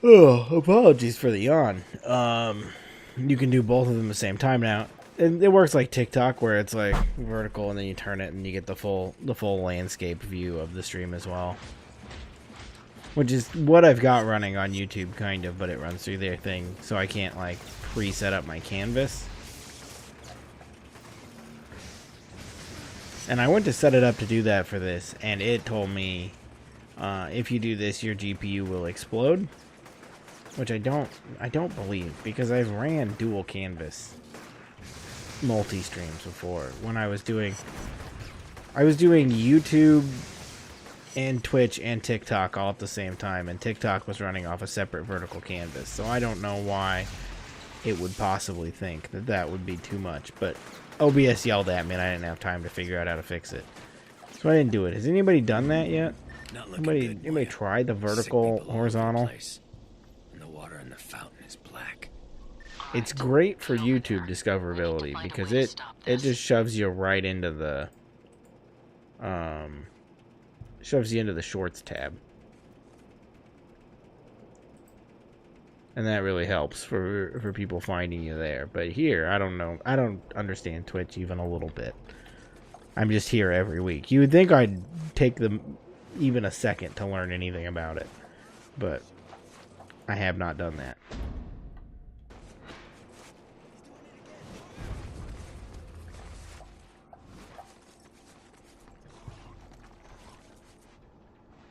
Oh, apologies for the yawn. You can do both of them at the same time now. And it works like TikTok, where it's like vertical and then you turn it and you get the full landscape view of the stream as well. Which is what I've got running on YouTube, kind of, but it runs through their thing, so I can't like pre-set up my canvas. And I went to set it up to do that for this, and it told me if you do this, your GPU will explode. Which I don't believe, because I've ran dual canvas multi-streams before. When I was doing YouTube and Twitch and TikTok all at the same time, and TikTok was running off a separate vertical canvas. So I don't know why it would possibly think that that would be too much, but OBS yelled at me and I didn't have time to figure out how to fix it. So I didn't do it. Has anybody done that yet? Anybody tried the vertical horizontal? And the water in the fountain is black. It's great for YouTube discoverability because it just shoves you right into the shorts tab. And that really helps for people finding you there. But here, I don't know. I don't understand Twitch even a little bit. I'm just here every week. You would think I'd take them even a second to learn anything about it. But I have not done that.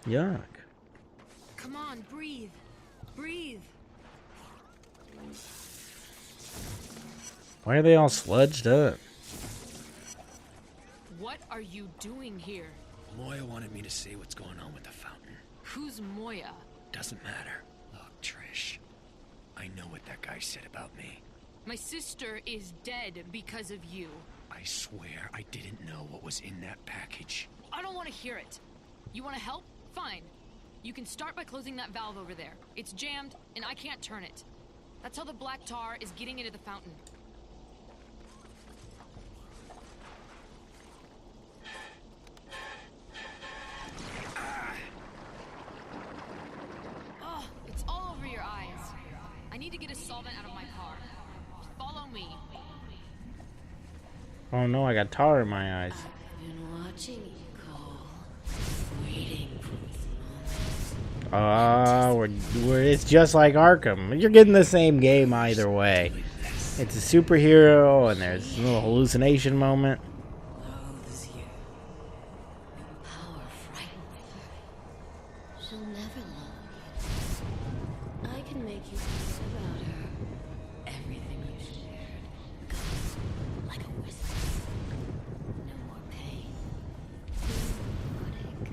Yuck. Come on, breathe. Breathe. Why are they all sludged up? What are you doing here? Moya wanted me to see what's going on with the fountain. Who's Moya? Doesn't matter. Look, Trish. I know what that guy said about me. My sister is dead because of you. I swear I didn't know what was in that package. I don't want to hear it. You want to help? Fine. You can start by closing that valve over there. It's jammed, and I can't turn it. That's how the black tar is getting into the fountain. Oh, it's all over your eyes. I need to get a solvent out of my car. Follow me. Oh no, I got tar in my eyes. I've been watching you, Cole. Waiting for this moment. It's just like Arkham. You're getting the same game either way. It's a superhero, and there's a little hallucination moment. Loathes you. Your power frightens her. She'll never love you. I can make you forget about her. Everything you shared goes like a whisper. No more pain. No more heartache.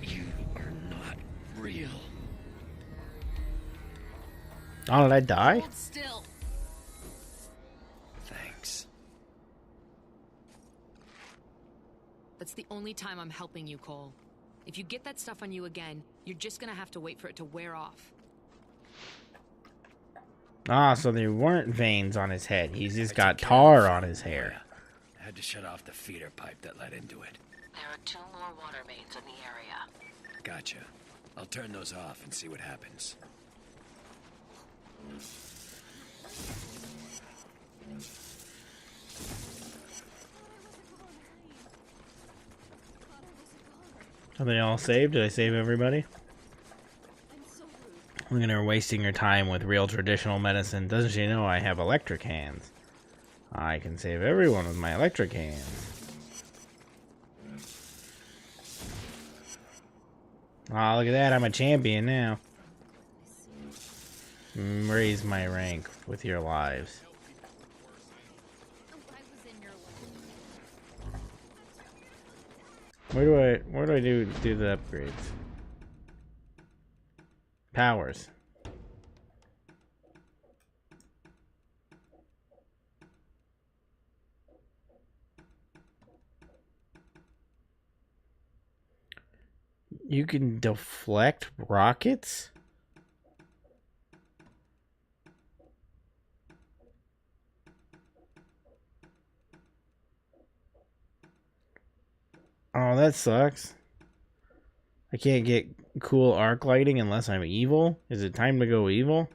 You are not real. Oh, did I die? Hold still. Thanks. That's the only time I'm helping you, Cole. If you get that stuff on you again, you're just gonna have to wait for it to wear off. Ah, so there weren't veins on his head. He's just got tar on his hair. I had to shut off the feeder pipe that led into it. There are 2 more water mains in the area. Gotcha. I'll turn those off and see what happens. Are they all saved? Did I save everybody? Look at her wasting her time with real traditional medicine. Doesn't she know I have electric hands? I can save everyone with my electric hands. Oh, look at that. I'm a champion now. Raise my rank with your lives. Where do I do the upgrades? Powers. You can deflect rockets? Oh, that sucks. I can't get cool arc lighting unless I'm evil? Is it time to go evil?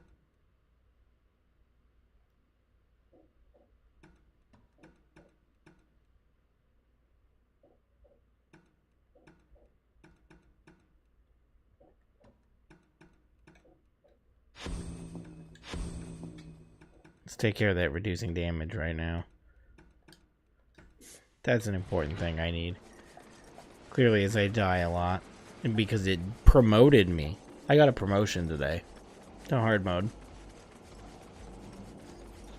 Let's take care of that reducing damage right now. That's an important thing I need. Clearly, as I die a lot. And because it promoted me. I got a promotion today. To hard mode.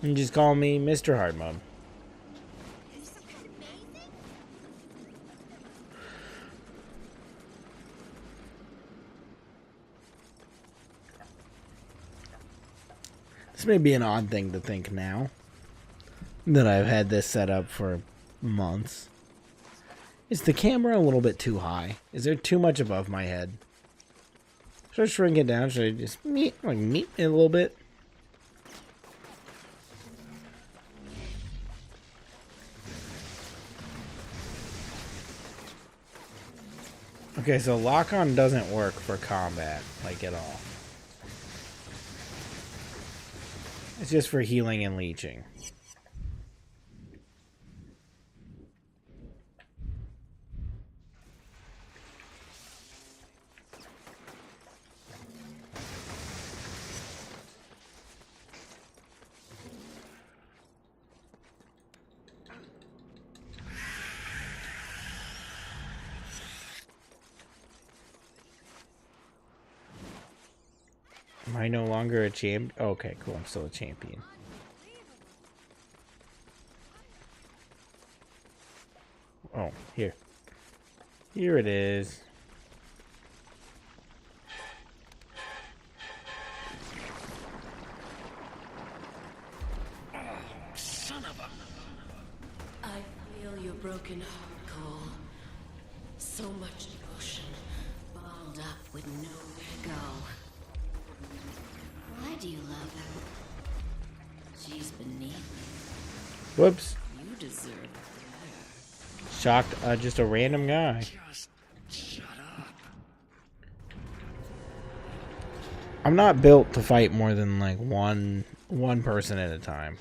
And just call me Mr. Hard Mode. This may be an odd thing to think now. That I've had this set up for months. Is the camera a little bit too high? Is there too much above my head? Should I shrink it down? Should I just meet it a little bit? Okay, so lock-on doesn't work for combat, like, at all. It's just for healing and leeching. Am I no longer a champ? Oh, okay, cool. I'm still a champion. Oh, here. Here it is. Son of a... I feel your broken heart, Cole. So much devotion, balled up with nowhere to go. Why do you love her? She's beneath me. Whoops. You deserve better. Shocked, just a random guy. Just shut up. I'm not built to fight more than like one person at a time.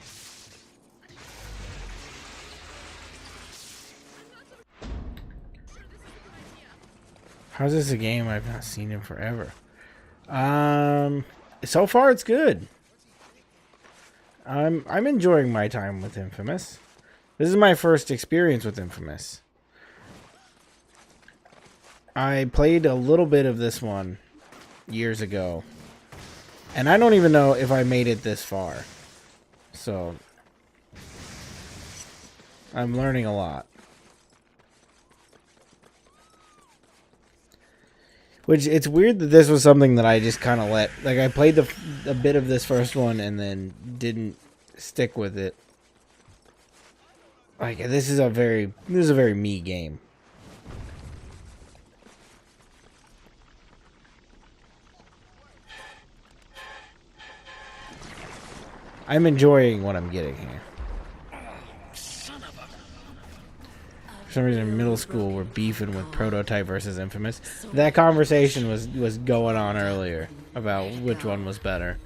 How's this a game I've not seen in forever? So far it's good. I'm enjoying my time with inFAMOUS. This is my first experience with inFAMOUS. I played a little bit of this one years ago. And I don't even know if I made it this far. So I'm learning a lot. Which, it's weird that this was something that I just kind of let... Like, I played a bit of this first one and then didn't stick with it. Like, this is a very me game. I'm enjoying what I'm getting here. For some reason in middle school we're beefing with Prototype versus inFAMOUS. That conversation was going on earlier about which one was better.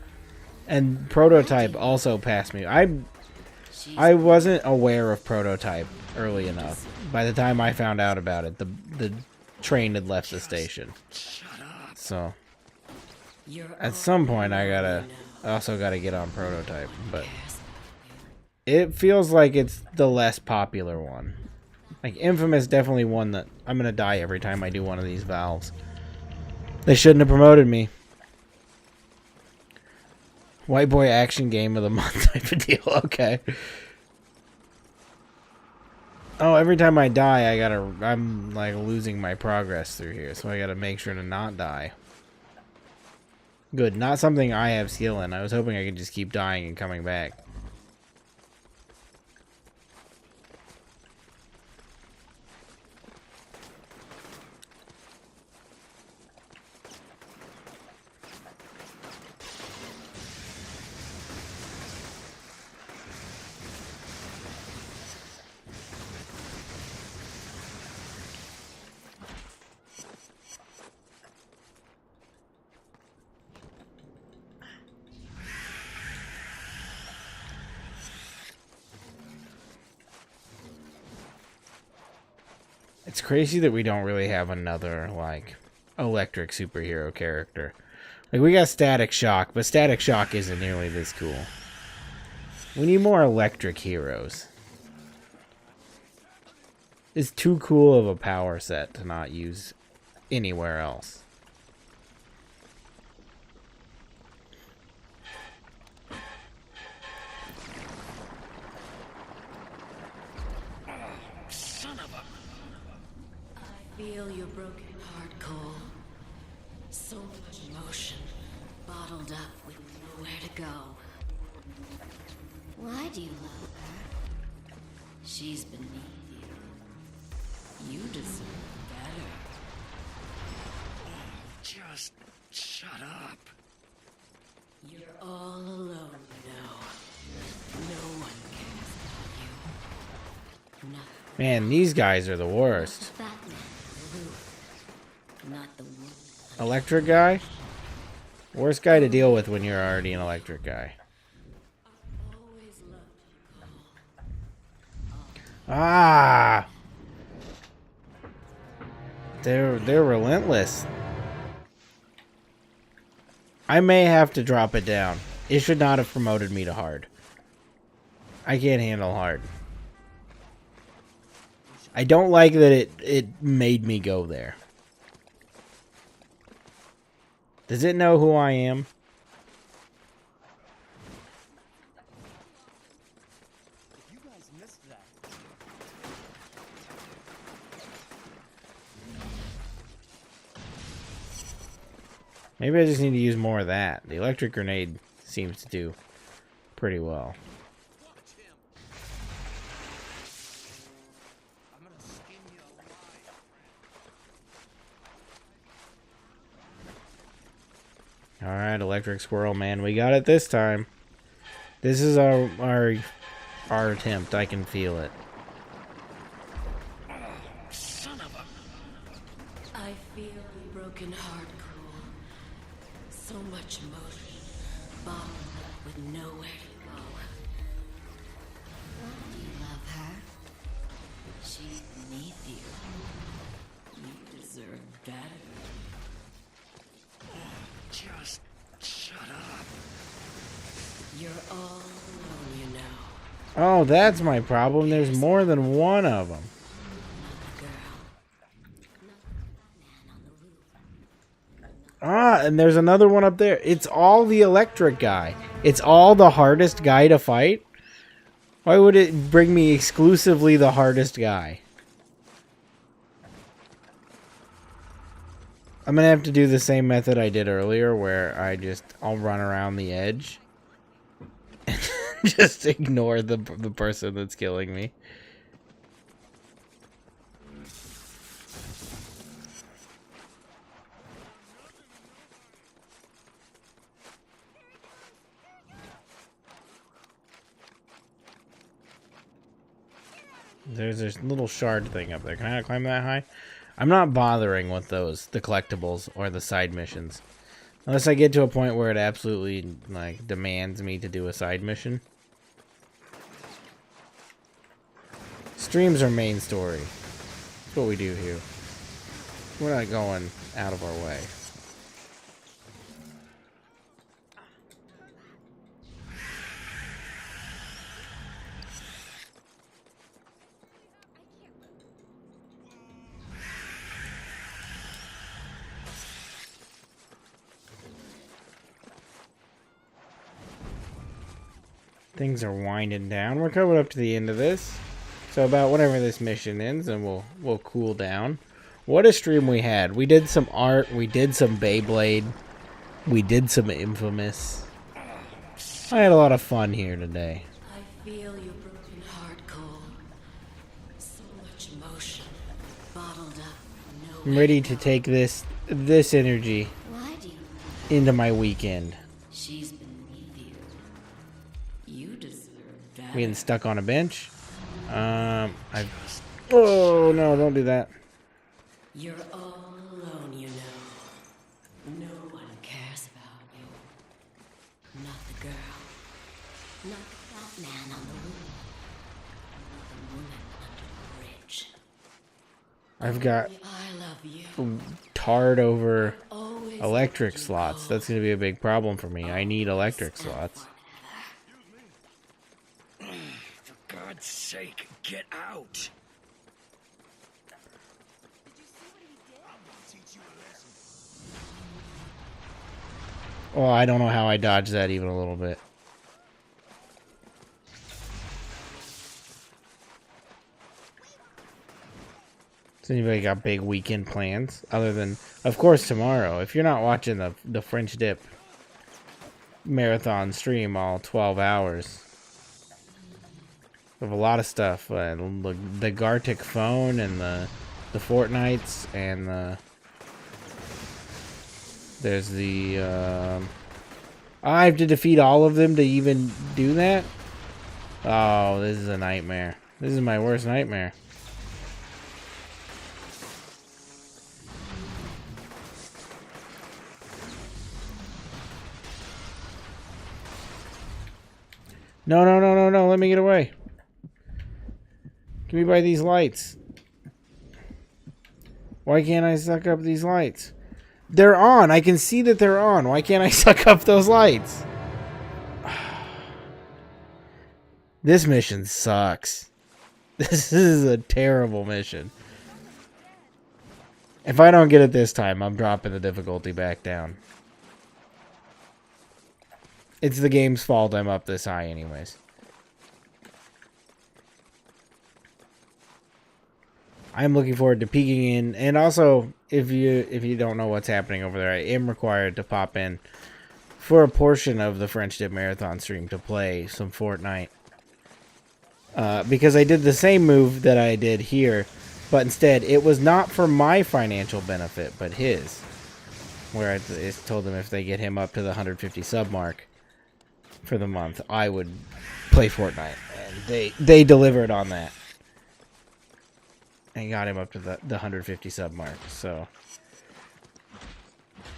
And Prototype also passed me. I wasn't aware of Prototype early enough. By the time I found out about it, the train had left the station. So at some point I also gotta get on Prototype, but it feels like it's the less popular one. Like, inFAMOUS definitely one that I'm gonna die every time I do one of these valves. They shouldn't have promoted me. White boy action game of the month type of deal. Okay. Oh, every time I die, I'm like losing my progress through here, so I gotta make sure to not die. Good, not something I have skill in. I was hoping I could just keep dying and coming back. It's crazy that we don't really have another, like, electric superhero character. Like, we got Static Shock, but Static Shock isn't nearly this cool. We need more electric heroes. It's too cool of a power set to not use anywhere else. Son of a... I feel your broken heart, Cole. So much emotion, bottled up with nowhere to go. Why do you love her? She's beneath you. You deserve better. Just shut up. You're all alone, you know. No one cares about you. Not Man, these guys are the worst. Batman, not the woman. Electric guy? Worst guy to deal with when you're already an electric guy. Always loved you, Cole. Ah! They're relentless. I may have to drop it down. It should not have promoted me to hard. I can't handle hard. I don't like that it made me go there. Does it know who I am? You guys missed that. Maybe I just need to use more of that. The electric grenade seems to do pretty well. Alright, electric squirrel man. We got it this time. This is our attempt. I can feel it. Son of a... I feel your broken heart, Cole. So much emotion, bottled up with nowhere to go. Why do you love her? She's beneath you. You deserve better. Just shut up. You're all alone, you know. Oh, that's my problem. There's more than one of them. Ah, and there's another one up there. It's all the electric guy. It's all the hardest guy to fight. Why would it bring me exclusively the hardest guy? I'm gonna have to do the same method I did earlier, where I'll run around the edge and just ignore the person that's killing me. There's this little shard thing up there. Can I climb that high? I'm not bothering with those, the collectibles or the side missions. Unless I get to a point where it absolutely, like, demands me to do a side mission. Streams are main story. That's what we do here. We're not going out of our way. Things are winding down. We're coming up to the end of this. So about whenever this mission ends, and we'll cool down. What a stream we had. We did some art. We did some BeyBlade. We did some inFAMOUS. I had a lot of fun here today. I feel your broken heart, Cole. So much emotion, bottled up. I'm ready to take this energy Why do you? into my weekend. She's beneath you. You deserve better. Being stuck on a bench. Oh no! Don't do that. You're all alone, you know. No one cares about you. Not the girl. Not the man on the roof. Not the woman under the bridge. I've got I love you. tarred over Always electric slots. That's going to be a big problem for me. I need electric slots. For God's sake, get out. Well, I don't know how I dodged that even a little bit. Does anybody got big weekend plans? Other than, of course, tomorrow. If you're not watching the French Dip marathon stream all 12 hours. We have a lot of stuff. The Gartic phone and the Fortnites and the... There's the... I have to defeat all of them to even do that? Oh, this is a nightmare. This is my worst nightmare. No, no, no, no, no. Let me get away. Give me by these lights. Why can't I suck up these lights? They're on. I can see that they're on. Why can't I suck up those lights? This mission sucks. This is a terrible mission. If I don't get it this time, I'm dropping the difficulty back down. It's the game's fault I'm up this high anyways. I'm looking forward to peeking in, and also if you don't know what's happening over there, I am required to pop in for a portion of the French Dip Marathon stream to play some Fortnite. Because I did the same move that I did here, but instead it was not for my financial benefit, but his. Where I told them if they get him up to the 150 sub mark for the month, I would play Fortnite, and they delivered on that. And got him up to the 150 sub mark. So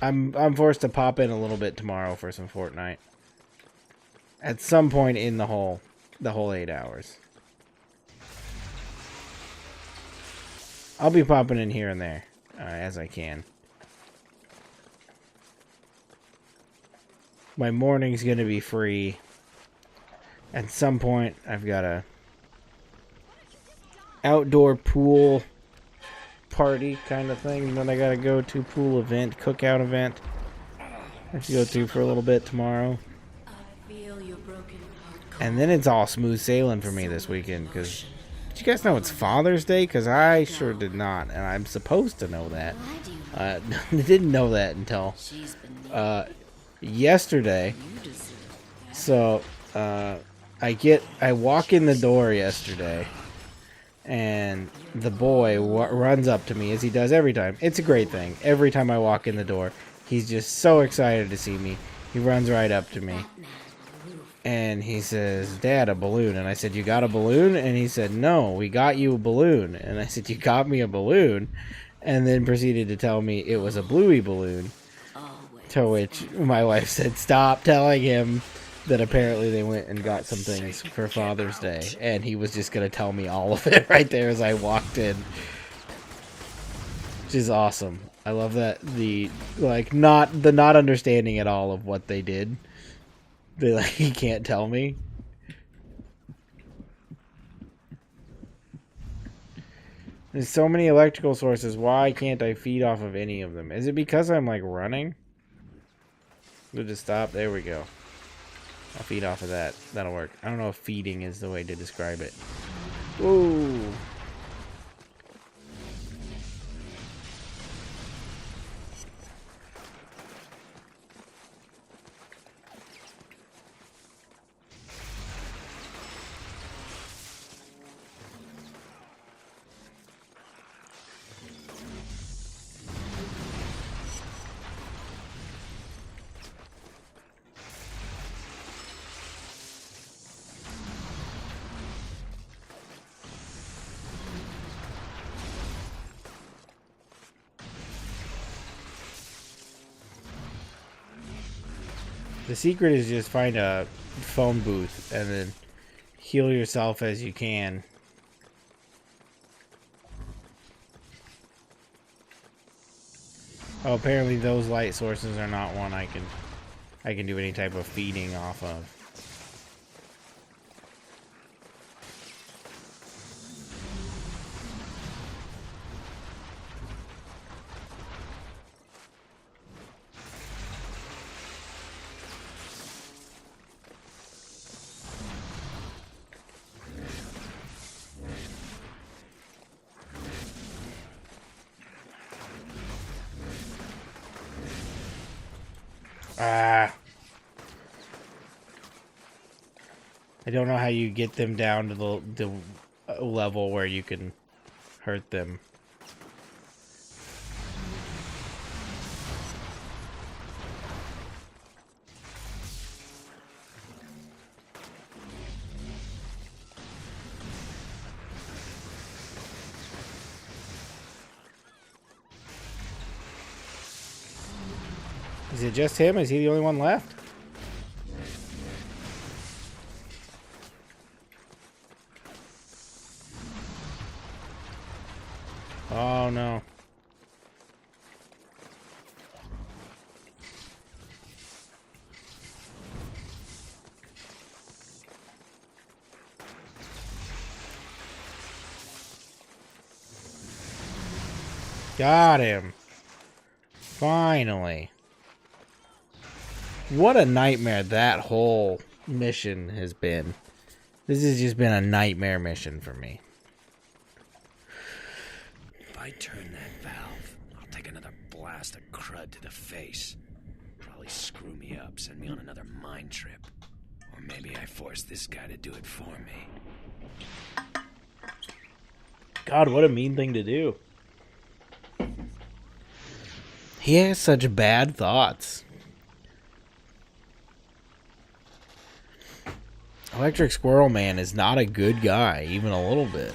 I'm forced to pop in a little bit tomorrow for some Fortnite. At some point in the whole 8 hours. I'll be popping in here and there as I can. My morning's gonna be free. At some point, I've got a outdoor pool party kind of thing that I gotta go to. Pool event, cookout event. I have to go to for a little bit tomorrow. And then it's all smooth sailing for me this weekend. Because did you guys know it's Father's Day? Because I sure did not, and I'm supposed to know that. I didn't know that until yesterday. So I walk in the door yesterday. And the boy runs up to me, as he does every time. It's a great thing. Every time I walk in the door, he's just so excited to see me. He runs right up to me. And he says, "Dad, a balloon." And I said, "You got a balloon?" And he said, "No, we got you a balloon." And I said, "You got me a balloon?" And then proceeded to tell me it was a bluey balloon. To which my wife said, "Stop telling him that apparently they went and got some things for Father's Day." And he was just going to tell me all of it right there as I walked in. Which is awesome. I love that not understanding at all of what they did. He can't tell me. There's so many electrical sources. Why can't I feed off of any of them? Is it because I'm running? We'll just stop. There we go. I'll feed off of that. That'll work. I don't know if feeding is the way to describe it. Ooh. The secret is just find a phone booth and then heal yourself as you can. Oh, apparently those light sources are not one I can do any type of feeding off of. Ah. I don't know how you get them down to the level where you can hurt them. Is it just him? Is he the only one left? Oh no. Got him. Finally. What a nightmare that whole mission has been. This has just been a nightmare mission for me. If I turn that valve, I'll take another blast of crud to the face. Probably screw me up, send me on another mind trip. Or maybe I force this guy to do it for me. God, what a mean thing to do. He has such bad thoughts. Electric Squirrel Man is not a good guy, even a little bit.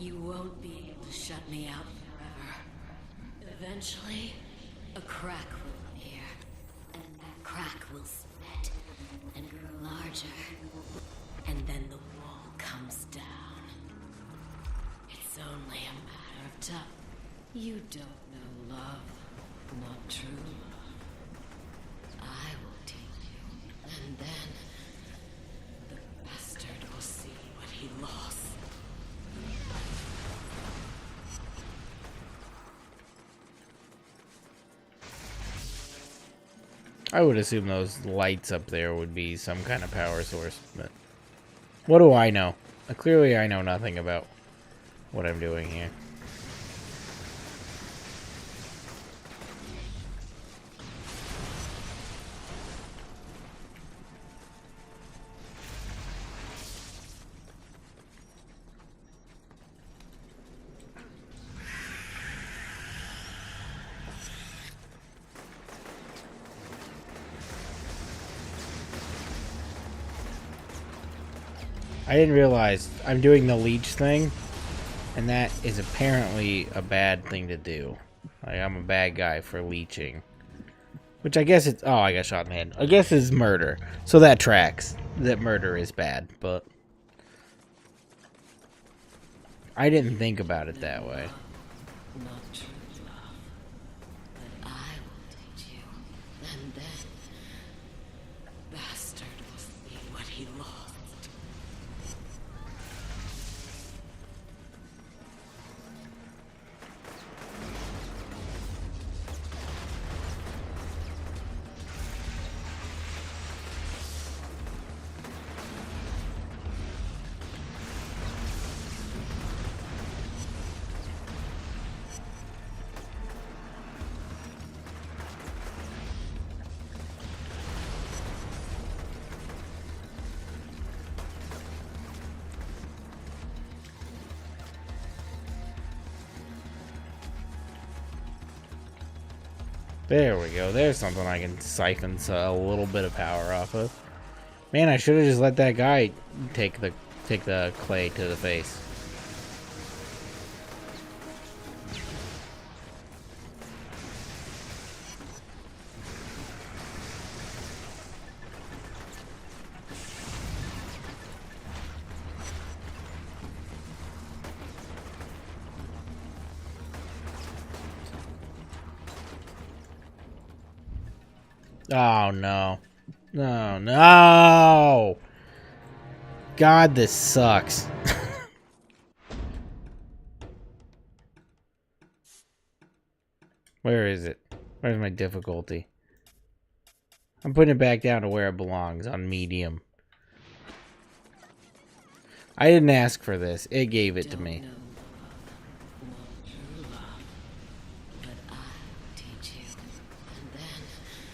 You won't be able to shut me out forever. Eventually, a crack will appear, and that crack will split and grow larger, and then the wall comes down. It's only a matter of time. You don't know love, not true love. I will teach you, and then the bastard will see what he lost. I would assume those lights up there would be some kind of power source, but what do I know? Clearly I know nothing about what I'm doing here. I didn't realize I'm doing the leech thing, and that is apparently a bad thing to do. Like, I'm a bad guy for leeching. Which I guess it's... Oh, I got shot in the head. I guess it's murder. So that tracks. That murder is bad, but... I didn't think about it that way. Not true love, but I will teach you, and then the bastard will see what he lost. There we go. There's something I can siphon a little bit of power off of. Man, I should have just let that guy take the clay to the face. Oh, no. No, no! God, this sucks. Where is it? Where's my difficulty? I'm putting it back down to where it belongs, on medium. I didn't ask for this. It gave it to me.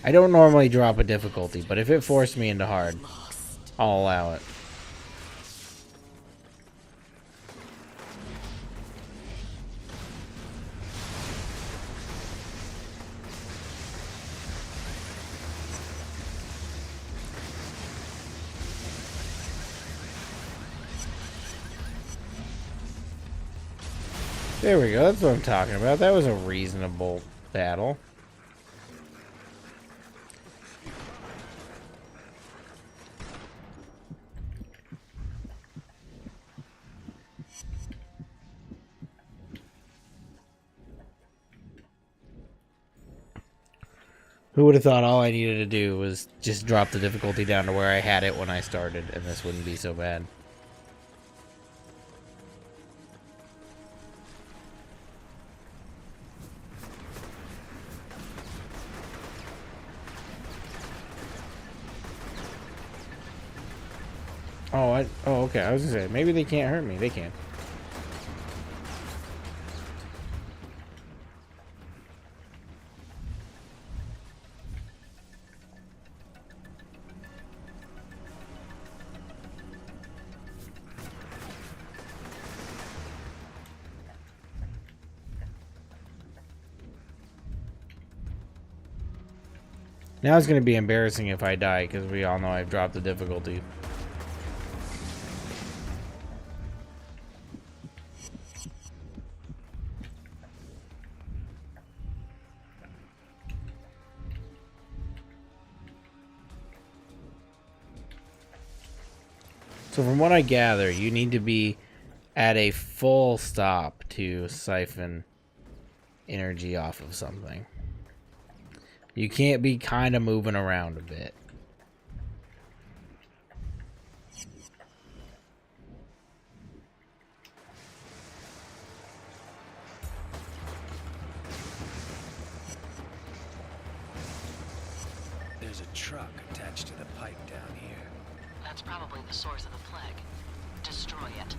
I don't normally drop a difficulty, but if it forced me into hard, I'll allow it. There we go. That's what I'm talking about. That was a reasonable battle. Who would have thought all I needed to do was just drop the difficulty down to where I had it when I started, and this wouldn't be so bad. Oh, okay. I was gonna say, maybe they can't hurt me. They can. Now it's gonna be embarrassing if I die, because we all know I've dropped the difficulty. So from what I gather, you need to be at a full stop to siphon energy off of something. You can't be kind of moving around a bit. There's a truck attached to the pipe down here. That's probably the source of the plague. Destroy it.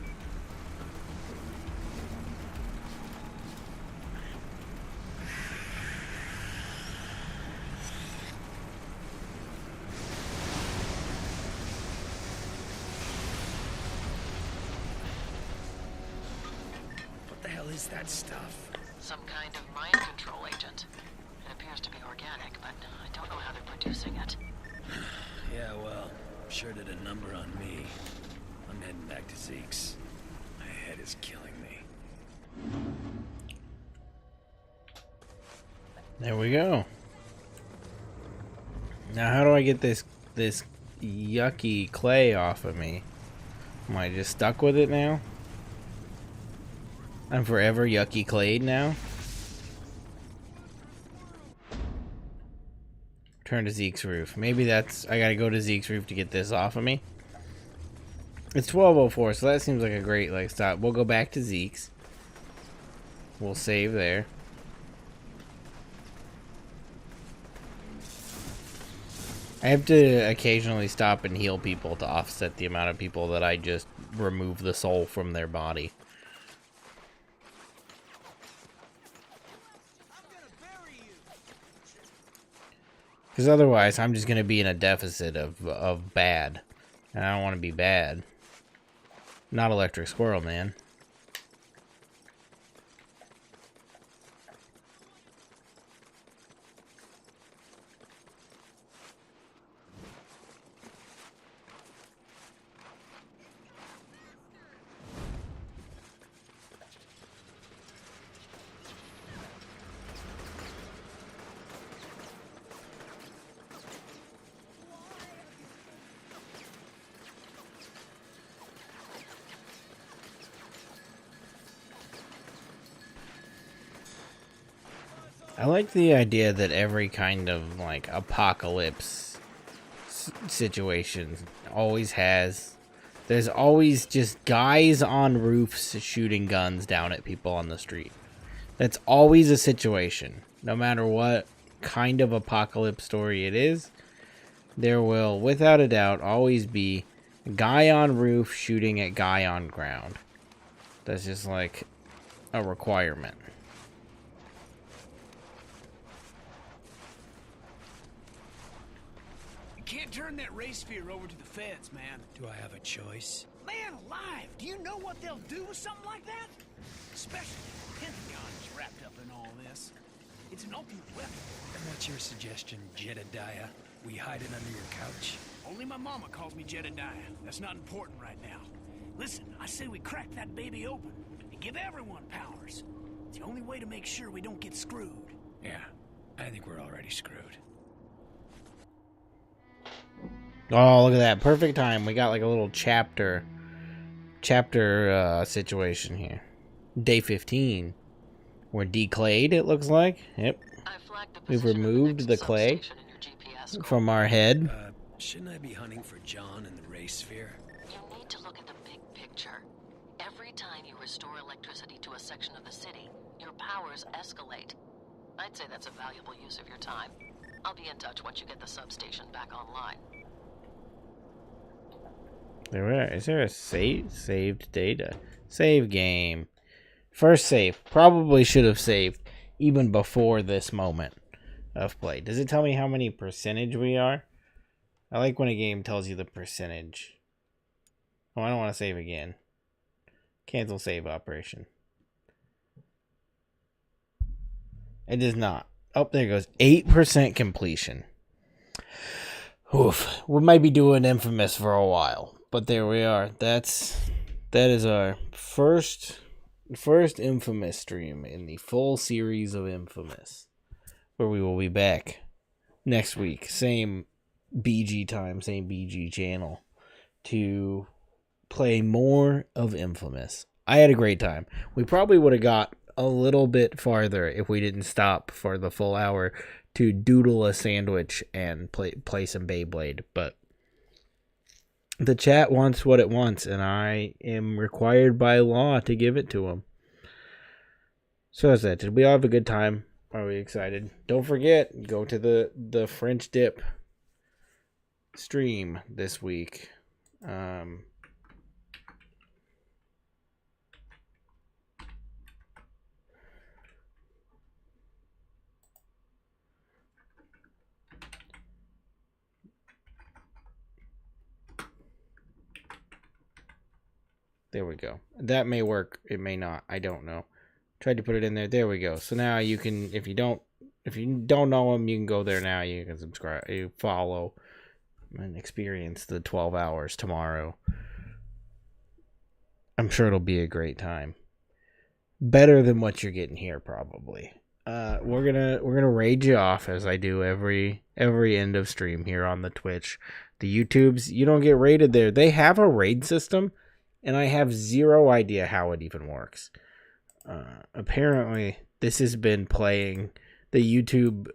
What the hell is that stuff? Some kind of mind control agent. It appears to be organic, but I don't know how they're producing it. Yeah, well, sure did a number on me. I'm heading back to Zeke's. My head is killing me. There we go. Now how do I get this yucky clay off of me? Am I just stuck with it now? I'm forever yucky clayed now? Turn to Zeke's roof. Maybe that's... I gotta go to Zeke's roof to get this off of me. It's 12:04, so that seems like a great like stop. We'll go back to Zeke's. We'll save there. I have to occasionally stop and heal people to offset the amount of people that I just remove the soul from their body. Because otherwise, I'm just going to be in a deficit of bad. And I don't want to be bad. Not Electric Squirrel, man. I like the idea that every kind of like apocalypse situation always has. There's always just guys on roofs shooting guns down at people on the street. That's always a situation. No matter what kind of apocalypse story it is, there will, without a doubt, always be guy on roof shooting at guy on ground. That's just like a requirement. You can't turn that ray sphere over to the feds, man. Do I have a choice? Man alive, do you know what they'll do with something like that? Especially if the Pentagon is wrapped up in all this. It's an ultimate weapon. And what's your suggestion, Jedediah? We hide it under your couch? Only my mama calls me Jedediah. That's not important right now. Listen, I say we crack that baby open and give everyone powers. It's the only way to make sure we don't get screwed. Yeah, I think we're already screwed. Oh, look at that. Perfect time. We got like a little chapter situation here. Day 15. We're declayed, it looks like. Yep. We've removed the clay from our head. Shouldn't I be hunting for John and the ray sphere? You need to look at the big picture. Every time you restore electricity to a section of the city, your powers escalate. I'd say that's a valuable use of your time. I'll be in touch once you get the substation back online. There we are. Is there a saved data? Save game. First save. Probably should have saved even before this moment of play. Does it tell me how many percentage we are? I like when a game tells you the percentage. Oh, I don't want to save again. Cancel save operation. It does not. Oh, there it goes. 8% completion. Oof. We might be doing Infamous for a while. But there we are. That is our first Infamous stream in the full series of Infamous, where we will be back next week, same BG time, same BG channel, to play more of Infamous. I had a great time. We probably would have got a little bit farther if we didn't stop for the full hour to doodle a sandwich and play some BeyBlade, but the chat wants what it wants, and I am required by law to give it to them. So that's that. Did we all have a good time? Are we excited? Don't forget, go to the French Dip stream this week. There we go. That may work. It may not. I don't know. Tried to put it in there. There we go. So now you can, if you don't know them, you can go there now. You can subscribe, you follow, and experience the 12 hours tomorrow. I'm sure it'll be a great time. Better than what you're getting here, probably. We're gonna raid you off as I do every end of stream here on the Twitch. The YouTubes, you don't get raided there. They have a raid system, and I have zero idea how it even works. Apparently, this has been playing. The YouTube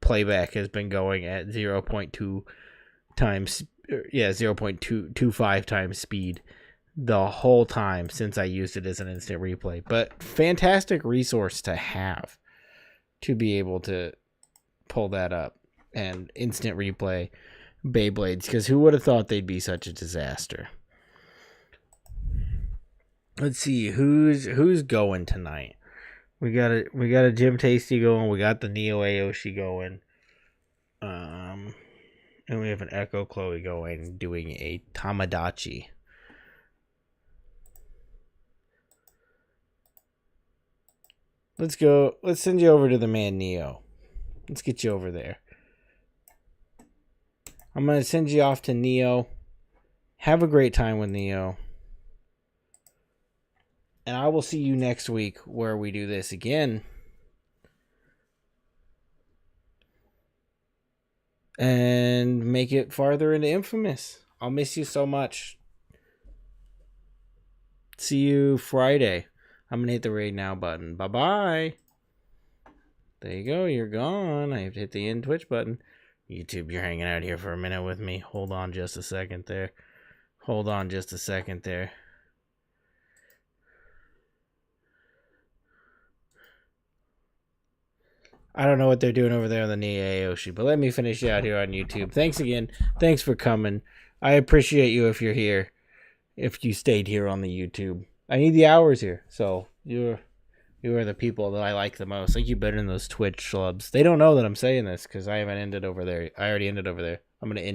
playback has been going at 0.2 times, 0.225 times speed the whole time since I used it as an instant replay. But fantastic resource to have to be able to pull that up and instant replay BeyBlades, because who would have thought they'd be such a disaster? Let's see who's going tonight. We got a Jim Tasty going. We got the Neo Aoshi going. And we have an Echo Chloe going, doing a Tamagotchi. Let's go. Let's send you over to the man Neo. Let's get you over there. I'm gonna send you off to Neo. Have a great time with Neo. And I will see you next week where we do this again. And make it farther into Infamous. I'll miss you so much. See you Friday. I'm going to hit the raid now button. Bye-bye. There you go. You're gone. I have to hit the end Twitch button. YouTube, you're hanging out here for a minute with me. Hold on just a second there. Hold on just a second there. I don't know what they're doing over there on the Aoshi, but let me finish you out here on YouTube. Thanks again. Thanks for coming. I appreciate you if you're here. If you stayed here on the YouTube. I need the hours here. So you are the people that I like the most. Thank you better than those Twitch schlubs. They don't know that I'm saying this because I haven't ended over there. I already ended over there. I'm going to end